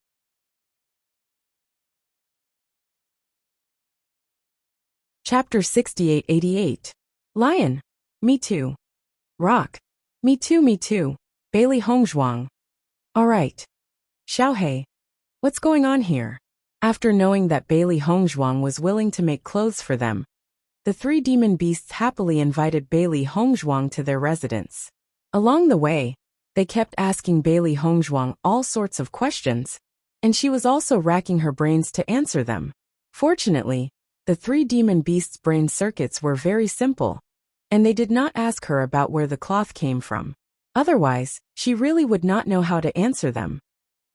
Chapter 68-88. Lion. Me too. Rock. Me too. Bailey Hongzhuang. All right. Xiaohei. What's going on here? After knowing that Bailey Hongzhuang was willing to make clothes for them, the three demon beasts happily invited Bailey Hongzhuang to their residence. Along the way, they kept asking Bailey Hongzhuang all sorts of questions, and she was also racking her brains to answer them. Fortunately, the three demon beasts' brain circuits were very simple, and they did not ask her about where the cloth came from. Otherwise, she really would not know how to answer them.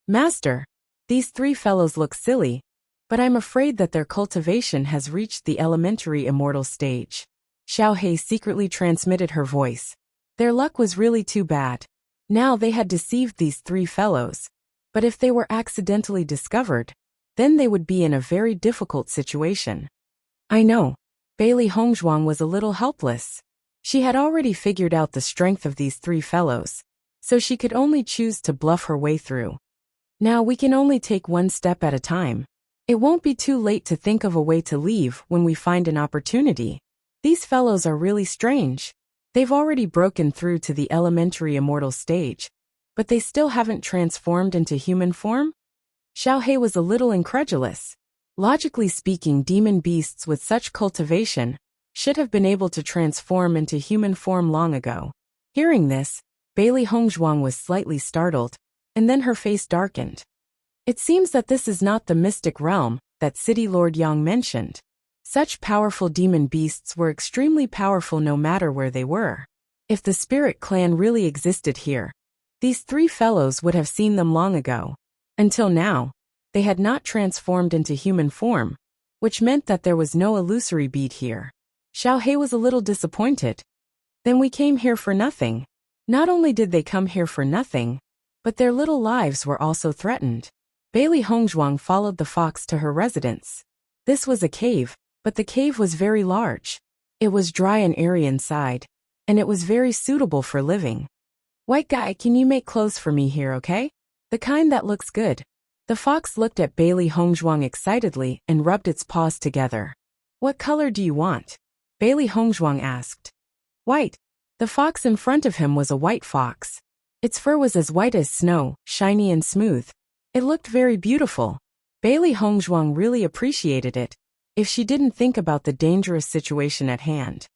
Master, these three fellows look silly, but I'm afraid that their cultivation has reached the elementary immortal stage. Xiaohei secretly transmitted her voice. Their luck was really too bad. Now they had deceived these three fellows, but if they were accidentally discovered, then they would be in a very difficult situation. I know. Bailey Hongzhuang was a little helpless. She had already figured out the strength of these three fellows, so she could only choose to bluff her way through. Now we can only take one step at a time. It won't be too late to think of a way to leave when we find an opportunity. These fellows are really strange. They've already broken through to the elementary immortal stage, but they still haven't transformed into human form? Xiaohei was a little incredulous. Logically speaking, demon beasts with such cultivation should have been able to transform into human form long ago. Hearing this, Bailey Hongzhuang was slightly startled, and then her face darkened. It seems that this is not the mystic realm that City Lord Yang mentioned. Such powerful demon beasts were extremely powerful no matter where they were. If the spirit clan really existed here, these three fellows would have seen them long ago. Until now, they had not transformed into human form, which meant that there was no illusory bead here. Xiaohei was a little disappointed. Then we came here for nothing. Not only did they come here for nothing, but their little lives were also threatened. Bailey Hongzhuang followed the fox to her residence. This was a cave, but the cave was very large. It was dry and airy inside, and it was very suitable for living. White guy, can you make clothes for me here, okay? The kind that looks good. The fox looked at Bailey Hongzhuang excitedly and rubbed its paws together. What color do you want? Bailey Hongzhuang asked. White. The fox in front of him was a white fox. Its fur was as white as snow, shiny and smooth. It looked very beautiful. Bailey Hongzhuang really appreciated it, if she didn't think about the dangerous situation at hand.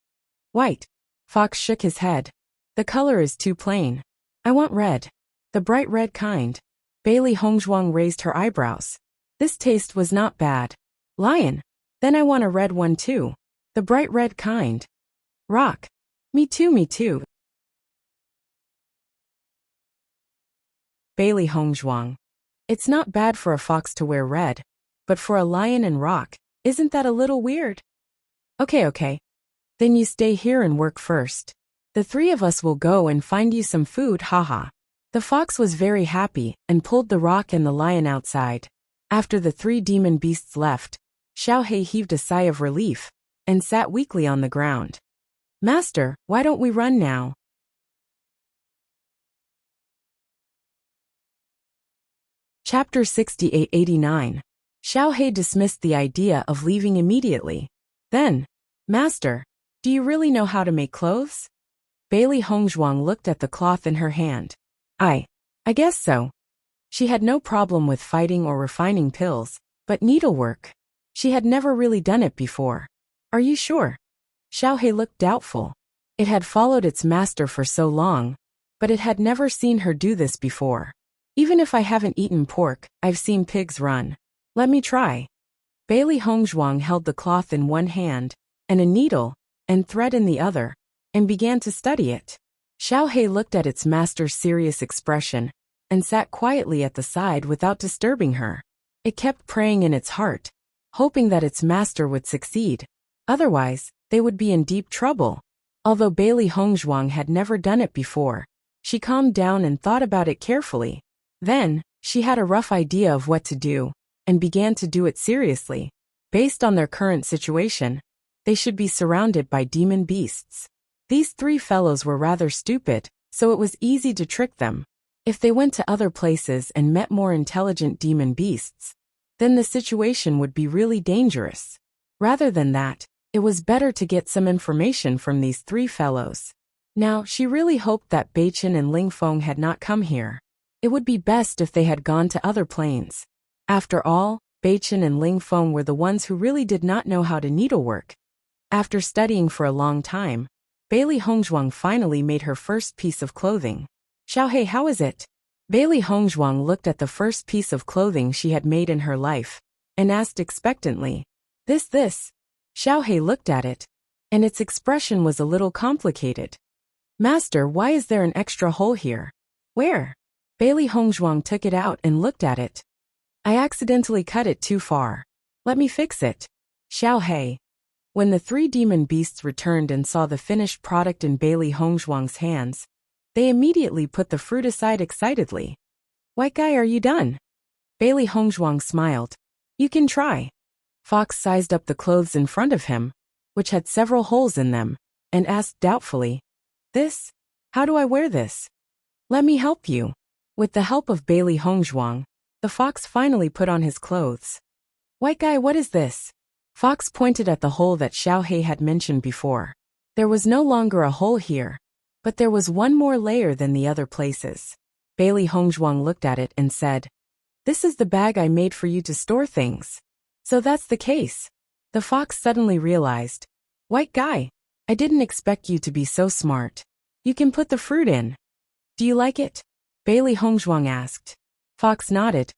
White. Fox shook his head. The color is too plain. I want red. The bright red kind. Bailey Hongzhuang raised her eyebrows. This taste was not bad. Lion. Then I want a red one too. The bright red kind. Rock. Me too. Bailey Hongzhuang. It's not bad for a fox to wear red, but for a lion and rock, isn't that a little weird? Okay. Then you stay here and work first. The three of us will go and find you some food, haha. The fox was very happy and pulled the rock and the lion outside. After the three demon beasts left, Xiaohei heaved a sigh of relief and sat weakly on the ground. Master, why don't we run now? Chapter 68-89. Xiaohei dismissed the idea of leaving immediately. Then, Master, do you really know how to make clothes? Bailey Hongzhuang looked at the cloth in her hand. I guess so. She had no problem with fighting or refining pills, but needlework. She had never really done it before. Are you sure? Xiaohei looked doubtful. It had followed its master for so long, but it had never seen her do this before. Even if I haven't eaten pork, I've seen pigs run. Let me try. Bailey Hongzhuang held the cloth in one hand, and a needle and thread in the other, and began to study it. Xiaohei looked at its master's serious expression, and sat quietly at the side without disturbing her. It kept praying in its heart, hoping that its master would succeed. Otherwise, they would be in deep trouble. Although Bailey Hongzhuang had never done it before, she calmed down and thought about it carefully. Then, she had a rough idea of what to do, and began to do it seriously. Based on their current situation, they should be surrounded by demon beasts. These three fellows were rather stupid, so it was easy to trick them. If they went to other places and met more intelligent demon beasts, then the situation would be really dangerous. Rather than that, it was better to get some information from these three fellows. Now, she really hoped that Beichen and Ling Feng had not come here. It would be best if they had gone to other planes. After all, Beichen and Ling Feng were the ones who really did not know how to needlework. After studying for a long time, Bailey Hongzhuang finally made her first piece of clothing. Xiaohei, how is it? Bailey Hongzhuang looked at the first piece of clothing she had made in her life, and asked expectantly, This. Xiaohei looked at it, and its expression was a little complicated. Master, why is there an extra hole here? Where? Bailey Hongzhuang took it out and looked at it. I accidentally cut it too far. Let me fix it. Xiaohei. When the three demon beasts returned and saw the finished product in Bailey Hongzhuang's hands, they immediately put the fruit aside excitedly. White guy, are you done? Bailey Hongzhuang smiled. You can try. Fox sized up the clothes in front of him, which had several holes in them, and asked doubtfully, This? How do I wear this? Let me help you. With the help of Bailey Hongzhuang, the fox finally put on his clothes. White guy, what is this? Fox pointed at the hole that Xiaohei had mentioned before. There was no longer a hole here, but there was one more layer than the other places. Bailey Hongzhuang looked at it and said, This is the bag I made for you to store things. So that's the case. The fox suddenly realized, White guy, I didn't expect you to be so smart. You can put the fruit in. Do you like it? Bailey Hongzhuang asked. Fox nodded.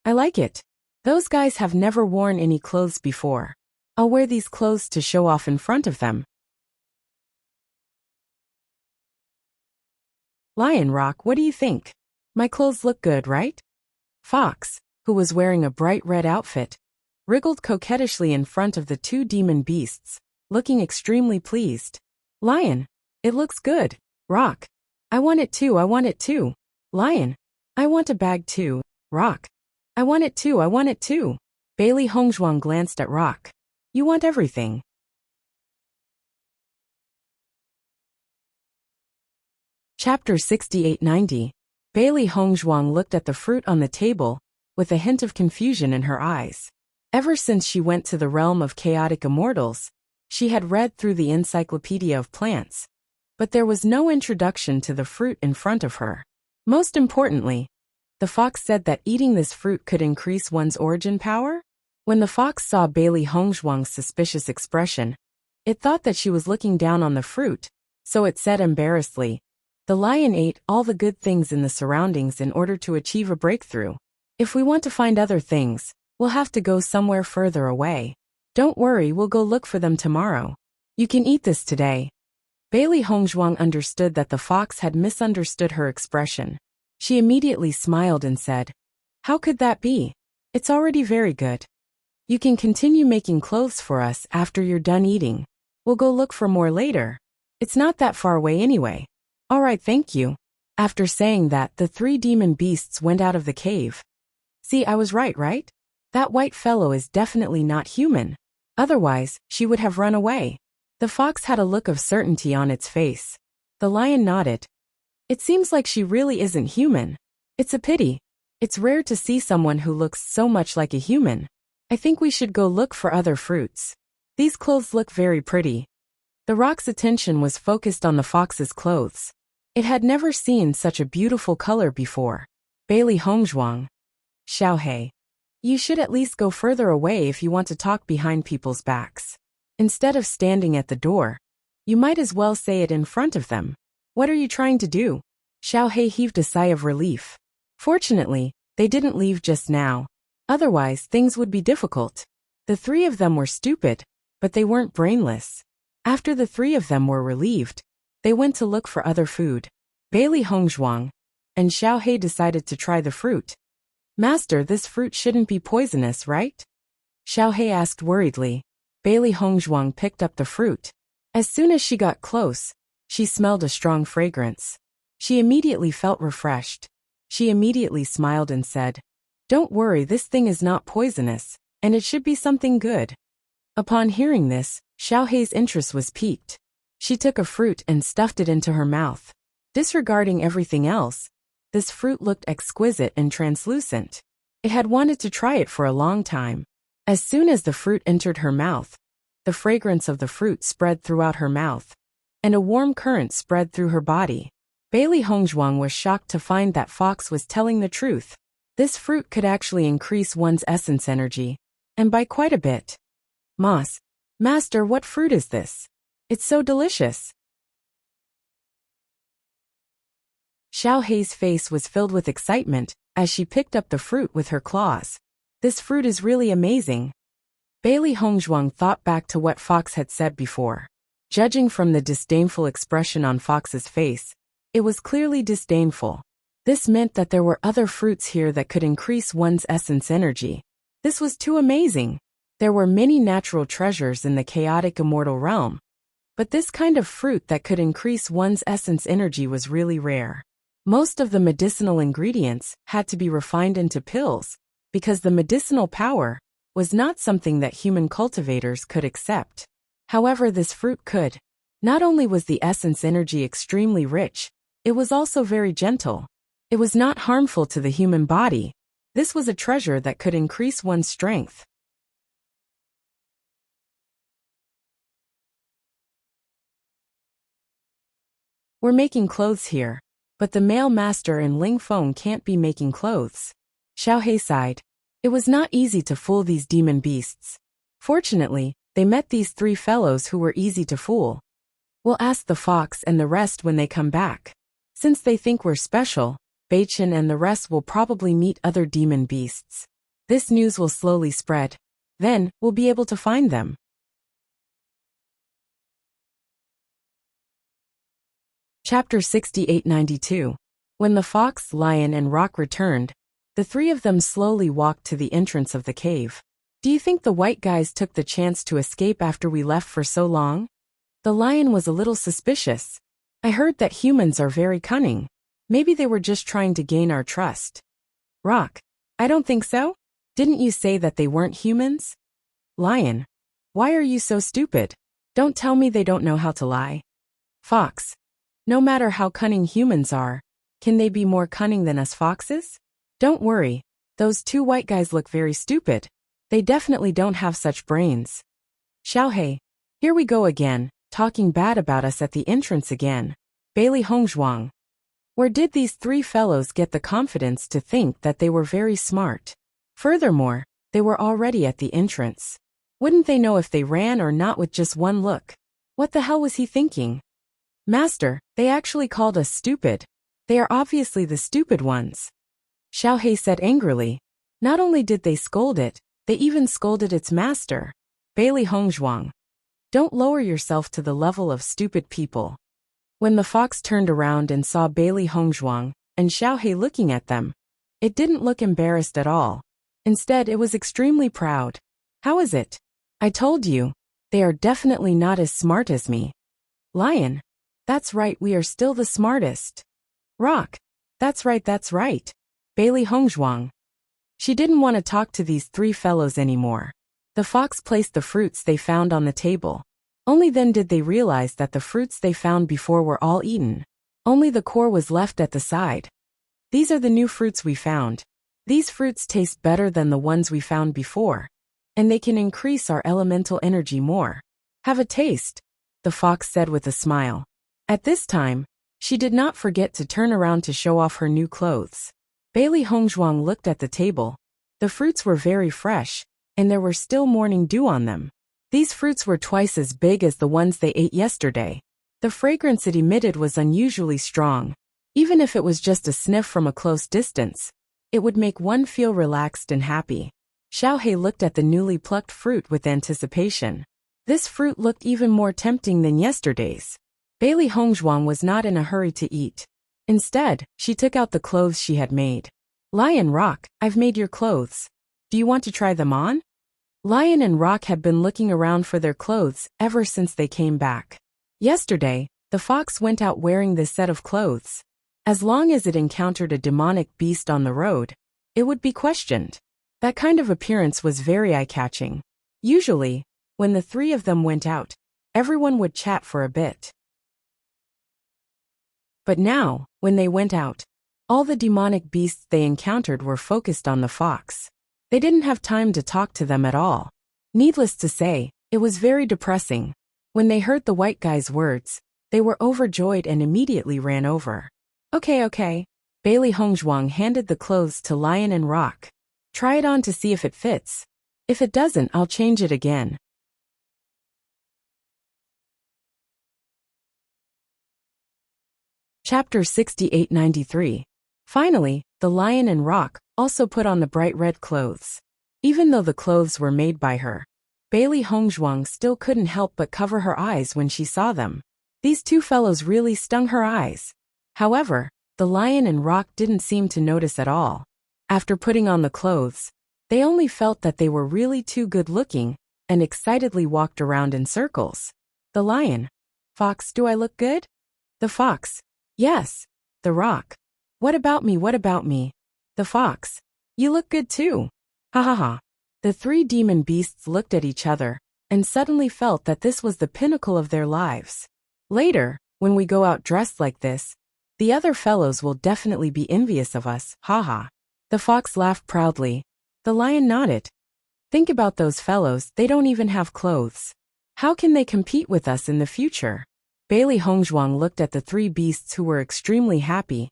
I like it. Those guys have never worn any clothes before. I'll wear these clothes to show off in front of them. Lion Rock, what do you think? My clothes look good, right? Fox, who was wearing a bright red outfit, wriggled coquettishly in front of the two demon beasts, looking extremely pleased. Lion, it looks good. Rock, I want it too. Lion, I want a bag too. Rock, I want it too. Bailey Hongzhuang glanced at Rock. You want everything. Chapter 6890. Bailey Hongzhuang looked at the fruit on the table, with a hint of confusion in her eyes. Ever since she went to the realm of chaotic immortals, she had read through the Encyclopedia of Plants, but there was no introduction to the fruit in front of her. Most importantly, the fox said that eating this fruit could increase one's origin power? When the fox saw Bailey Hongzhuang's suspicious expression, it thought that she was looking down on the fruit, so it said embarrassedly, The lion ate all the good things in the surroundings in order to achieve a breakthrough. If we want to find other things, we'll have to go somewhere further away. Don't worry, we'll go look for them tomorrow. You can eat this today. Bailey Hongzhuang understood that the fox had misunderstood her expression. She immediately smiled and said, How could that be? It's already very good. You can continue making clothes for us after you're done eating. We'll go look for more later. It's not that far away anyway. All right, thank you. After saying that, the three demon beasts went out of the cave. See, I was right? That white fellow is definitely not human. Otherwise, she would have run away. The fox had a look of certainty on its face. The lion nodded. It seems like she really isn't human. It's a pity. It's rare to see someone who looks so much like a human. I think we should go look for other fruits. These clothes look very pretty. The rock's attention was focused on the fox's clothes. It had never seen such a beautiful color before. Bailey Hongzhuang. Xiaohei. You should at least go further away if you want to talk behind people's backs. Instead of standing at the door, you might as well say it in front of them. What are you trying to do? Xiaohei heaved a sigh of relief. Fortunately, they didn't leave just now. Otherwise, things would be difficult. The three of them were stupid, but they weren't brainless. After the three of them were relieved, they went to look for other food. Bailey Hongzhuang and Xiaohei decided to try the fruit. Master, this fruit shouldn't be poisonous, right? Xiaohei asked worriedly. Bailey Hongzhuang picked up the fruit. As soon as she got close, she smelled a strong fragrance. She immediately felt refreshed. She immediately smiled and said, "Don't worry, this thing is not poisonous, and it should be something good." Upon hearing this, Xiaohei's interest was piqued. She took a fruit and stuffed it into her mouth. Disregarding everything else, this fruit looked exquisite and translucent. It had wanted to try it for a long time. As soon as the fruit entered her mouth, the fragrance of the fruit spread throughout her mouth, and a warm current spread through her body. Bailey Hongzhuang was shocked to find that Fox was telling the truth. This fruit could actually increase one's essence energy, and by quite a bit. Master, what fruit is this? It's so delicious. Xiaohei's face was filled with excitement as she picked up the fruit with her claws. This fruit is really amazing. Bailey Hongzhuang thought back to what Fox had said before. Judging from the disdainful expression on Fox's face, it was clearly disdainful. This meant that there were other fruits here that could increase one's essence energy. This was too amazing. There were many natural treasures in the chaotic immortal realm, but this kind of fruit that could increase one's essence energy was really rare. Most of the medicinal ingredients had to be refined into pills, because the medicinal power was not something that human cultivators could accept. However, this fruit could. Not only was the essence energy extremely rich, it was also very gentle. It was not harmful to the human body. This was a treasure that could increase one's strength. We're making clothes here, but the male master in Lingfeng can't be making clothes. Xiaohei sighed. It was not easy to fool these demon beasts. Fortunately, they met these three fellows who were easy to fool. We'll ask the fox and the rest when they come back. Since they think we're special, Beichen and the rest will probably meet other demon beasts. This news will slowly spread. Then, we'll be able to find them. Chapter 6892. When the fox, lion, and rock returned, the three of them slowly walked to the entrance of the cave. Do you think the white guys took the chance to escape after we left for so long? The lion was a little suspicious. I heard that humans are very cunning. Maybe they were just trying to gain our trust. Rock. I don't think so. Didn't you say that they weren't humans? Lion. Why are you so stupid? Don't tell me they don't know how to lie. Fox. No matter how cunning humans are, can they be more cunning than us foxes? Don't worry, those two white guys look very stupid. They definitely don't have such brains. Xiaohei. Here we go again, talking bad about us at the entrance again. Bailey Hongzhuang. Where did these three fellows get the confidence to think that they were very smart? Furthermore, they were already at the entrance. Wouldn't they know if they ran or not with just one look? What the hell was he thinking? Master, they actually called us stupid. They are obviously the stupid ones. Xiaohei said angrily. Not only did they scold it, they even scolded its master. Bailey Hongzhuang. Don't lower yourself to the level of stupid people. When the fox turned around and saw Bailey Hongzhuang and Xiaohei looking at them, it didn't look embarrassed at all. Instead, it was extremely proud. How is it? I told you, they are definitely not as smart as me. Lion. That's right, we are still the smartest. Rock. That's right. Bailey Hongzhuang. She didn't want to talk to these three fellows anymore. The fox placed the fruits they found on the table. Only then did they realize that the fruits they found before were all eaten. Only the core was left at the side. These are the new fruits we found. These fruits taste better than the ones we found before, and they can increase our elemental energy more. Have a taste, the fox said with a smile. At this time, she did not forget to turn around to show off her new clothes. Bailey Hongzhuang looked at the table. The fruits were very fresh, and there were still morning dew on them. These fruits were twice as big as the ones they ate yesterday. The fragrance it emitted was unusually strong. Even if it was just a sniff from a close distance, it would make one feel relaxed and happy. Xiaohei looked at the newly plucked fruit with anticipation. This fruit looked even more tempting than yesterday's. Bailey Hongzhuang was not in a hurry to eat. Instead, she took out the clothes she had made. Lion Rock, I've made your clothes. Do you want to try them on? Lion and Rock had been looking around for their clothes ever since they came back. Yesterday, the fox went out wearing this set of clothes. As long as it encountered a demonic beast on the road, it would be questioned. That kind of appearance was very eye-catching. Usually, when the three of them went out, everyone would chat for a bit. But now, when they went out, all the demonic beasts they encountered were focused on the fox. They didn't have time to talk to them at all. Needless to say, it was very depressing. When they heard the white guy's words, they were overjoyed and immediately ran over. Okay. Bailey Hongzhuang handed the clothes to Lion and Rock. Try it on to see if it fits. If it doesn't, I'll change it again. Chapter 68-93. Finally, the Lion and Rock also put on the bright red clothes. Even though the clothes were made by her, Bailey Hongzhuang still couldn't help but cover her eyes when she saw them. These two fellows really stung her eyes. However, the Lion and Rock didn't seem to notice at all. After putting on the clothes, they only felt that they were really too good-looking and excitedly walked around in circles. The Lion: Fox, do I look good? The Fox: Yes. The Rock: What about me? The Fox: You look good too. Ha ha ha. The three demon beasts looked at each other and suddenly felt that this was the pinnacle of their lives. Later, when we go out dressed like this, the other fellows will definitely be envious of us, haha. The Fox laughed proudly. The Lion nodded. Think about those fellows, they don't even have clothes. How can they compete with us in the future? Bailey Hongzhuang looked at the three beasts who were extremely happy,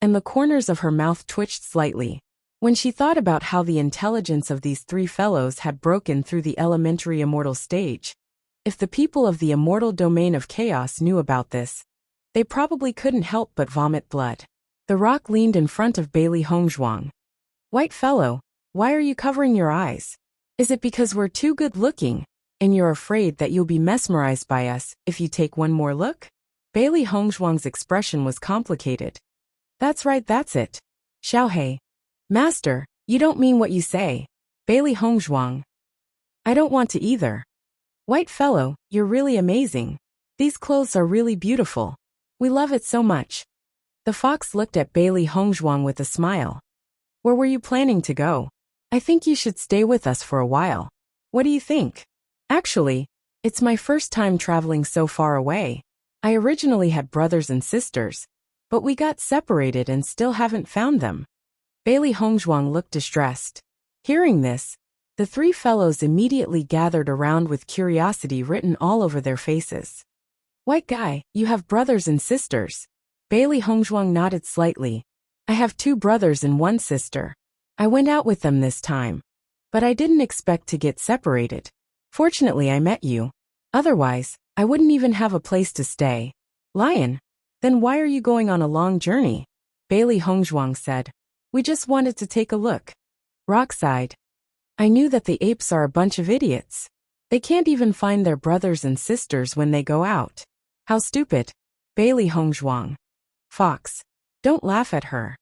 and the corners of her mouth twitched slightly. When she thought about how the intelligence of these three fellows had broken through the elementary immortal stage, if the people of the immortal domain of chaos knew about this, they probably couldn't help but vomit blood. The Rock leaned in front of Bailey Hongzhuang. White fellow, why are you covering your eyes? Is it because we're too good looking, and you're afraid that you'll be mesmerized by us if you take one more look? Bailey Hongzhuang's expression was complicated. That's right, that's it. Xiaohei: Master, you don't mean what you say. Bailey Hongzhuang: I don't want to either. White fellow, you're really amazing. These clothes are really beautiful. We love it so much. The Fox looked at Bailey Hongzhuang with a smile. Where were you planning to go? I think you should stay with us for a while. What do you think? Actually, it's my first time traveling so far away. I originally had brothers and sisters, but we got separated and still haven't found them. Bailey Hongzhuang looked distressed. Hearing this, the three fellows immediately gathered around with curiosity written all over their faces. White guy, you have brothers and sisters. Bailey Hongzhuang nodded slightly. I have 2 brothers and 1 sister. I went out with them this time, but I didn't expect to get separated. Fortunately, I met you. Otherwise, I wouldn't even have a place to stay. Lion: Then why are you going on a long journey? Bailey Hongzhuang said. We just wanted to take a look. Rock sighed. I knew that the apes are a bunch of idiots. They can't even find their brothers and sisters when they go out. How stupid. Bailey Hongzhuang: Fox, don't laugh at her.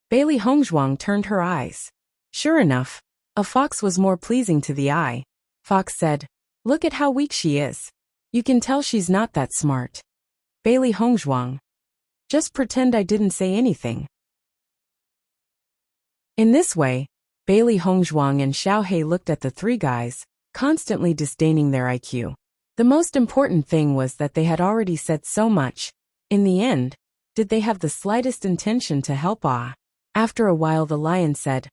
Bailey Hongzhuang turned her eyes. Sure enough, a fox was more pleasing to the eye. Fox said, Look at how weak she is. You can tell she's not that smart. Bailey Hongzhuang: Just pretend I didn't say anything. In this way, Bailey Hongzhuang and Xiaohei looked at the 3 guys, constantly disdaining their IQ. The most important thing was that they had already said so much. In the end, did they have the slightest intention to help? After a while the Lion said,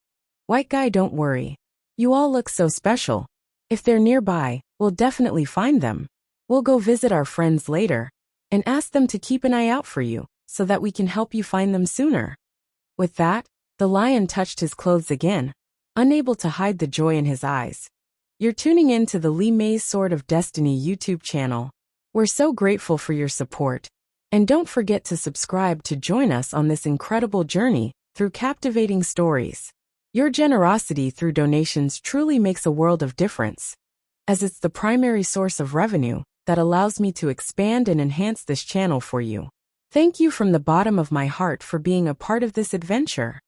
White guy, don't worry. You all look so special. If they're nearby, we'll definitely find them. We'll go visit our friends later, and ask them to keep an eye out for you, so that we can help you find them sooner. With that, the Lion touched his clothes again, unable to hide the joy in his eyes. You're tuning in to the Li Mei's Sword of Destiny YouTube channel. We're so grateful for your support. And don't forget to subscribe to join us on this incredible journey through captivating stories. Your generosity through donations truly makes a world of difference, as it's the primary source of revenue that allows me to expand and enhance this channel for you. Thank you from the bottom of my heart for being a part of this adventure.